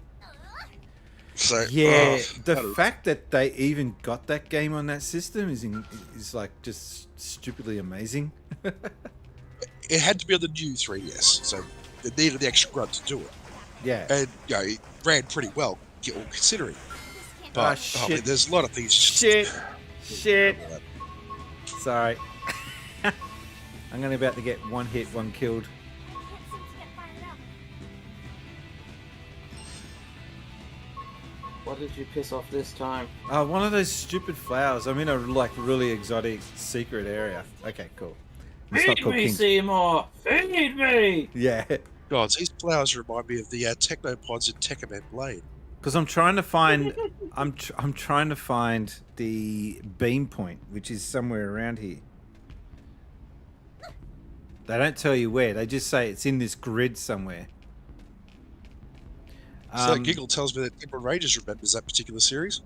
So Yeah, the that is- fact that they even got that game on that system is like just stupidly amazing. it had to be on the new 3DS, so it needed the extra grunt to do it. Yeah. And it ran pretty well, all considering. But shit. there's a lot of things. Shit. Sorry. I'm gonna about to get one hit, one killed. What did you piss off this time? One of those stupid flowers. I'm in a like really exotic secret area. Okay, cool. It's not Feed called me, King. Seymour! Feed me! Yeah, God, these flowers remind me of the Technopods in Tekkaman Blade. because I'm trying to find. I'm trying to find the beam point, which is somewhere around here. They don't tell you where. They just say it's in this grid somewhere. So that giggle tells me that Timber Rangers remembers that particular series.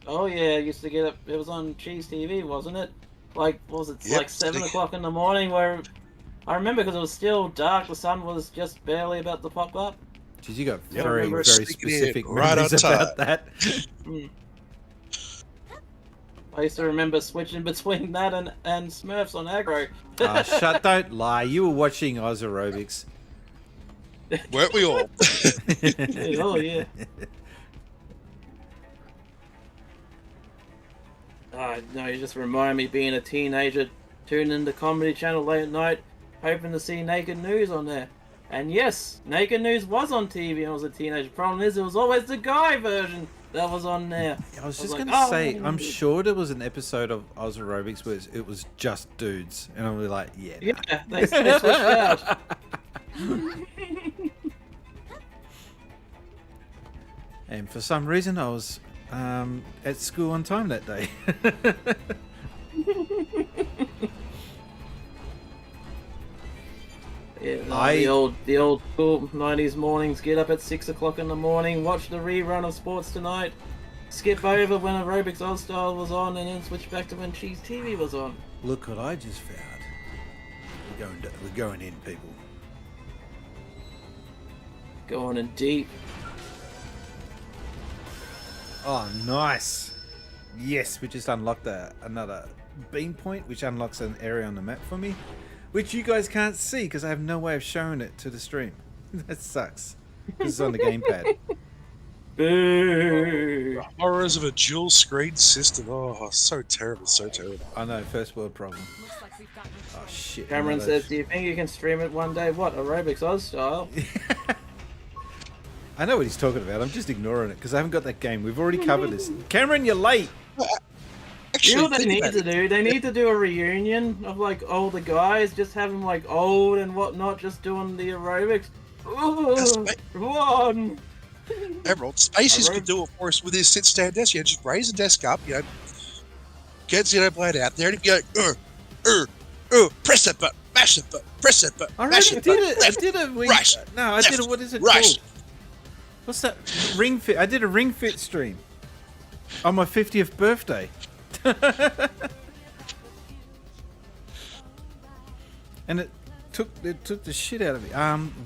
Oh yeah, I used to get up. It was on Cheese TV, wasn't it? Like, what was it? Yep. Like 7 o'clock in the morning. Where I remember because it was still dark. The sun was just barely about to pop up. Geez, you got Yeah, very, remember very sneaking in specific right on memories about time. that. I used to remember switching between that and Smurfs on aggro. Don't lie. You were watching Oz Aerobics. Weren't we all? Oh yeah. No, you just remind me being a teenager, tuning in the Comedy Channel late at night, hoping to see Naked News on there. And yes, Naked News was on TV when I was a teenager. Problem is, it was always the guy version that was on there. I was just like, going to say, oh. I'm sure there was an episode of Oz Aerobics where it was just dudes. And I'm like, yeah. Yeah, they switched out. And for some reason, I was at school on time that day. Yeah, no, the old school 90s mornings. Get up at 6 o'clock in the morning, watch the rerun of Sports Tonight, skip over when Aerobics Oz Style was on, and then switch back to when Cheese TV was on. Look what I just found. We're going in, people. Going in deep. Oh, nice. Yes, we just unlocked another beam point, which unlocks an area on the map for me, which you guys can't see because I have no way of showing it to the stream. That sucks. This is on the gamepad. Boo! Horrors of a dual screen system. Oh, so terrible, so terrible. I know, first world problem. Oh, shit. Cameron another- says, do you think you can stream it one day? What, Aerobics Oz Style? I know what he's talking about. I'm just ignoring it because I haven't got that game. We've already covered this. Cameron, you're late. Actually, You know what they think need about to it. do? They need to do a reunion of like older guys, just have them like old and whatnot, just doing the aerobics. Ooh, come on! Emerald, Spaces Aerobic- could do it for us with his sit-stand desk. Just raise the desk up, get Xenoblade out there, and he'd go, press that button, mash that button, press that button, I mash already that did button, it. left, I did a week. right, No, I did a. What is it right. called? What's that? Ring Fit. I did a Ring Fit stream on my 50th birthday. And it took the shit out of me.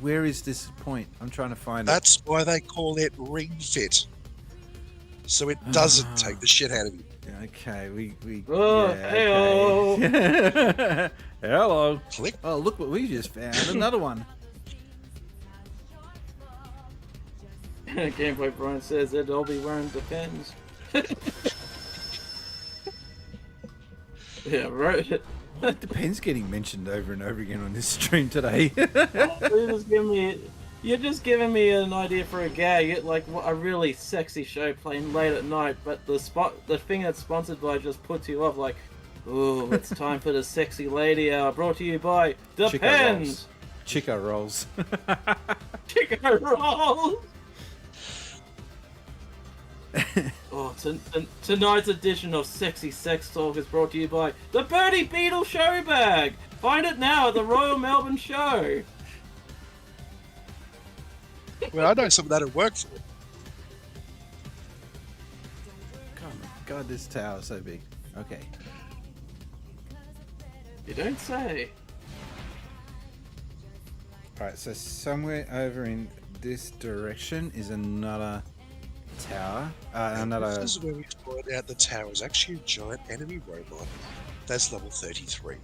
Where is this point? I'm trying to find it. That's why they call it Ring Fit. So it doesn't take the shit out of you. Okay, we. Oh, okay. Hello. Click. Oh, look what we just found. Another one. Game Boy Brian says that I'll be wearing Depends. Yeah, right. Depends getting mentioned over and over again on this stream today. You're just giving me an idea for a gag. Like a really sexy show playing late at night, but the thing that's sponsored by just puts you off. Like, ooh, it's time for the sexy lady hour. Brought to you by Depends. Chico rolls. Chico rolls. Oh, tonight's edition of Sexy Sex Talk is brought to you by the Birdie Beetle Show Bag. Find it now at the Royal Melbourne Show. Well, I know some of that at work for. Oh my god, this tower is so big. Okay. You don't say. Alright, so somewhere over in this direction is another tower. Another. This is where we find out the tower is actually a giant enemy robot. That's level 33.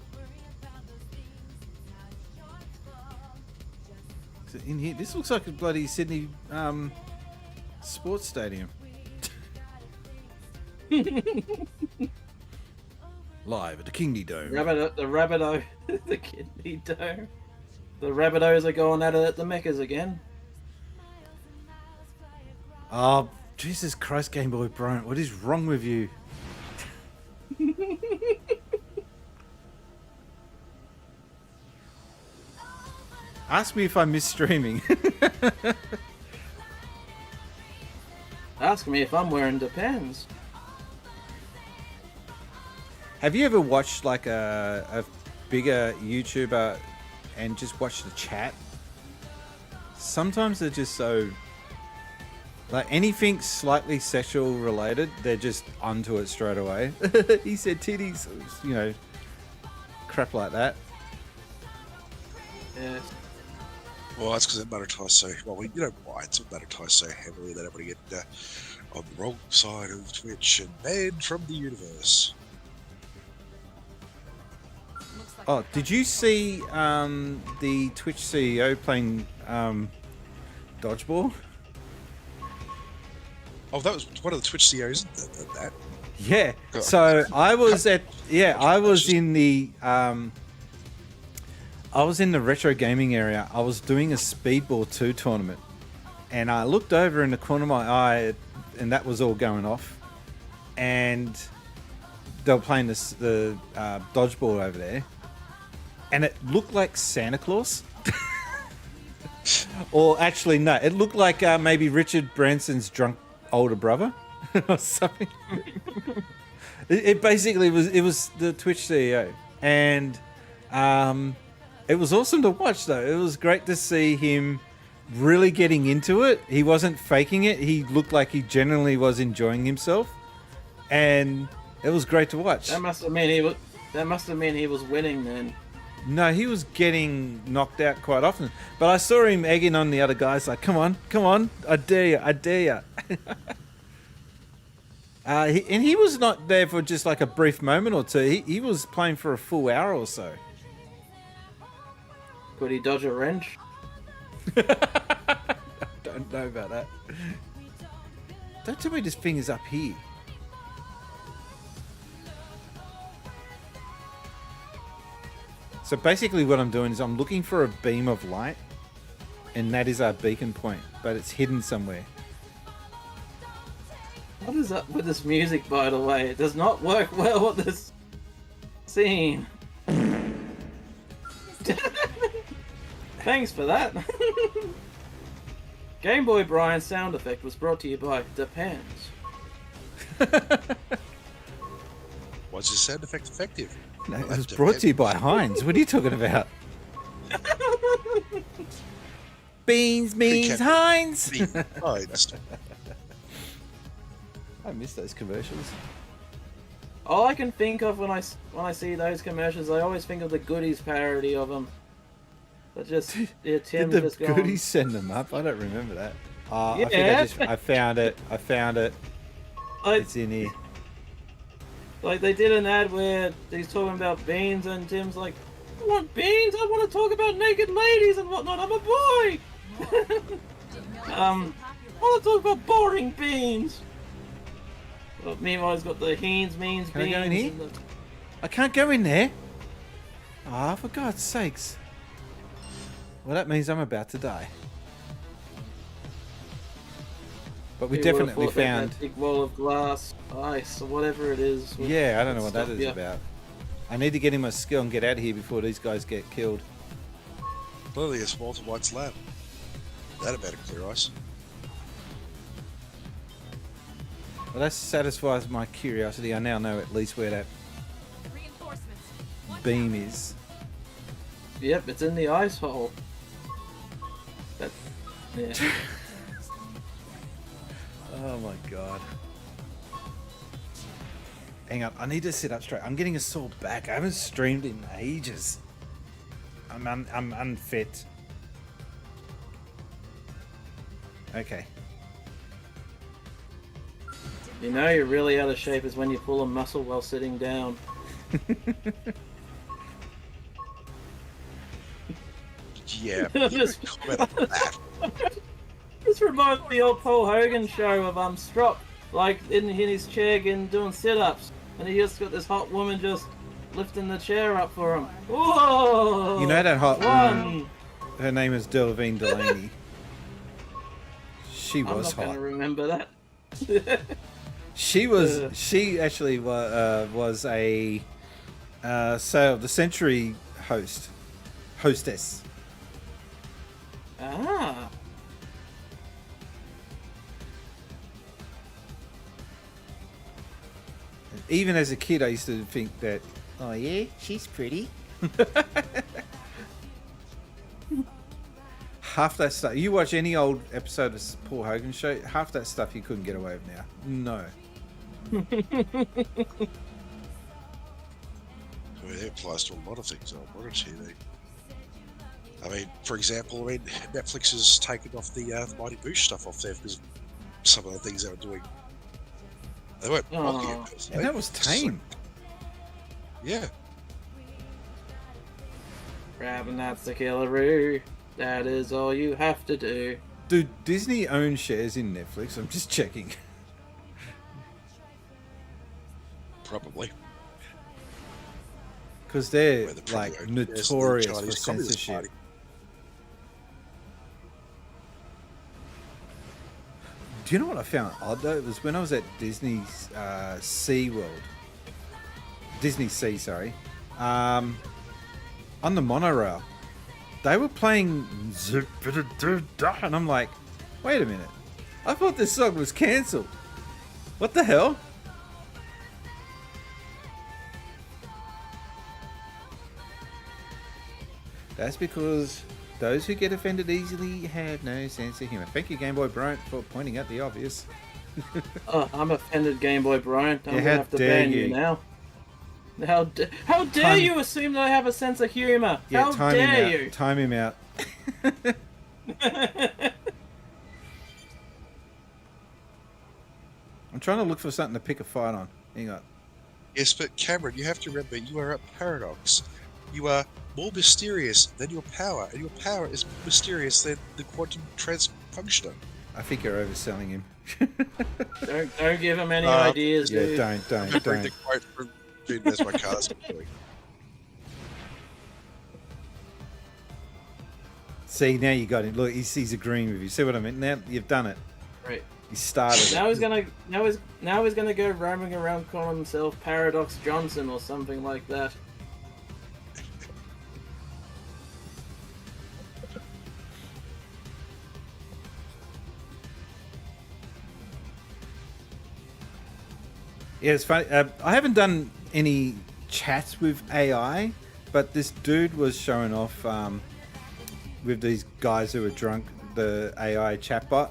So in here, this looks like a bloody Sydney sports stadium. Live at the Kidney Dome. The Rabbitoh, the Kidney Dome. The Rabbitohs are going at it at the mechas again. Oh, Jesus Christ, Game Boy Bryant, what is wrong with you? Ask me if I miss streaming. Ask me if I'm wearing Depends. Have you ever watched like a bigger YouTuber and just watch the chat? Sometimes they're just so... Like anything slightly sexual related, they're just onto it straight away. He said titties, you know, crap like that. Yeah. Well, that's because it monetized so well. You know why it's monetized so heavily that everybody get on the wrong side of Twitch and banned from the universe. Oh, did you see the Twitch CEO playing dodgeball? Oh, that was one of the Twitch CEOs. That. Yeah. God. So I was in the retro gaming area. I was doing a Speedball 2 tournament, and I looked over in the corner of my eye, and that was all going off, and they were playing the dodgeball over there, and it looked like Santa Claus. Or actually, no, it looked like maybe Richard Branson's drunk older brother or something. It basically was the Twitch CEO, and it was awesome to watch though. It was great to see him really getting into it. He wasn't faking it. He looked like he genuinely was enjoying himself, and it was great to watch. That must have meant he was winning then. No, he was getting knocked out quite often. But I saw him egging on the other guys like, come on, I dare you. And he was not there for just like a brief moment or two. He was playing for a full hour or so. Could he dodge a wrench? Don't know about that. Don't tell me this thing is up here. So basically what I'm doing is I'm looking for a beam of light, and that is our beacon point, but it's hidden somewhere. What is up with this music, by the way? It does not work well with this scene. Thanks for that. Game Boy Brian's sound effect was brought to you by Depends. Was your sound effect effective? No, it was brought to you by Heinz. What are you talking about? Beans means Heinz. Heinz. I miss those commercials. All I can think of when I see those commercials, I always think of the Goodies parody of them. But just yeah, Tim Did the just going, Goodies send them up? I don't remember that. Yeah. I think I found it. It's in here. Like they did an ad where he's talking about beans, and Tim's like, "I want beans. I want to talk about naked ladies and whatnot. I'm a boy." I want to talk about boring beans. Well, meanwhile, he's got the Heens means Can I beans. go in here? I can't go in there. Ah, for God's sakes. Well, that means I'm about to die. But we definitely found that big wall of glass, ice, or whatever it is. Yeah, I don't know what that is yeah. about. I need to get in my skill and get out of here before these guys get killed. Clearly a small to white slab. That about to clear ice. Well, that satisfies my curiosity. I now know at least where that beam is. Yep, it's in the ice hole. That, yeah. Oh my god. Hang on, I need to sit up straight. I'm getting a sore back. I haven't streamed in ages. I'm unfit. Okay. You know you're really out of shape is when you pull a muscle while sitting down. Yeah. Just- comment on that. This reminds me of the old Paul Hogan show of Strop, like in his chair doing sit-ups, and he just got this hot woman just lifting the chair up for him. Whoa! You know that hot One. woman? Her name is Delvine Delaney. She I'm was not hot. gonna remember that. She was. She actually was a Sale of the Century hostess. Ah. Even as a kid, I used to think that, oh yeah, she's pretty. Half that stuff. You watch any old episode of Paul Hogan show, half that stuff you couldn't get away with now. No. I mean, it applies to a lot of things on modern TV. I mean, for example, Netflix has taken off the Mighty Boosh stuff off there because of some of the things they were doing. They weren't mocking it. per se. And that was tame. Yeah. Grabbing that's the killaroo. That is all you have to do. Do Disney own shares in Netflix? I'm just checking. Probably. Because they're Where the like pretty owned shares of the notorious for Chinese Communist censorship. Party. Do you know what I found odd though? It was when I was at Disney's Sea World. Disney Sea, sorry. On the monorail. They were playing and I'm like, wait a minute. I thought this song was cancelled. What the hell? That's because those who get offended easily have no sense of humor. Thank you, Game Boy Bryant, for pointing out the obvious. Oh, I'm offended, Game Boy Bryant. I'm Yeah, gonna how have to dare ban you you. now. How dare Time- you assume that I have a sense of humor? Yeah, How time dare him out. you? Time him out. I'm trying to look for something to pick a fight on. Hang on. Yes, but Cameron, you have to remember you are a paradox. You are more mysterious than your power, and your power is more mysterious than the quantum transfunctioner. I think you're overselling him. Don't give him any ideas, Yeah, dude. don't. Bring the quote from Dude, there's my car's doing. See, now you got him. Look, he's agreeing with you. See what I mean? Now you've done it. Right. He started Now it. he's gonna go roaming around calling himself Paradox Johnson or something like that. Yeah, it's funny. I haven't done any chats with AI, but this dude was showing off with these guys who are drunk, the AI chatbot,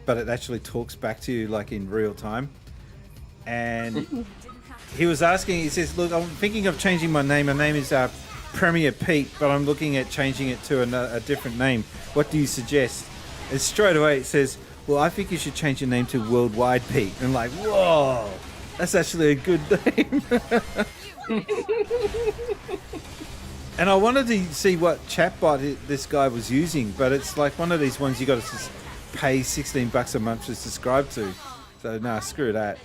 but it actually talks back to you like in real time. And he was asking, he says, look, I'm thinking of changing my name. My name is Premier Pete, but I'm looking at changing it to a different name. What do you suggest? And straight away it says, well, I think you should change your name to Worldwide Pete. And I'm like, whoa, that's actually a good name. And I wanted to see what chatbot this guy was using, but it's like one of these ones you got to pay $16 a month to subscribe to. So nah, screw that.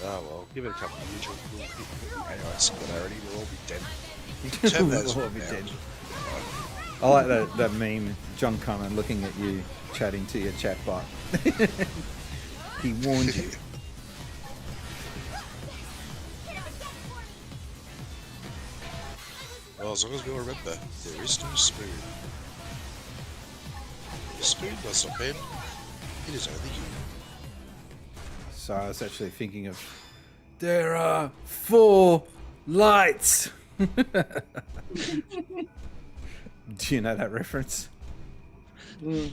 Oh well, give it a couple of years. AI similarity, we'll all be dead. Turn those We'll all be down. dead. I like that meme, John Connor looking at you, chatting to your chatbot. He warned you. Well, as long as we all remember, there is no spoon. The spoon does not bend. It is only you. So I was actually thinking of, there are 4 lights. Do you know that reference? Good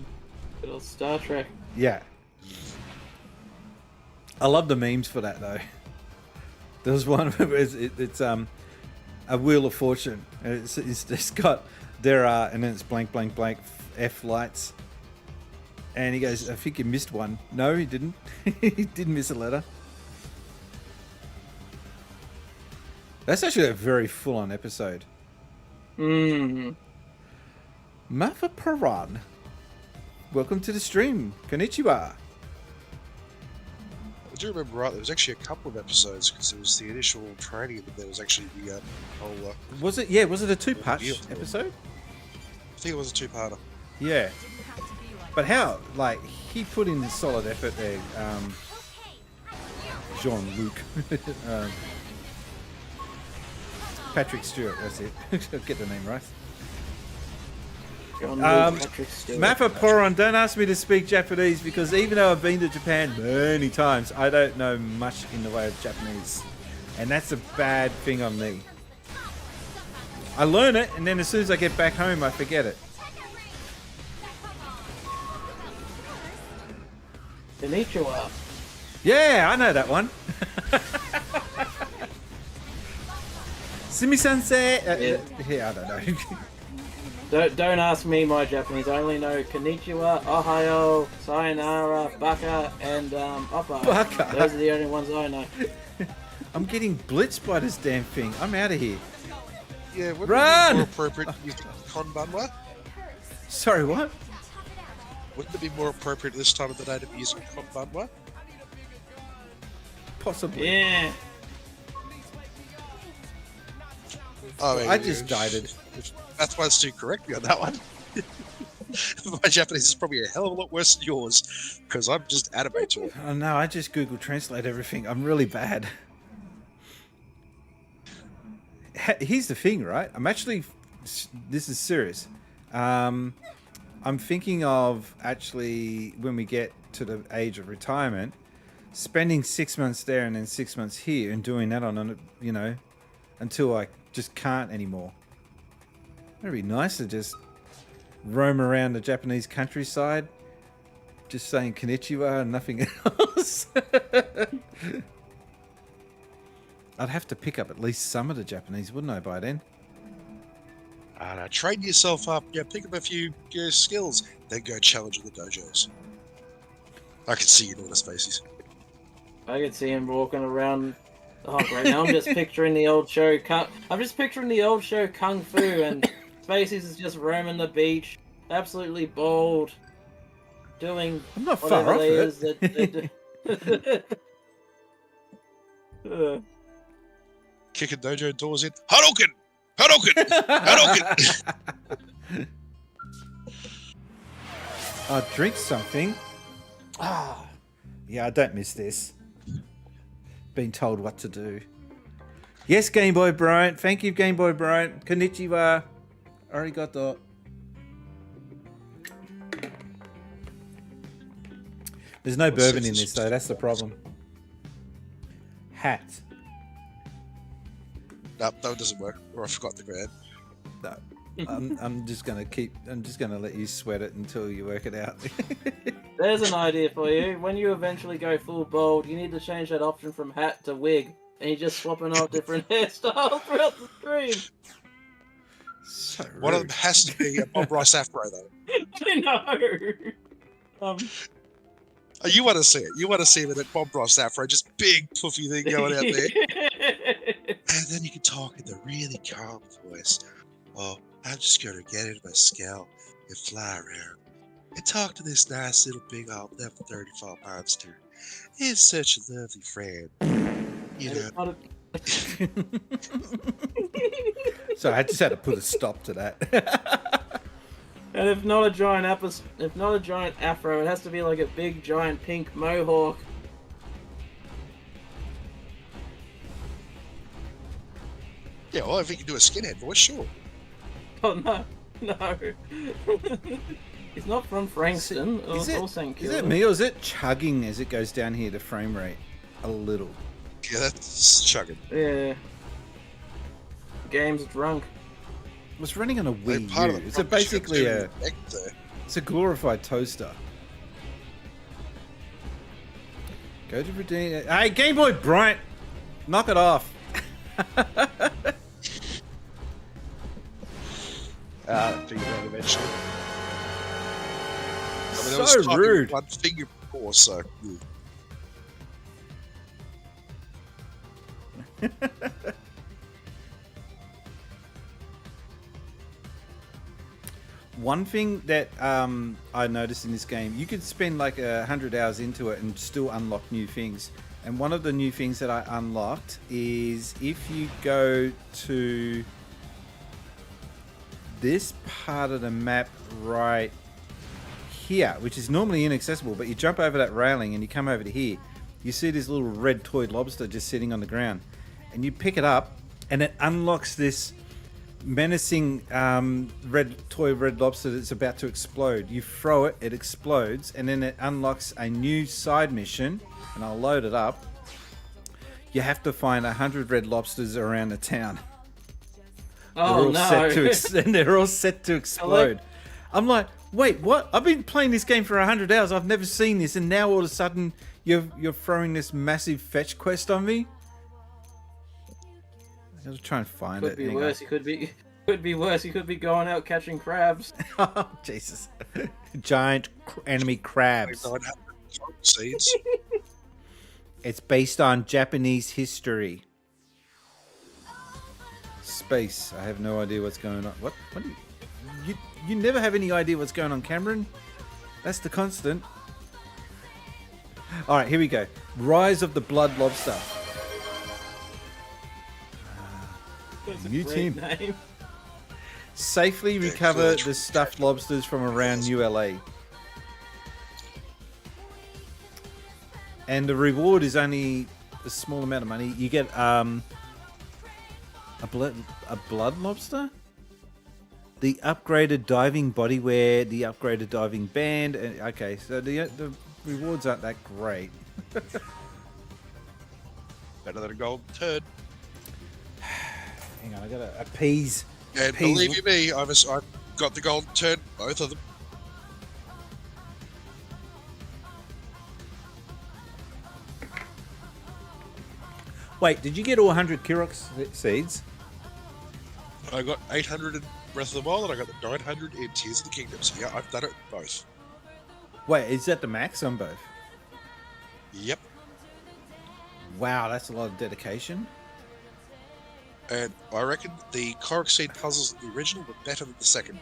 old Star Trek. Yeah. I love the memes for that though. There was one where it's a Wheel of Fortune. And it's got there are, and then it's blank, blank, blank, F lights. And he goes, I think you missed one. No, he didn't. He didn't miss a letter. That's actually a very full-on episode. Matha Paran. Welcome to the stream. Konnichiwa. I do remember right, there was actually a couple of episodes because there was the initial training and then there was actually the whole... Was it? Yeah, was it a two-part episode? I think it was a two-parter. Yeah. But how, like, he put in solid effort there, Jean-Luc. Patrick Stewart, that's it. Get the name right. Mappa Poron, don't ask me to speak Japanese because even though I've been to Japan many times, I don't know much in the way of Japanese. And that's a bad thing on me. I learn it, and then as soon as I get back home, I forget it. Konnichiwa. Yeah, I know that one. Simi-sensei. Yeah, I don't know. Don't ask me my Japanese. I only know Konnichiwa, Ohayo, Sayonara, Baka, and Oppa. Baka. Those are the only ones I know. I'm getting blitzed by this damn thing. I'm out of here. Yeah, would Run! it be more appropriate to use Konbanwa? Sorry, what? Wouldn't it be more appropriate this time of the day to be using Konbanwa? Possibly. Yeah. Oh, I just died it. That's why it's too correct me on that one. My Japanese is probably a hell of a lot worse than yours, because I'm just anime talk. Oh no, I just Google Translate everything. I'm really bad. Here's the thing, right? I'm actually... This is serious. I'm thinking of actually, when we get to the age of retirement, spending 6 months there and then 6 months here and doing that on, you know, until I just can't anymore. It'd be nice to just roam around the Japanese countryside, just saying konnichiwa and nothing else. I'd have to pick up at least some of the Japanese, wouldn't I, by then? Train yourself up, pick up a few skills, then go challenge in the dojos. I can see you in all his faces. I could see him walking around. Oh, great! Now I'm just picturing the old show. I'm just picturing the old show Kung Fu, and Spaces is just roaming the beach, absolutely bold, doing I'm not whatever far off they it. is that they do. Kicking dojo doors in. Hadouken! Hadouken! Hadouken! I'll drink something. Yeah, I don't miss this. Being told what to do. Yes, Game Boy Bryant. Thank you, Game Boy Bryant. Konnichiwa. Arigato. There's no bourbon in this, though. That's the problem. Hat. No, that one doesn't work. Or I forgot the grade. No. I'm just gonna let you sweat it until you work it out. There's an idea for you. When you eventually go full bold, you need to change that option from hat to wig, and you're just swapping out different hairstyles throughout the stream. So rude. One of them has to be a Bob Ross afro, though. I know. Oh, you want to see it. You want to see him in that Bob Ross afro, just big puffy thing going out there. And then you can talk in the really calm voice. Oh, I'm just going to get into my Skell and fly around and talk to this nice little big old level 34 monster. He's such a lovely friend. You know. So I just had to put a stop to that. And if not a giant afro, it has to be like a big giant pink mohawk. Yeah, well, if he can do a skinhead voice, sure. Oh no. He's not from Frankston Is or St. it Kilda. me or is it chugging as it goes down here, the frame rate? A little. Yeah, that's chugging. Yeah. Game's drunk. It was running on a Wii Part of U. the It's problem is basically you a... have to connect there. It's a glorified toaster. Go to redeem. Hey, Game Boy Bryant! Knock it off. figure it out eventually. I mean, I was So typing rude. one finger before, so. One thing that I noticed in this game, you could spend like 100 hours into it and still unlock new things. And one of the new things that I unlocked is if you go to this part of the map right here, which is normally inaccessible, but you jump over that railing and you come over to here, you see this little red toy lobster just sitting on the ground, and you pick it up and it unlocks this menacing red lobster that's about to explode. You throw it, it explodes, and then it unlocks a new side mission, and I'll load it up. You have to find 100 red lobsters around the town. Oh no! And they're all set to explode. I'm like, wait, what? I've been playing this game for 100 hours. I've never seen this, and now all of a sudden you're throwing this massive fetch quest on me. I gotta try and find it. Could be worse. It could be worse. He could be going out catching crabs. Oh Jesus! Giant enemy crabs. 900 seeds. It's based on Japanese history. Space. I have no idea what's going on. What? What? You never have any idea what's going on, Cameron. That's the constant. All right, here we go. Rise of the Blood Lobster. That's a New great team. name. Safely recover the stuffed lobsters from around New LA. And the reward is only a small amount of money. You get a blood lobster, the upgraded diving bodywear, the upgraded diving band. And, okay, so the rewards aren't that great. Better than a gold turd. Hang on, I gotta appease. And believe you me, I've got the golden turd, both of them. Wait, did you get all 100 Kirox seeds? I got 800 in Breath of the Wild, and I got the 900 in Tears of the Kingdom. So yeah, I've done it both. Wait, is that the max on both? Yep. Wow, that's a lot of dedication. And I reckon the Korok Seed puzzles in the original were better than the second.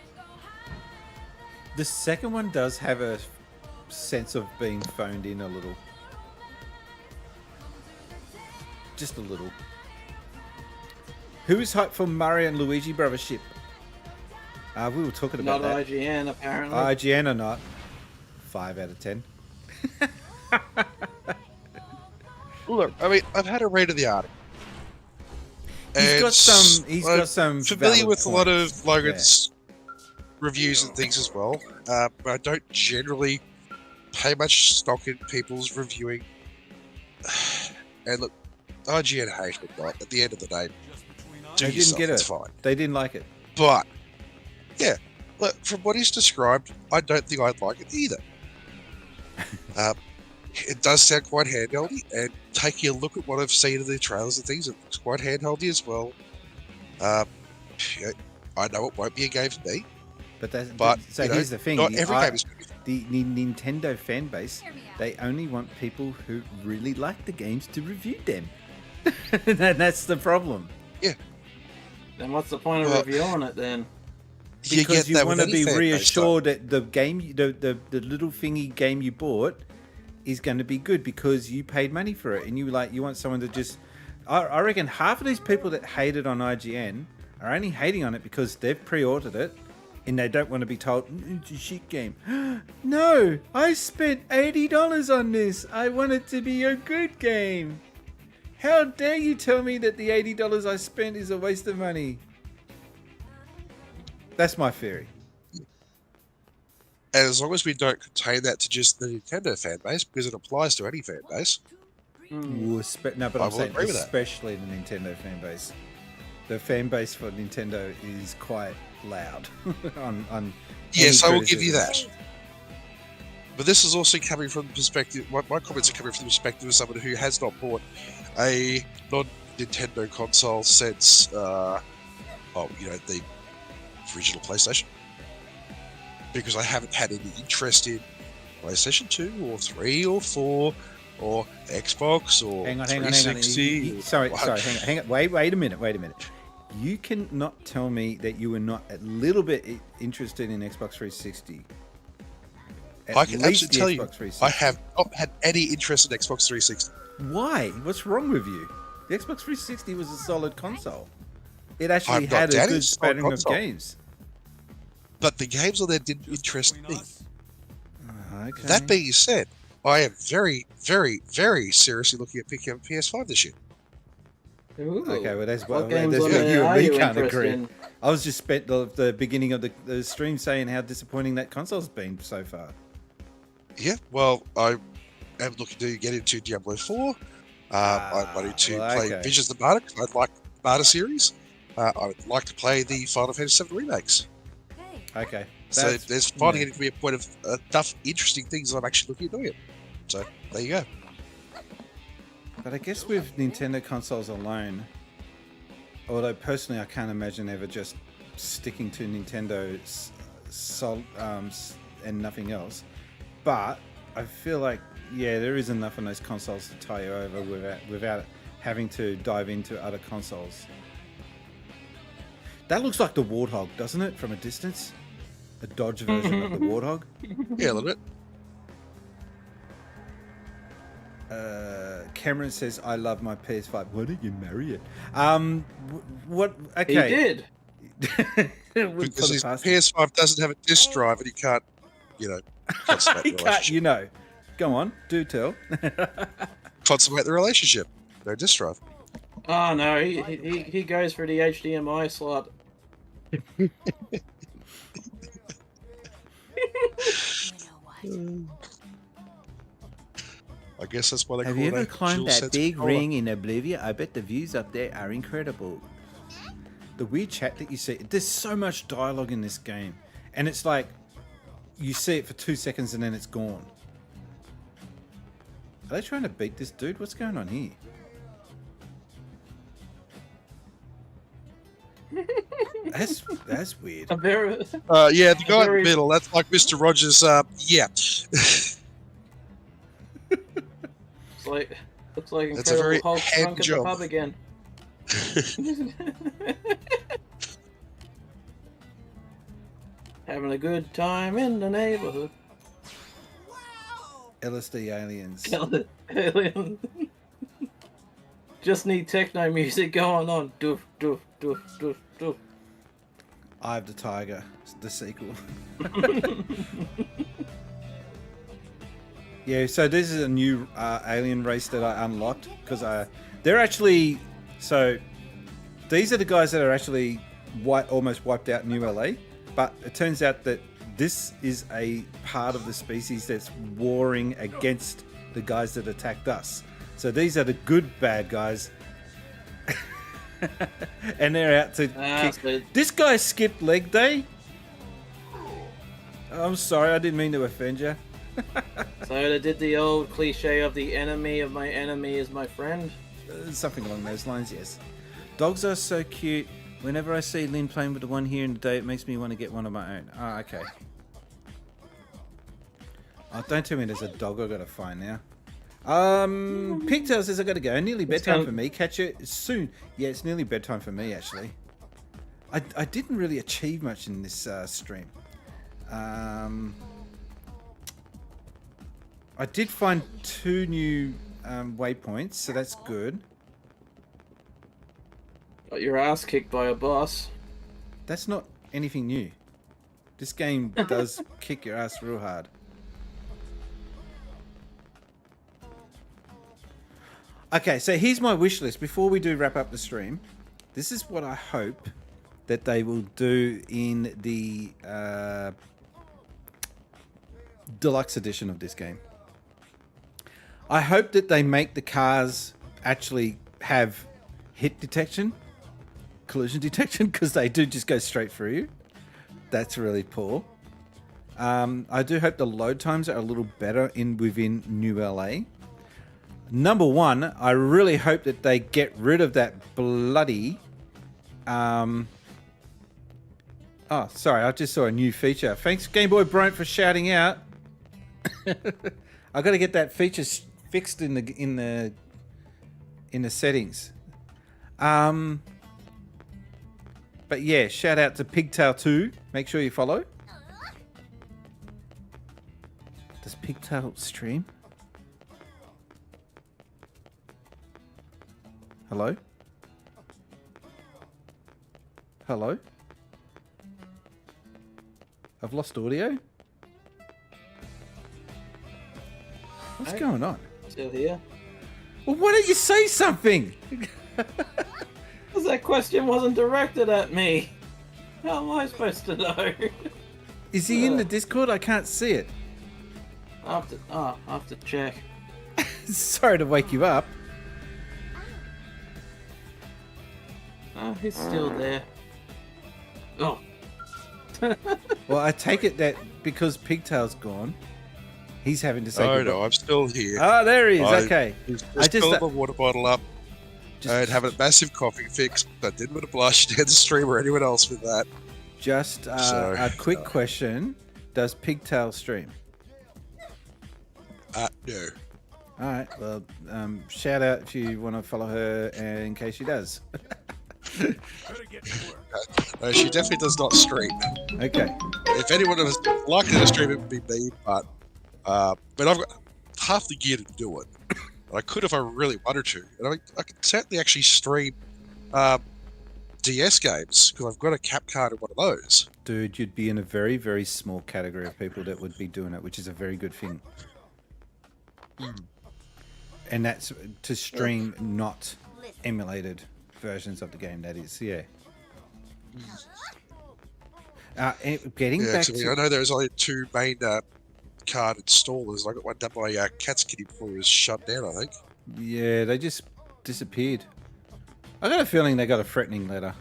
The second one does have a sense of being phoned in a little. Just a little. Who is hyped for Mario and Luigi Brothers ship? We were talking about Not that. IGN, apparently. IGN or not? 5 out of 10. Look, I mean, I've had a read of the article. He's got some. Familiar valid with a lot points. of Logan's reviews and things as well. But I don't generally pay much stock in people's reviewing. And look, IGN hate it, right? At the end of the day, do They yourself, didn't get it's it. fine. They didn't like it. But, yeah, look, from what he's described, I don't think I'd like it either. It does sound quite handheldy, and taking a look at what I've seen in the trailers and things, it looks quite handheldy as well. Yeah, I know it won't be a game for me. But here's the thing: not every game is good. The Nintendo fan base, they only want people who really like the games to review them. That's the problem. Yeah. Then what's the point of reviewing it then? Because you want to be fan base, reassured that the game, the little thingy game you bought, is going to be good because you paid money for it, and you want someone to just. I reckon half of these people that hate it on IGN are only hating on it because they've pre-ordered it, and they don't want to be told it's a shit game. No, I spent $80 on this. I want it to be a good game. How dare you tell me that the $80 I spent is a waste of money? That's my theory. And as long as we don't contain that to just the Nintendo fan base, because it applies to any fan base. Ooh, no, but I'm saying agree with that. especially the Nintendo fan base. The fan base for Nintendo is quite loud. on Yes, any I will give you criticism. that. But this is also coming from the perspective. My comments are coming from the perspective of someone who has not bought a non-Nintendo console since, the original PlayStation. Because I haven't had any interest in PlayStation 2 or 3 or 4 or Xbox or Hang on. 360. Sorry, hang on. Wait a minute. You cannot tell me that you were not a little bit interested in Xbox 360. I can actually tell you, I have not had any interest in Xbox 360. Why? What's wrong with you? The Xbox 360 was a solid console. It actually had a good spanning of games. But the games on there didn't interest me. Okay. That being said, I am very, very, very seriously looking at picking up a PS5 this year. Ooh. Okay, well, that's What well, games that's on what there you and are me you can't interested agree. in? I was just spent the beginning of the stream saying how disappointing that console's been so far. Yeah, well, I am looking to get into Diablo 4. I'm wanting to play Visions of the Martyr because I like the Martyr series. I would like to play the Final Fantasy VII remakes. Okay. So there's finally getting to be a point of enough interesting things that I'm actually looking at doing it. So there you go. But I guess with Nintendo consoles alone, although personally I can't imagine ever just sticking to Nintendo and nothing else, but I feel like, yeah, there is enough on those consoles to tie you over without having to dive into other consoles. That looks like the Warthog, doesn't it, from a distance? A Dodge version of the Warthog? Yeah, a little bit. Cameron says, I love my PS5. Why don't you marry it? What? Okay. He did. Because his PS5 doesn't have a disc drive and he can't, consummate the relationship. Go on, do tell. Consummate the relationship. No disc drive. Oh no, he goes for the HDMI slot. I guess that's why they Have call it. you ever climbed that big controller. ring in Oblivia? I bet the views up there are incredible. The weird chat that you see, there's so much dialogue in this game, and it's like you see it for 2 seconds and then it's gone. Are they trying to beat this dude? What's going on here? That's weird. Yeah, the guy in the middle, that's like Mr. Rogers. Yeah. Looks like That's a very Incredible Hulk head drunk at the job. pub again. Having a good time in the neighborhood. LSD aliens. Alien. Just need techno music going on. Doof, doof, doof, doof, doof. Eye of the Tiger, the sequel. Yeah, so this is a new alien race that I unlocked because they're actually, so these are the guys that are actually almost wiped out New LA, but it turns out that this is a part of the species that's warring against the guys that attacked us. So these are the good bad guys. And they're out to kick. This guy skipped leg day. I'm sorry, I didn't mean to offend you. So they did the old cliche of the enemy of my enemy is my friend. Something along those lines, yes. Dogs are so cute. Whenever I see Lynn playing with the one here in the day, it makes me want to get one of my own. Oh, okay. Oh, don't tell me there's a dog I've got to find now. Pigtail says I got to go. Nearly bedtime for me. Catch you soon. Yeah, it's nearly bedtime for me, actually. I didn't really achieve much in this stream. I did find 2 new waypoints, so that's good. Got your ass kicked by a boss. That's not anything new. This game does kick your ass real hard. Okay, so here's my wish list. Before we do wrap up the stream, this is what I hope that they will do in the deluxe edition of this game. I hope that they make the cars actually have hit detection, collision detection, because they do just go straight through you. That's really poor. I do hope the load times are a little better within New LA. Number one, I really hope that they get rid of that bloody Oh, sorry, I just saw a new feature. Thanks, Game Boy Bront, for shouting out. I got to get that feature fixed in the settings. But yeah, shout out to Pigtail 2. Make sure you follow. Does Pigtail stream? Hello? Hello? I've lost audio? What's going on? Still here? Well, why don't you say something? Because that question wasn't directed at me. How am I supposed to know? Is he in the Discord? I can't see it. I have to check. Sorry to wake you up. Oh, he's still there. Oh. Well, I take it that because Pigtail's gone, he's having to say Oh goodbye. no, I'm still here. Oh, there he is. Okay. I just filled the water bottle up. I'd have a massive coughing fix. I didn't want to blush down the stream or anyone else with that. Just a quick question. Does Pigtail stream? No. Alright, well, shout out if you want to follow her in case she does. No, she definitely does not stream. Okay. If anyone was likely to stream, it would be me, but I've got half the gear to do it. I could if I really wanted to. And I could certainly actually stream DS games, because I've got a cap card in one of those. Dude, you'd be in a very, very small category of people that would be doing it, which is a very good thing. And that's to stream not emulated versions of the game, that is, yeah. Getting back to... I know there's only two main card installers. I got one done by Cat's Kitty before it was shut down, I think. Yeah, they just disappeared. I got a feeling they got a threatening letter.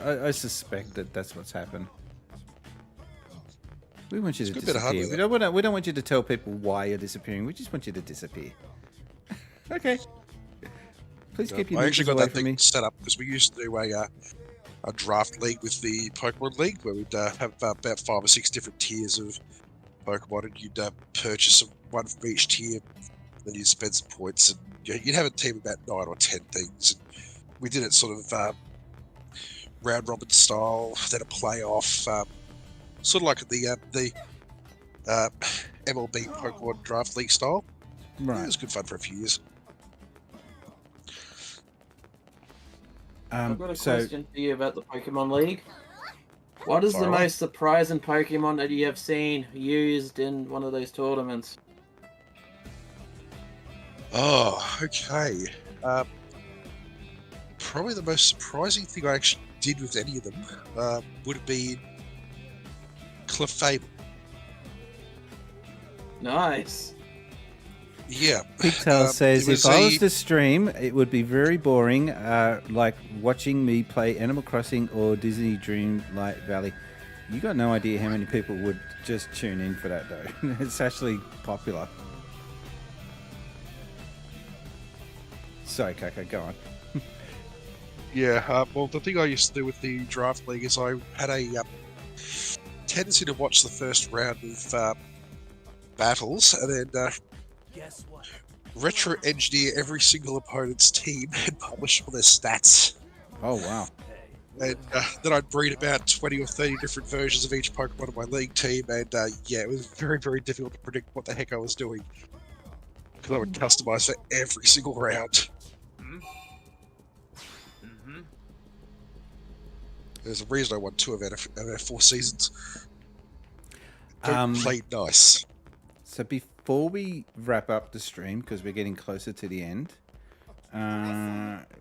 I suspect that that's what's happened. We want you to disappear. We don't want you to tell people why you're disappearing. We just want you to disappear. Okay. Please keep your I actually got away that from thing me. set up because we used to do a draft league with the Pokemon League where we'd have about 5 or 6 different tiers of Pokemon, and you'd purchase one from each tier, then you'd spend some points, and you'd have a team of about 9 or 10 things. And we did it sort of round robin style, then a playoff, sort of like the MLB Pokemon Draft League style. Right. Yeah, it was good fun for a few years. I've got a question for you about the Pokemon League. What is the most surprising Pokemon that you have seen used in one of those tournaments? Oh, okay. Probably the most surprising thing I actually did with any of them would have been Clefable. Nice. Yeah. Pigtail says, if I was to stream, it would be very boring, like watching me play Animal Crossing or Disney Dreamlight Valley. You got no idea how many people would just tune in for that, though. It's actually popular. Sorry, Kaka, go on. Yeah, well, the thing I used to do with the draft league is I had a tendency to watch the first round of battles and then Guess what? retro-engineer every single opponent's team and publish all their stats. Oh, wow. And then I'd breed about 20 or 30 different versions of each Pokemon in my league team, and yeah, it was very, very difficult to predict what the heck I was doing. Because I would customize for every single round. There's a reason I won 2 of our 4 seasons. Played nice. So before we wrap up the stream, because we're getting closer to the end,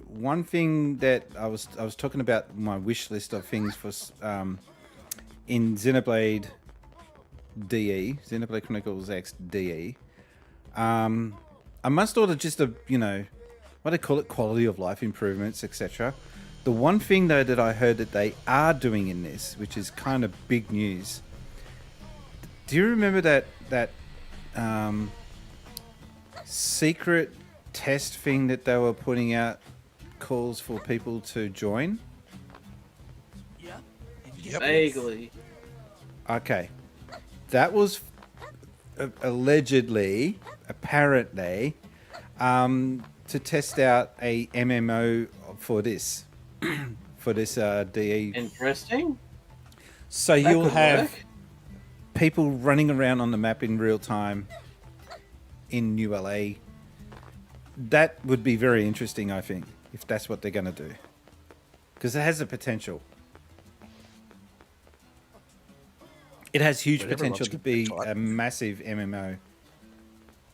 one thing that I was talking about my wish list of things for in Xenoblade DE, Xenoblade Chronicles X DE. I must order just a, what do they call it, quality of life improvements, etc. The one thing though that I heard that they are doing in this, which is kind of big news. Do you remember that secret test thing that they were putting out, calls for people to join? Yep. Yep. Vaguely. Okay. That was allegedly, apparently, to test out a MMO for this. For this DE. Interesting. So That you'll could have work. people running around on the map in real time in New LA. That would be very interesting, I think, if that's what they're going to do. Because it has the potential. It has huge But everyone's potential to gonna be be tight. a massive MMO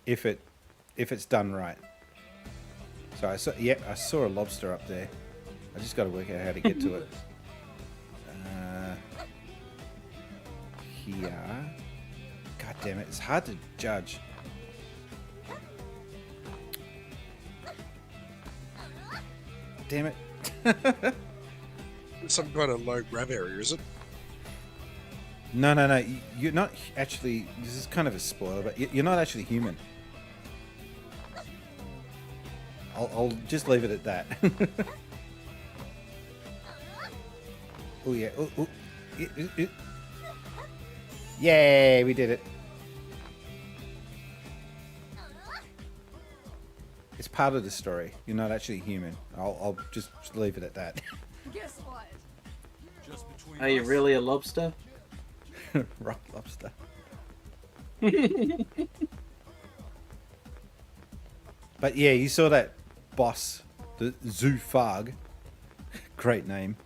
if it's done right. So I saw a lobster up there. I just got to work out how to get to it. Here. God damn it! It's hard to judge. Damn it! Some kind of low grab area, is it? No. You're not actually. This is kind of a spoiler, but you're not actually human. I'll just leave it at that. Oh yeah. Oh. Yay! We did it. It's part of the story. You're not actually human. I'll just leave it at that. Guess what? Are you really a lobster? Rock lobster. But yeah, you saw that boss, the Zu Pharg. Great name.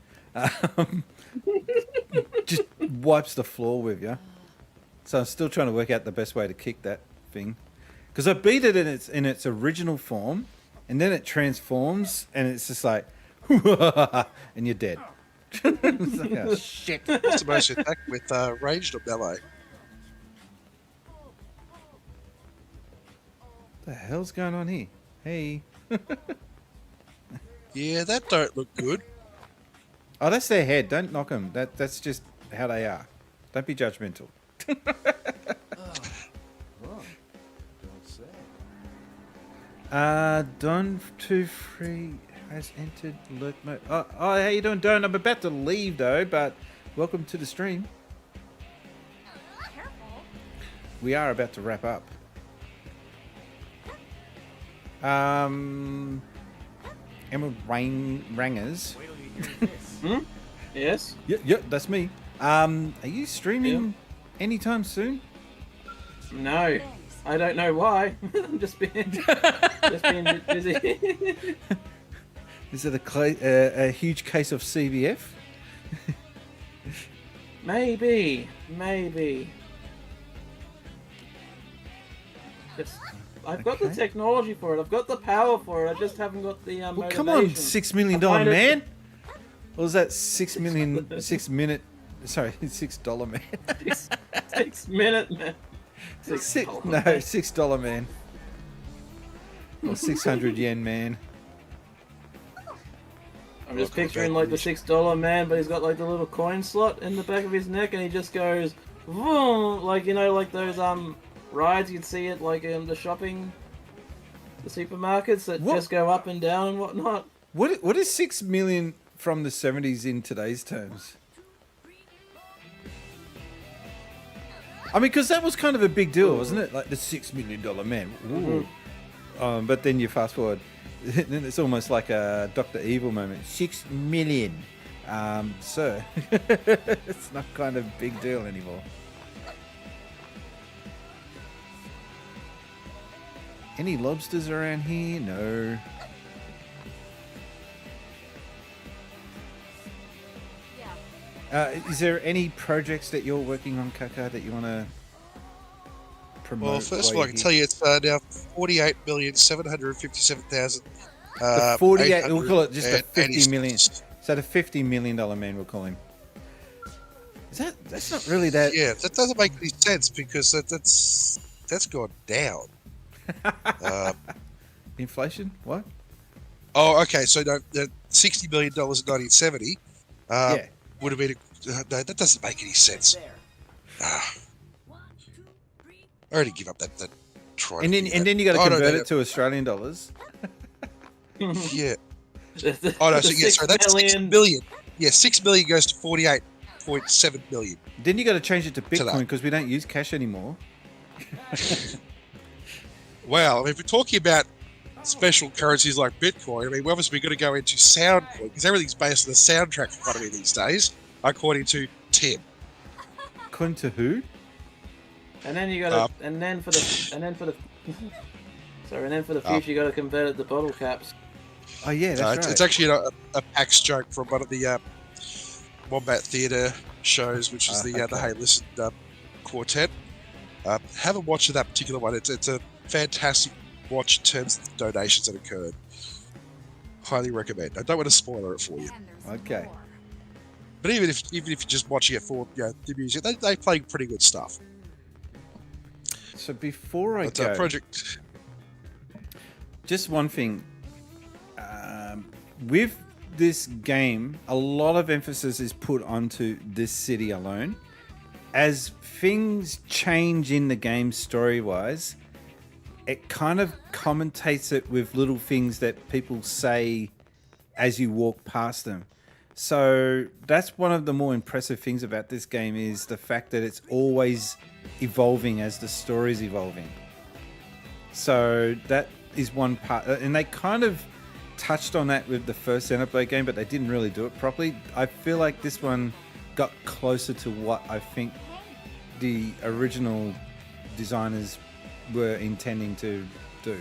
Just wipes the floor with you. So I'm still trying to work out the best way to kick that thing. Because I beat it in its original form, and then it transforms, and it's just like, and you're dead. It's like, oh, shit. What's the most attack with ranged or melee? What the hell's going on here? Hey. Yeah, that don't look good. Oh, that's their head. Don't knock them. That's just how they are. Don't be judgmental. Don 23 has entered alert mode. Oh, how you doing, Don? I'm about to leave though, but welcome to the stream. Careful. We are about to wrap up. Emma Rangers. Yes? Yeah, that's me. Are you streaming anytime soon? No. I don't know why. I'm just being busy. Is it a huge case of CVF? Maybe. I've got the Okay. technology for it. I've got the power for it. I just haven't got the Well, motivation. come on, $6 million I find it- man. What was that? $6 man. $6 man. 6 minute man. $6 man. Or 600 yen man. I'm just picturing like the $6 man, but he's got like the little coin slot in the back of his neck, and he just goes, vroom, like like those rides you'd see at like the supermarkets that What? just go up and down and whatnot. What is 6 million from the 70s in today's terms? I mean, because that was kind of a big deal, wasn't it? Like the $6 million man. Ooh. But then you fast forward, then it's almost like a Dr. Evil moment. 6 million. Sir, it's not kind of big deal anymore. Any lobsters around here? No. Is there any projects that you're working on, Kaka, that you want to promote? Well, first of all, I can tell you it's now 48,757,000. The 48, we'll call it just a 50 million. So the $50 million man, we'll call him. That's not really that. Yeah, that doesn't make any sense because that's gone down. Inflation? What? Oh, okay. So no, the $60 million in 1970 Yeah. would have been. No, that doesn't make any sense. I already give up that try. And then you got to convert it to Australian dollars. Yeah. The Oh no, the so yeah, sorry, that's 6 million. million. Yeah, 6 million goes to 48. 1.7 million. Then you got to change it to Today. Bitcoin because we don't use cash anymore. Well, if we're talking about special currencies like Bitcoin, I mean, we're obviously going to go into Soundcoin because everything's based on the soundtrack economy these days, according to Tim. According to who? And then you got to, and then for the future, you got to convert it to bottle caps. Oh yeah, that's right. It's actually a PAX joke from one of the Wombat Theatre shows, which is the Hey Listen quartet. Have a watch of that particular one. It's a fantastic watch in terms of the donations that occurred. Highly recommend. I don't want to spoiler it for you. Okay. But even if you're just watching it for the music, they play pretty good stuff. So before I go, project. Just one thing. With this game, a lot of emphasis is put onto this city alone. As things change in the game story-wise, it kind of commentates it with little things that people say as you walk past them. So that's one of the more impressive things about this game is the fact that it's always evolving as the story's evolving. So that is one part, and they kind of touched on that with the first Xenoblade game, but they didn't really do it properly. I feel like this one got closer to what I think the original designers were intending to do.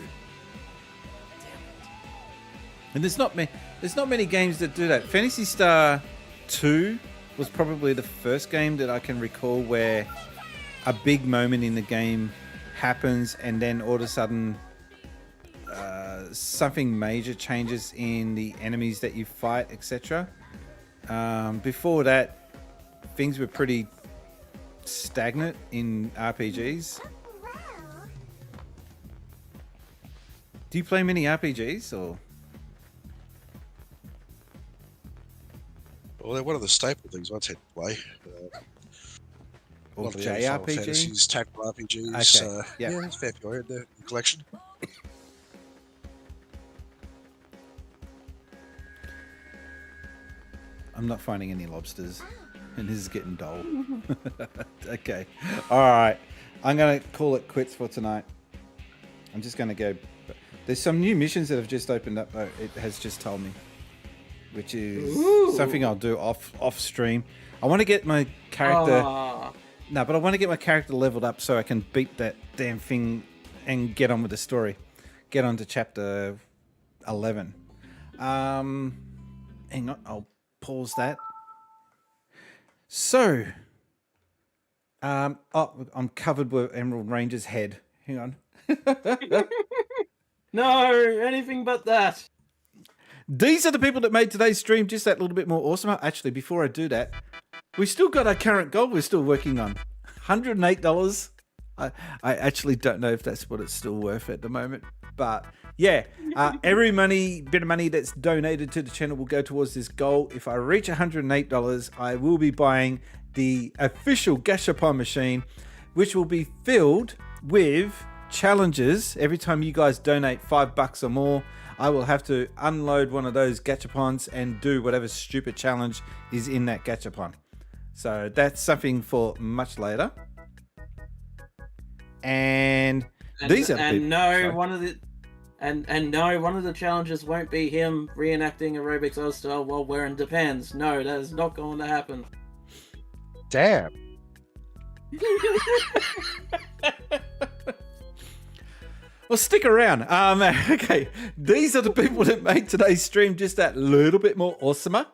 And there's not many games that do that. Phantasy Star 2 was probably the first game that I can recall where a big moment in the game happens and then all of a sudden something major changes in the enemies that you fight, etc. Before that, things were pretty stagnant in RPGs. Do you play many RPGs or? Well, they're one of the staple things I tend to play. Or JRPGs, JRPGs? tactical RPGs. Okay. Yeah, there's a fair few in the collection. I'm not finding any lobsters, and this is getting dull. Okay. All right. I'm going to call it quits for tonight. I'm just going to go. There's some new missions that have just opened up, though. It has just told me, which is something I'll do off stream. I want to get my character. No, but I want to get my character leveled up so I can beat that damn thing and get on with the story. Get on to chapter 11. Hang on, I'll pause that. So, I'm covered with Emerald Ranger's head. Hang on. No, anything but that. These are the people that made today's stream just that little bit more awesome. Actually, before I do that, we still got our current goal we're still working on. $108. I actually don't know if that's what it's still worth at the moment. But yeah, every bit of money that's donated to the channel will go towards this goal. If I reach $108, I will be buying the official Gashapon machine, which will be filled with challenges. Every time you guys donate $5 or more, I will have to unload one of those gachapons and do whatever stupid challenge is in that gachapon. So that's something for much later. And these are one of the challenges won't be him reenacting aerobics Oz style while wearing Depends. No, that is not going to happen. Damn. Well, stick around. Okay, these are the people that made today's stream just that little bit more awesomer.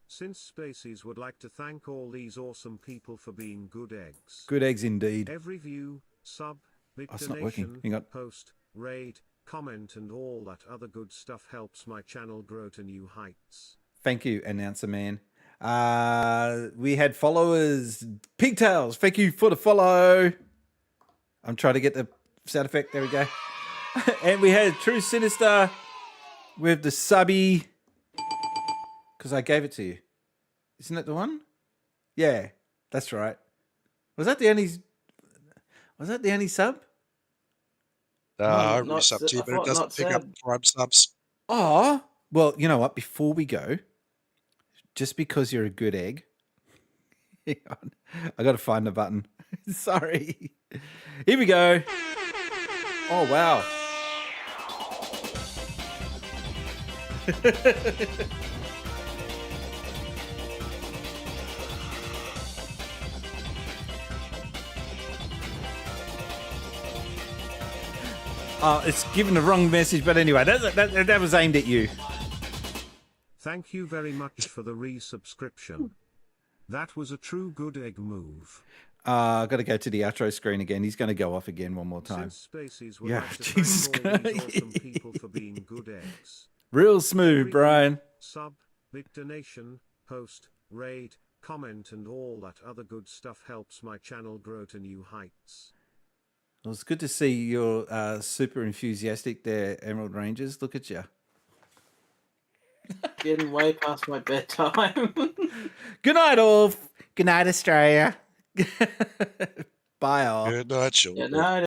Since Spacies would like to thank all these awesome people for being good eggs. Good eggs indeed. Every view, sub, big it's not working. Hang on. post, raid, comment and all that other good stuff helps my channel grow to new heights. Thank you, Announcer Man. We had followers. Pigtails, thank you for the follow. I'm trying to get the sound effect. There we go. And we had True Sinister with the subby. Because I gave it to you. Isn't that the one? Yeah, that's right. Was that the only sub? I resubbed to you, but it doesn't pick up Prime subs. Oh, well, you know what? Before we go, just because you're a good egg, Hang on. I got to find the button. Sorry. Here we go. Oh, wow. Oh, it's given the wrong message, but anyway, that was aimed at you. Thank you very much for the resubscription. That was a true good egg move. I've got to go to the outro screen again. He's going to go off again one more time. Since Spaces would Yeah, like to Jesus thank all these Christ. awesome people for being good eggs. Real smooth, Brian. Sub, big donation, post, raid, comment and all that other good stuff helps my channel grow to new heights. Well, it's good to see you're super enthusiastic there, Emerald Rangers. Look at you. Getting way past my bedtime. Good night, all. Good night, Australia. Bye, all. Good night, sure. Yeah, no,